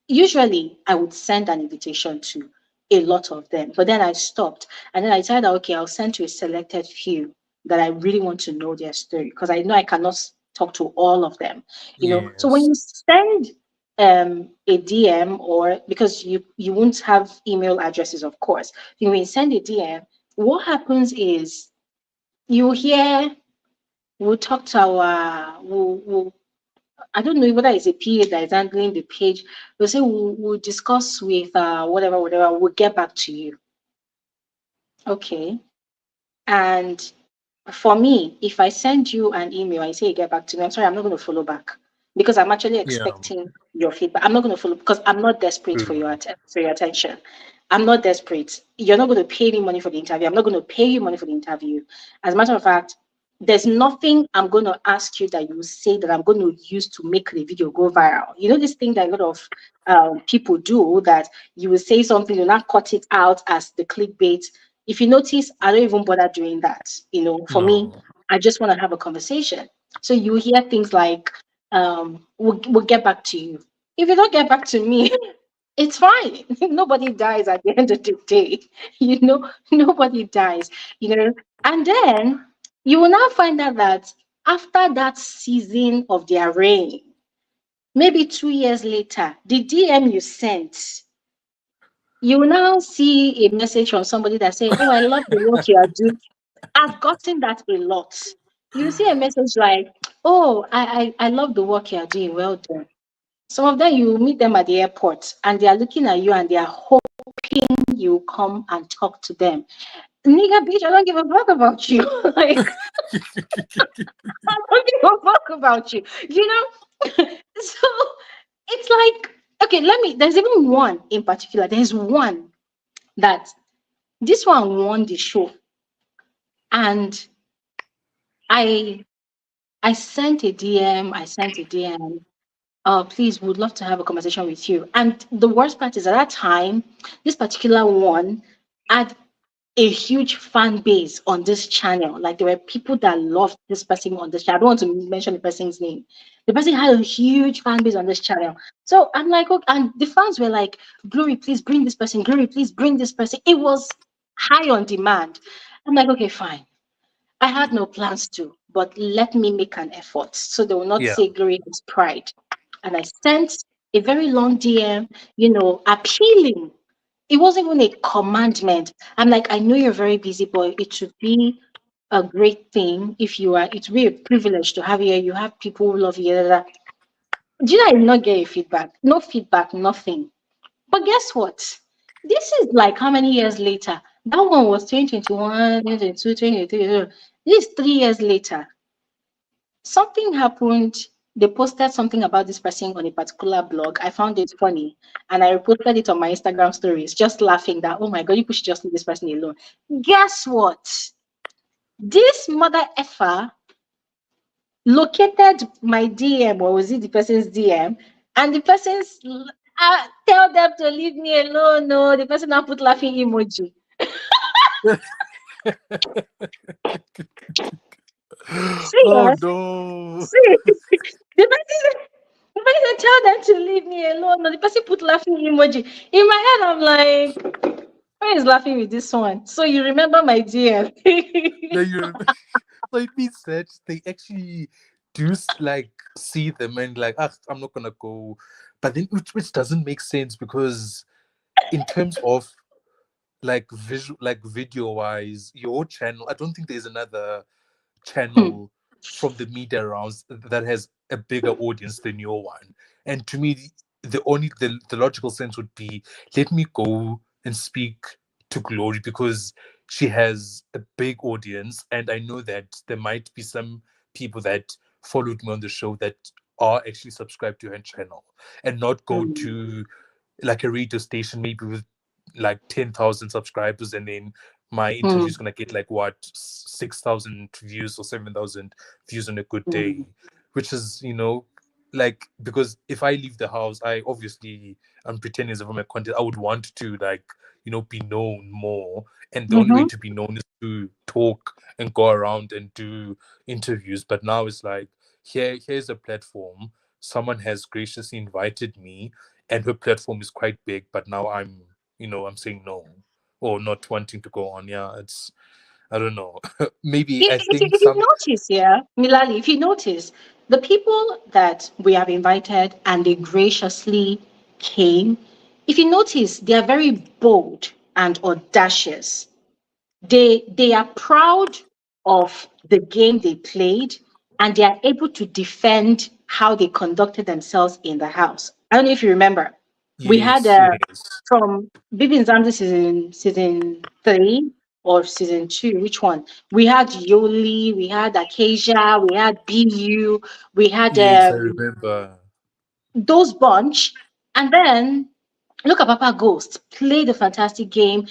usually I would send an invitation to a lot of them, but then I stopped and then I decided, okay, I'll send to a selected few that I really want to know their story because I know I cannot talk to all of them, you know. So when
Yes.
you send a DM or because you won't have email addresses, of course, when you send a DM, what happens is you hear we'll talk to our we'll I don't know whether it's a PA that is handling the page. We'll say we'll discuss with whatever. We'll get back to you. Okay. And for me, if I send you an email, I say get back to me. I'm sorry, I'm not going to follow back because I'm actually
Yeah.
expecting your feedback. I'm not going to follow because I'm not desperate for
True.
your attention. I'm not desperate. You're not going to pay me money for the interview. I'm not going to pay you money for the interview. As a matter of fact, there's nothing I'm going to ask you that you say that I'm going to use to make the video go viral. You know this thing that a lot of people do that you will say something, you not cut it out as the clickbait. If you notice, I don't even bother doing that. You know, for me,
No.
I just want to have a conversation. So you hear things like, we'll get back to you. If you don't get back to me, it's fine. Nobody dies at the end of the day. You know, nobody dies, you know. And then you will now find out that after that season of their reign, maybe 2 years later, the DM you sent, you will now see a message from somebody that say, "Oh, I love the work you are doing." I've gotten that a lot. You see a message like, "Oh, I love the work you are doing. Well done." Some of them you meet them at the airport and they are looking at you and they are hoping you come and talk to them. Nigga, bitch, I don't give a fuck about you. Like, I don't give a fuck about you. You know? So it's like, okay, there's even one in particular. There's one that this one won the show. And I I sent a DM, please, would love to have a conversation with you. And the worst part is at that time, this particular one had a huge fan base on this channel. Like there were people that loved this person on this channel. I don't want to mention the person's name. The person had a huge fan base on this channel. So I'm like, okay, and the fans were like, Glory, please bring this person. Glory, please bring this person. It was high on demand. I'm like, okay, fine. I had no plans to, but let me make an effort so they will not
Yeah.
say Glory is pride. And I sent a very long DM, you know, appealing. It wasn't even a commandment. I'm like, I know you're very busy, but it should be a great thing if you are, it would be a privilege to have you here. You have people who love you. Da, da, da. Did I not get a feedback? No feedback, nothing. But guess what? This is like how many years later? That one was 2021, 2022, 2023. This is 3 years later. Something happened. They posted something about this person on a particular blog. I found it funny and I reposted it on my Instagram stories, just laughing that, oh my God, you should just leave this person alone. Guess what? This mother effer located my DM, or was it the person's DM? And the person's tell them to leave me alone. No, the person now put laughing emoji.
Oh
Serious?
no.
See, the person tell them to leave me alone. No, the person put laughing emoji. In my head, I'm like, Why is laughing with this one? So you remember my dear?
No, you so it means that they actually do like see them and like, ah, I'm not gonna go. But then which doesn't make sense because in terms of like visual, like video wise, your channel, I don't think there's another
Hmm,
channel from the media rounds that has a bigger audience than your one. And to me, the logical sense would be, let me go and speak to Glory because she has a big audience, and I know that there might be some people that followed me on the show that are actually subscribed to her channel, and not go
hmm,
to like a radio station maybe with like 10,000 subscribers, and then my interview
hmm,
is gonna get like what 6,000 views or 7,000 views on a good
hmm,
day, which is like, because if I leave the house, I obviously I'm pretending as if I'm a content. I would want to like be known more, and the only way
mhm.
to be known is to talk and go around and do interviews. But now it's like, here's a platform. Someone has graciously invited me, and her platform is quite big, but now I'm saying no or not wanting to go on. Yeah, it's, I don't know. Maybe
If,
I
if, you,
think
if you
some.
notice, yeah, Milali, if you notice, the people that we have invited and they graciously came, if you notice, they are very bold and audacious. They are proud of the game they played, and they are able to defend how they conducted themselves in the house. I don't know if you remember. We had
Yes, yes.
from Bibi Nzamdi season 3 or season 2, which one? We had Yoli, we had Acacia, we had BU, we had
Yes, I remember.
those bunch, and then look at Papa Ghost play the fantastic game.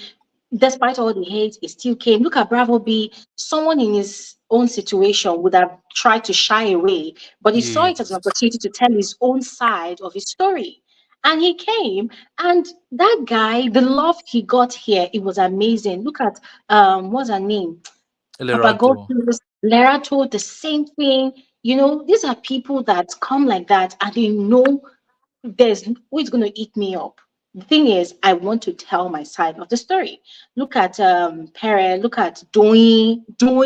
Despite all the hate, he still came. Look at Bravo B. Someone in his own situation would have tried to shy away, but he saw it as an
Yes.
opportunity to tell his own side of his story. And he came, and that guy, the love he got here, it was amazing. Look at what's her name? Papa
Lerato.
Goldfields, Lerato, the same thing. These are people that come like that and they know there's who is going to eat me up. The thing is, I want to tell my side of the story. Look at Pere, look at doing. Do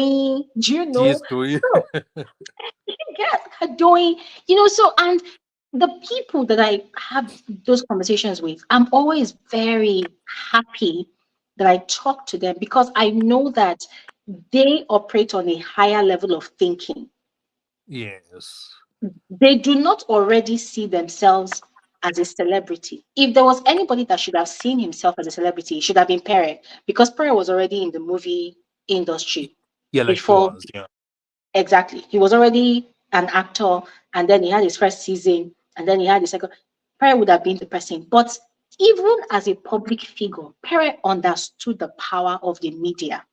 you know?
Yes, do you?
So yes, look at doing. So and the people that I have those conversations with, I'm always very happy that I talk to them because I know that they operate on a higher level of thinking.
Yes.
They do not already see themselves as a celebrity. If there was anybody that should have seen himself as a celebrity, it should have been Pere, because Pere was already in the movie industry
Yeah, like he
before.
was. Yeah.
Exactly. He was already an actor, and then he had his first season, and then he had his second. Pere would have been the person. But even as a public figure, Pere understood the power of the media.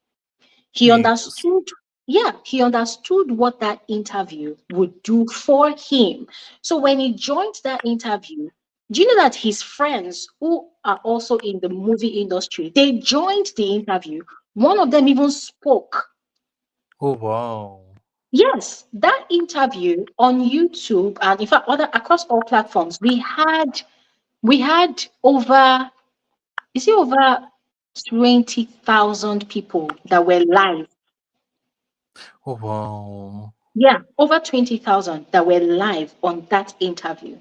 He
Yes.
understood, yeah, he understood what that interview would do for him. So when he joined that interview, do you know that his friends who are also in the movie industry, they joined the interview? One of them even spoke.
Oh wow.
Yes, that interview on YouTube and in fact other across all platforms, we had over, is it over 20,000 people that were live.
Oh wow.
Yeah, over 20,000 that were live on that interview.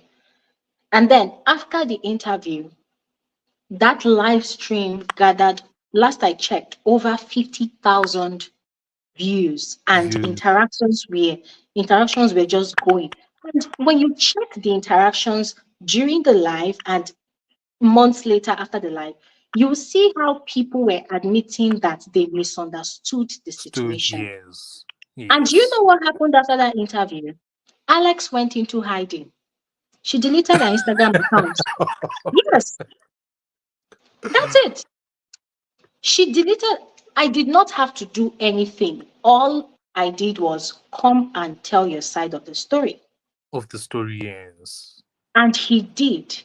And then after the interview, that live stream gathered, last I checked, over 50,000 views and
View.
interactions were just going. And when you check the interactions during the live and months later after the live, you will see how people were admitting that they misunderstood the
Stood.
situation.
Yes.
And you
Yes.
know what happened after that interview? Alex went into hiding. She deleted her Instagram account. Yes, that's it. She deleted. I did not have to do anything. All I did was come and tell your side of the story.
Of the story. Yes.
And he did.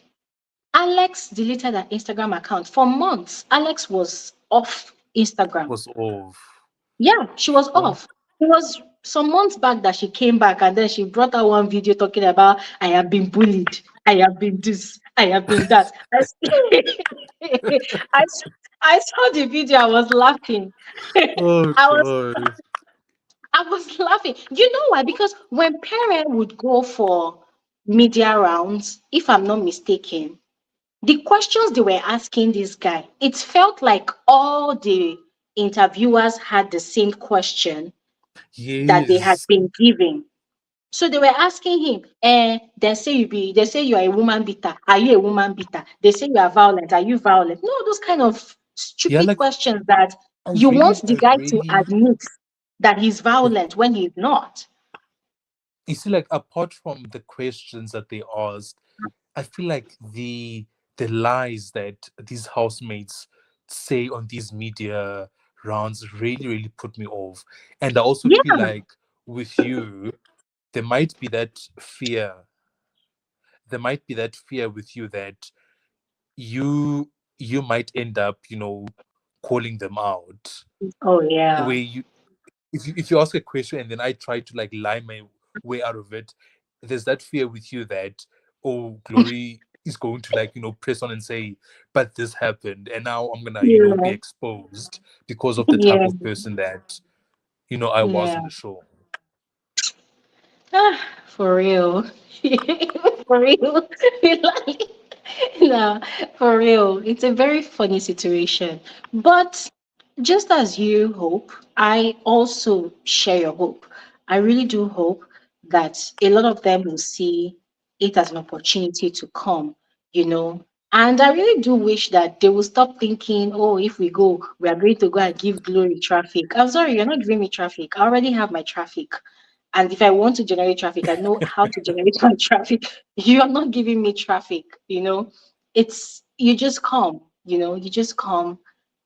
Alex deleted her Instagram account. For months, Alex was off Instagram.
Was off.
Yeah, she was
Well,
off. It was some months back that she came back and then she brought out one video talking about I have been bullied. I have been this. I have been that. I, s- I saw the video. I was laughing.
Oh
I was
god.
I was laughing. You know why? Because when parents would go for media rounds, if I'm not mistaken, the questions they were asking this guy, it felt like all the interviewers had the same question that they had
Yes.
been given. So they were asking him, they say you are a woman beater. Are you a woman beater? They say you are violent. Are you violent? No, those kind of
Yeah,
stupid
like
questions that
I
you
really,
want the
I
guy to
really,
admit that he's violent when he's not.
you see, like apart from the questions that they asked, I feel like the lies that these housemates say on these media rounds really, really put me off. And I also feel
Yeah.
like with you, there might be that fear. There might be that fear with you that you you might end up, calling them out.
Oh
Where
yeah.
you if you ask a question and then I try to like lie my way out of it, there's that fear with you that, oh, Glory is going to like press on and say, but this happened and now I'm gonna be
Yeah.
exposed because of the type
Yeah.
of person that I was on
Yeah.
the show.
Ah, for real. For real. Like, no, for real. It's a very funny situation. But just as you hope, I also share your hope. I really do hope that a lot of them will see it as an opportunity to come, you know. And I really do wish that they will stop thinking, oh, if we go, we are going to go and give Glory traffic. I'm sorry, you're not giving me traffic. I already have my traffic. And if I want to generate traffic, I know how to generate my traffic. You are not giving me traffic, you know. It's you just come, you just come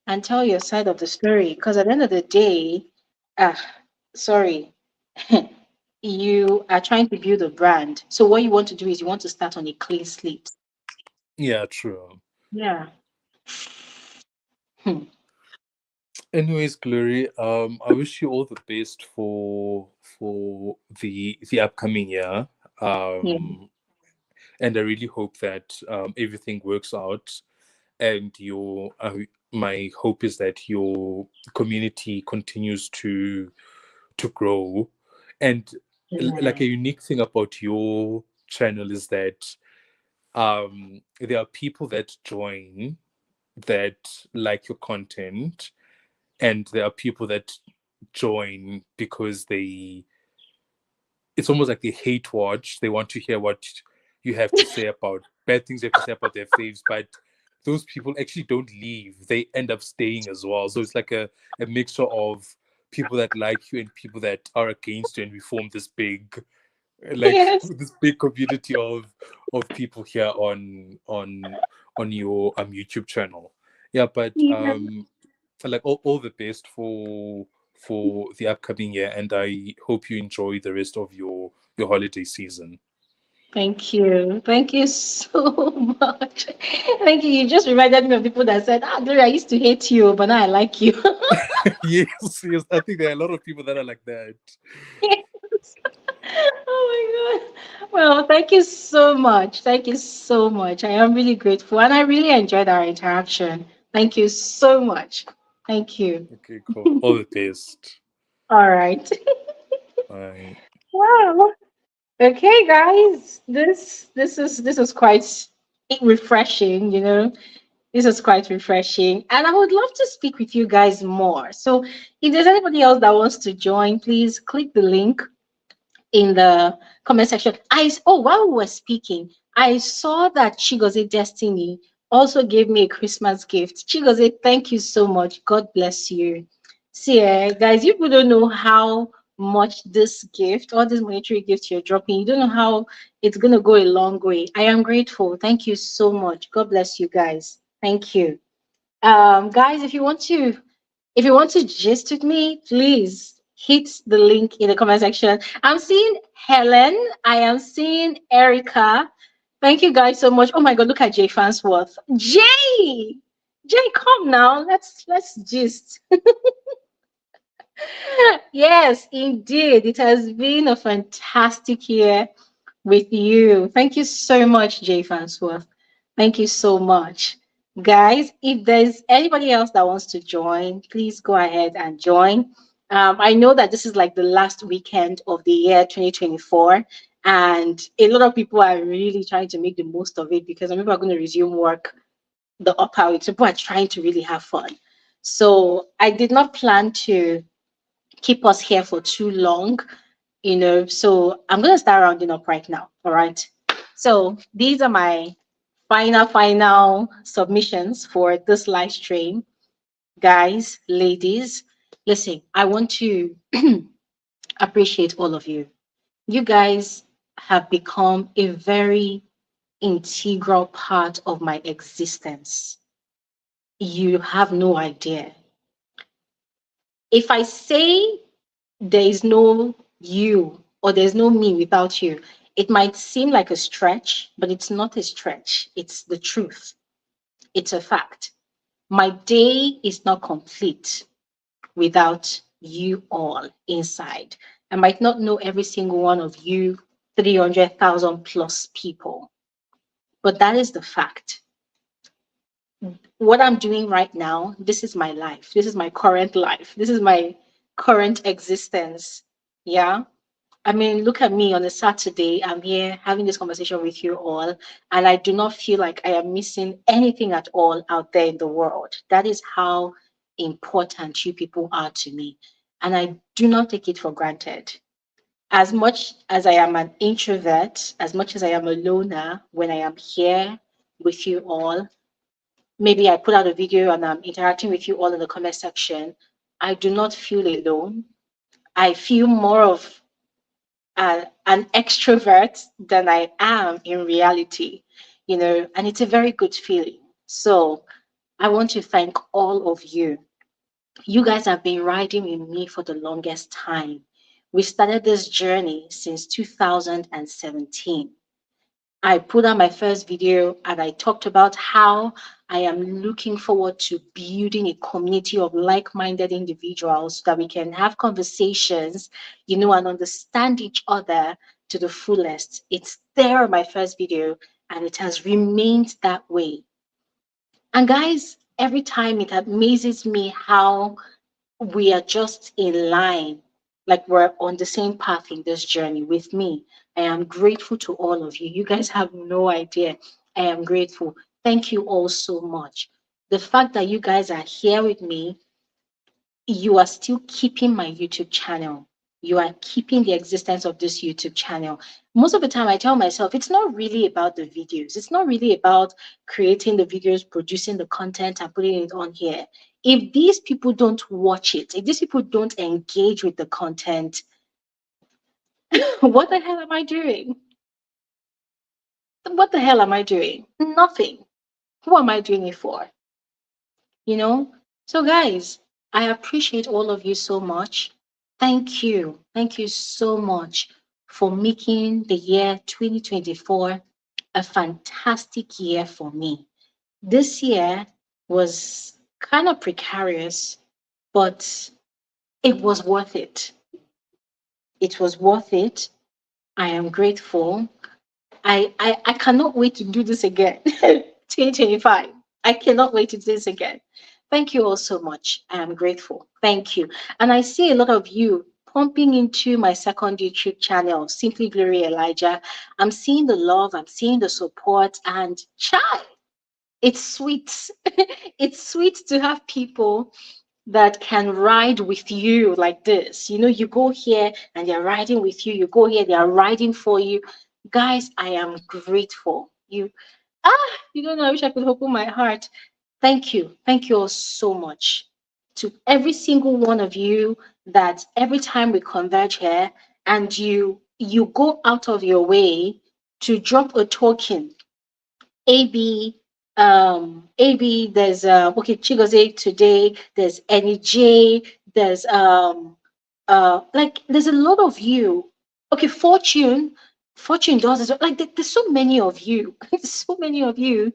and tell your side of the story. Because at the end of the day, ah, sorry, you are trying to build a brand. So what you want to do is you want to start on a clean slate.
Yeah, true.
Yeah. Hmm.
Anyways, Glory, I wish you all the best for the upcoming year.
Yeah.
And I really hope that everything works out. And my hope is that your community continues to grow. And like
Yeah.
a unique thing about your channel is that there are people that join that like your content, and there are people that join because it's almost like they hate watch. They want to hear what you have to say about bad things you have to say about their faves, but those people actually don't leave. They end up staying as well. So it's like a mixture of people that like you and people that are against you, and we form this big like
Yes.
this big community of people here on your YouTube channel. Yeah, but
Yeah.
like all the best for the upcoming year, and I hope you enjoy the rest of your holiday season.
Thank you. Thank you so much. Thank you. You just reminded me of people that said, ah, Gloria, I used to hate you, but now I like you.
Yes, yes, I think there are a lot of people that are like that.
Yes. Oh my God. Well, thank you so much. Thank you so much. I am really grateful and I really enjoyed our interaction. Thank you so much. Thank you.
Okay, cool. All the best.
All right.
Bye.
Wow. Okay, guys. This is quite refreshing, This is quite refreshing. And I would love to speak with you guys more. So if there's anybody else that wants to join, please click the link in the comment section. While we were speaking, I saw that Chigoze Destiny also gave me a Christmas gift. Chigoze, thank you so much. God bless you. See, guys, you people don't know how much this gift, all this monetary gift you're dropping, you don't know how it's gonna go a long way. I am grateful. Thank you so much. God bless you guys. Thank you. Guys, if you want to gist with me, please hit the link in the comment section. I'm seeing Helen. I am seeing Erica. Thank you guys so much. Oh my God, look at Jay Fansworth. Jay, come now. Let's gist. Yes, indeed. It has been a fantastic year with you. Thank you so much, Jay Fansworth. Thank you so much. Guys, if there's anybody else that wants to join, please go ahead and join. I know that this is like the last weekend of the year 2024, and a lot of people are really trying to make the most of it because people are going to resume work the upper week. So people are trying to really have fun. So I did not plan to keep us here for too long, So I'm going to start rounding up right now. All right. So these are my final submissions for this live stream. Guys, ladies, listen, I want to appreciate all of you. You guys have become a very integral part of my existence. You have no idea. If I say there is no you or there's no me without you, it might seem like a stretch, but it's not a stretch. It's the truth. It's a fact. My day is not complete without you all inside. I might not know every single one of you, 300,000 plus people, but that is the fact. What I'm doing right now, this is my life. This is my current life. This is my current existence. Yeah. I mean, look at me on a Saturday. I'm here having this conversation with you all, and I do not feel like I am missing anything at all out there in the world. That is how important you people are to me, and I do not take it for granted. As much as I am an introvert, as much as I am a loner, when I am here with you all, maybe I put out a video and I'm interacting with you all in the comment section, I do not feel alone. I feel more of an extrovert than I am in reality, and it's a very good feeling. So I want to thank all of you. You guys have been riding with me for the longest time. We started this journey since 2017. I put out my first video and I talked about how I am looking forward to building a community of like minded individuals so that we can have conversations, and understand each other to the fullest. It's there on my first video and it has remained that way. And guys, every time it amazes me how we are just in line, like we're on the same path in this journey with me. I am grateful to all of you. You guys have no idea. I am grateful. Thank you all so much. The fact that you guys are here with me, you are still keeping my YouTube channel. You are keeping the existence of this YouTube channel. Most of the time, I tell myself it's not really about the videos. It's not really about creating the videos, producing the content, and putting it on here. If these people don't watch it, if these people don't engage with the content, what the hell am I doing? What the hell am I doing? Nothing. Who am I doing it for? you know so guys, I appreciate all of you so much. Thank you so much for making the year 2024 a fantastic year for me. This year was kind of precarious, but it was worth it. It was worth it. I am grateful. I cannot wait to do this again. 2025. I cannot wait to do this again. Thank you all so much. I am grateful. Thank you. And I see a lot of you pumping into my second YouTube channel, Simply Glory Elijah. I'm seeing the love, I'm seeing the support, and chai, it's sweet. It's sweet to have people that can ride with you like this. You go here and they're riding with you. You go here, they are riding for you. Guys, I am grateful. You don't know, I wish I could open my heart. Thank you. Thank you all so much. To every single one of you that every time we converge here and you go out of your way to drop a token. AB, there's okay, Chigoze today, there's NEJ, there's like there's a lot of you. Okay, Fortune does this. Like there's so many of you. There's so many of you.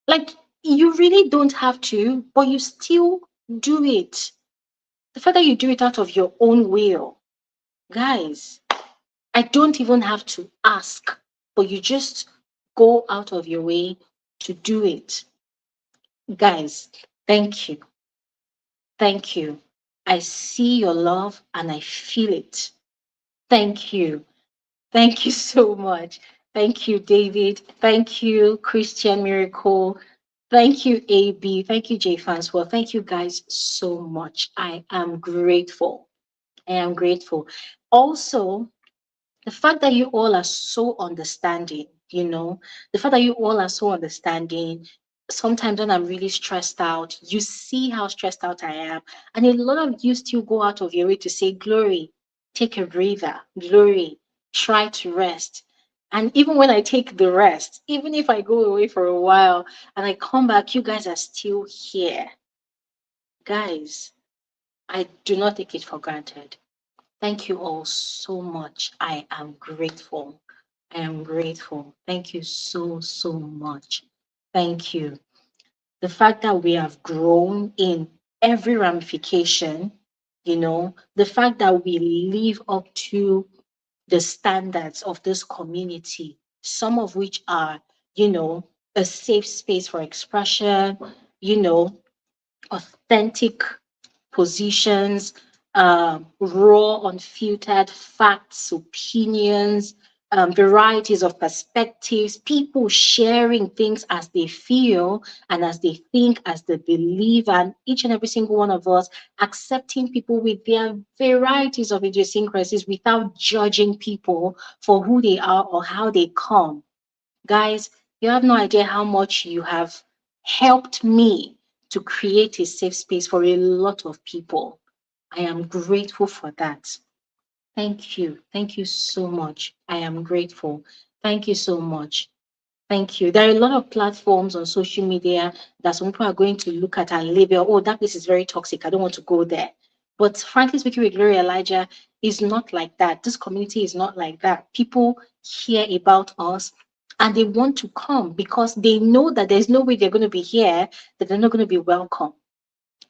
Like you really don't have to, but you still do it. The fact that you do it out of your own will, guys, I don't even have to ask, but you just go out of your way to do it. Guys, thank you. Thank you. I see your love and I feel it. Thank you. Thank you so much. Thank you, David. Thank you, Christian Miracle. Thank you, AB. Thank you, J Fans. Well, thank you guys so much. I am grateful. I am grateful. Also, the fact that you all are so understanding, the fact that you all are so understanding. Sometimes when I'm really stressed out, you see how stressed out I am. And a lot of you still go out of your way to say, Glory, take a breather. Glory, try to rest. And even when I take the rest, even if I go away for a while and I come back, you guys are still here. Guys, I do not take it for granted. Thank you all so much. I am grateful. I am grateful. Thank you so, so much. Thank you. The fact that we have grown in every ramification, the fact that we live up to the standards of this community, some of which are, a safe space for expression, you know, authentic positions, raw, unfiltered facts, opinions, varieties of perspectives, people sharing things as they feel and as they think, as they believe, and each and every single one of us accepting people with their varieties of idiosyncrasies without judging people for who they are or how they come. Guys, you have no idea how much you have helped me to create a safe space for a lot of people. I am grateful for that. Thank you. Thank you so much. I am grateful. Thank you so much. Thank you. There are a lot of platforms on social media that some people are going to look at and label, oh, that place is very toxic. I don't want to go there. But frankly speaking, with Gloria Elijah, is not like that. This community is not like that. People hear about us and they want to come because they know that there's no way they're going to be here, that they're not going to be welcome.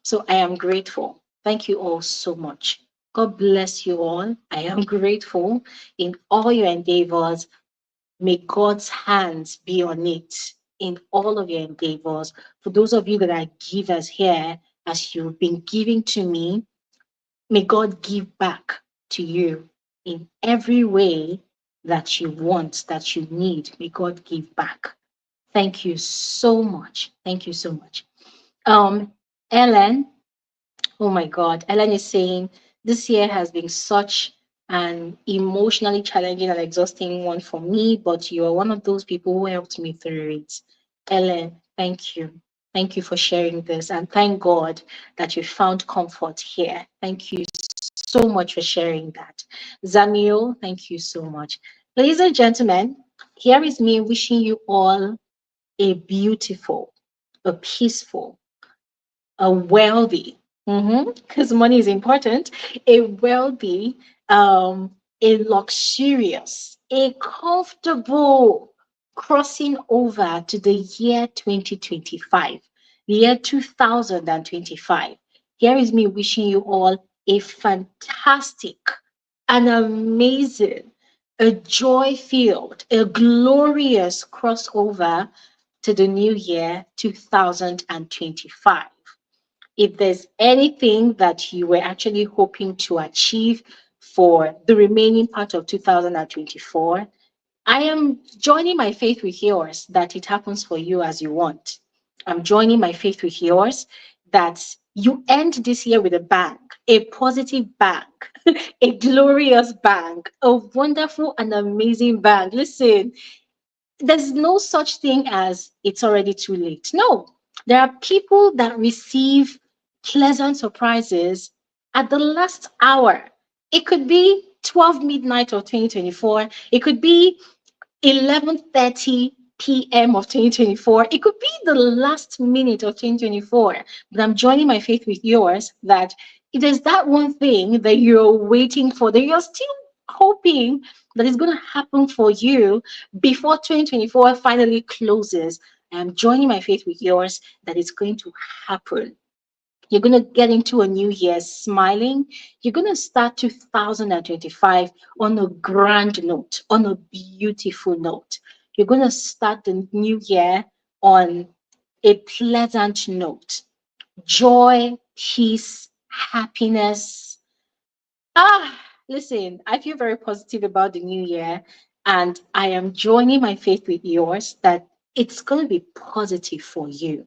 So I am grateful. Thank you all so much. God bless you all. I am grateful in all your endeavors. May God's hands be on it in all of your endeavors. For those of you that are givers here, as you've been giving to me, may God give back to you in every way that you want, that you need. May God give back. Thank you so much. Thank you so much. Um, Ellen, oh my God. Ellen is saying this year has been such an emotionally challenging and exhausting one for me, but you are one of those people who helped me through it. Ellen, thank you. Thank you for sharing this. And thank God that you found comfort here. Thank you so much for sharing that. Zamil, thank you so much. Ladies and gentlemen, here is me wishing you all a beautiful, a peaceful, a wealthy, because money is important, a wealthy, a luxurious, a comfortable crossing over to the year 2025, the year 2025. Here is me wishing you all a fantastic, an amazing, a joy filled, a glorious crossover to the new year 2025. If there's anything that you were actually hoping to achieve for the remaining part of 2024, I am joining my faith with yours that it happens for you as you want. I'm joining my faith with yours that you end this year with a bang, a positive bang, a glorious bang, a wonderful and amazing bang. Listen, there's no such thing as it's already too late. No, there are people that receive pleasant surprises at the last hour. It could be 12 midnight of 2024. It could be 11:30 p.m. of 2024. It could be the last minute of 2024. But I'm joining my faith with yours that if there's that one thing that you're waiting for, that you're still hoping that is going to happen for you before 2024 finally closes, I'm joining my faith with yours that it's going to happen. You're going to get into a new year smiling. You're going to start 2025 on a grand note, on a beautiful note. You're going to start the new year on a pleasant note. Joy, peace, happiness. Ah, listen, I feel very positive about the new year, and I am joining my faith with yours that it's going to be positive for you.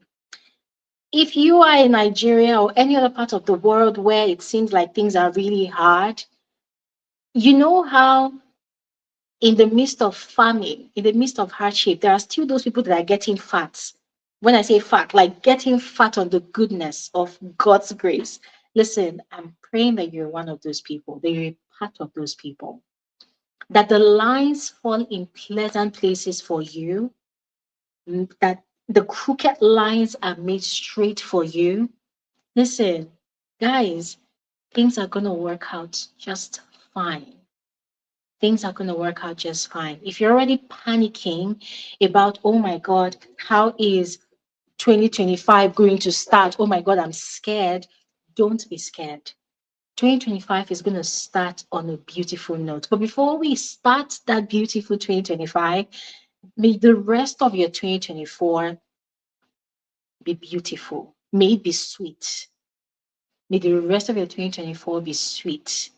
If you are in Nigeria or any other part of the world where it seems like things are really hard, you know how in the midst of famine, in the midst of hardship, there are still those people that are getting fat. When I say fat, like getting fat on the goodness of God's grace. Listen, I'm praying that you're one of those people, that you're a part of those people, that the lines fall in pleasant places for you, that the crooked lines are made straight for you. Listen, guys, things are going to work out just fine. Things are going to work out just fine. If you're already panicking about, oh my God, how is 2025 going to start? Oh my God, I'm scared. Don't be scared. 2025 is going to start on a beautiful note. But before we start that beautiful 2025, may the rest of your 2024 be beautiful. May it be sweet. May the rest of your 2024 be sweet.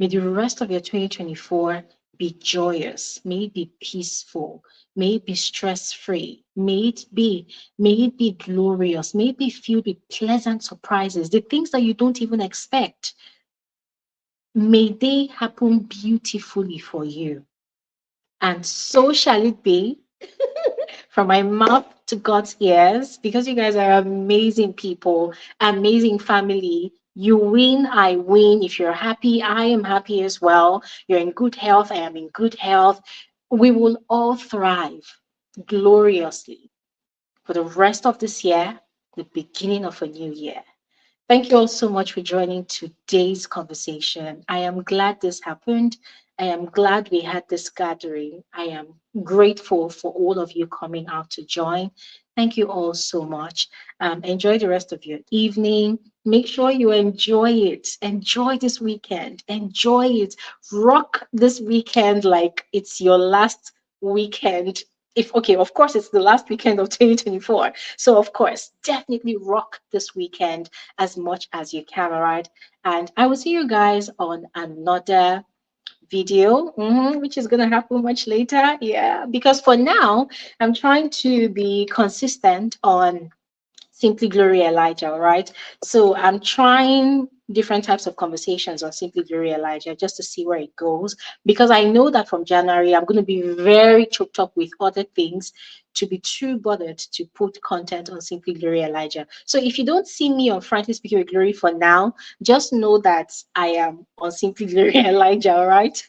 May the rest of your 2024 be joyous. May it be peaceful. May it be stress-free. May it be glorious. May it be filled with pleasant surprises. The things that you don't even expect. May they happen beautifully for you. And so shall it be. From my mouth to God's ears, because you guys are amazing people, amazing family. You win, I win. If you're happy, I am happy as well. You're in good health, I am in good health. We will all thrive gloriously for the rest of this year, the beginning of a new year. Thank you all so much for joining today's conversation. I am glad this happened. I am glad we had this gathering. I am grateful for all of you coming out to join. Thank you all so much. Enjoy the rest of your evening. Make sure you enjoy it. Enjoy this weekend. Enjoy it. Rock this weekend like it's your last weekend. If okay, of course, it's the last weekend of 2024. So, of course, definitely rock this weekend as much as you can, all right? And I will see you guys on another video, which is going to happen much later. Yeah, because for now, I'm trying to be consistent on Simply Glory Elijah, all right? So I'm trying different types of conversations on Simply Glory Elijah just to see where it goes. Because I know that from January, I'm going to be very choked up with other things to be too bothered to put content on Simply Glory Elijah. So if you don't see me on Frankly Speaking with Glory for now, just know that I am on Simply Glory Elijah, all right?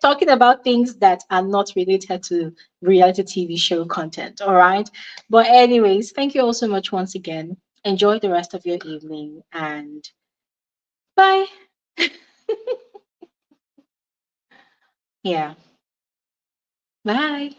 Talking about things that are not related to reality TV show content. All right. But, anyways, thank you all so much once again. Enjoy the rest of your evening and bye. Yeah. Bye.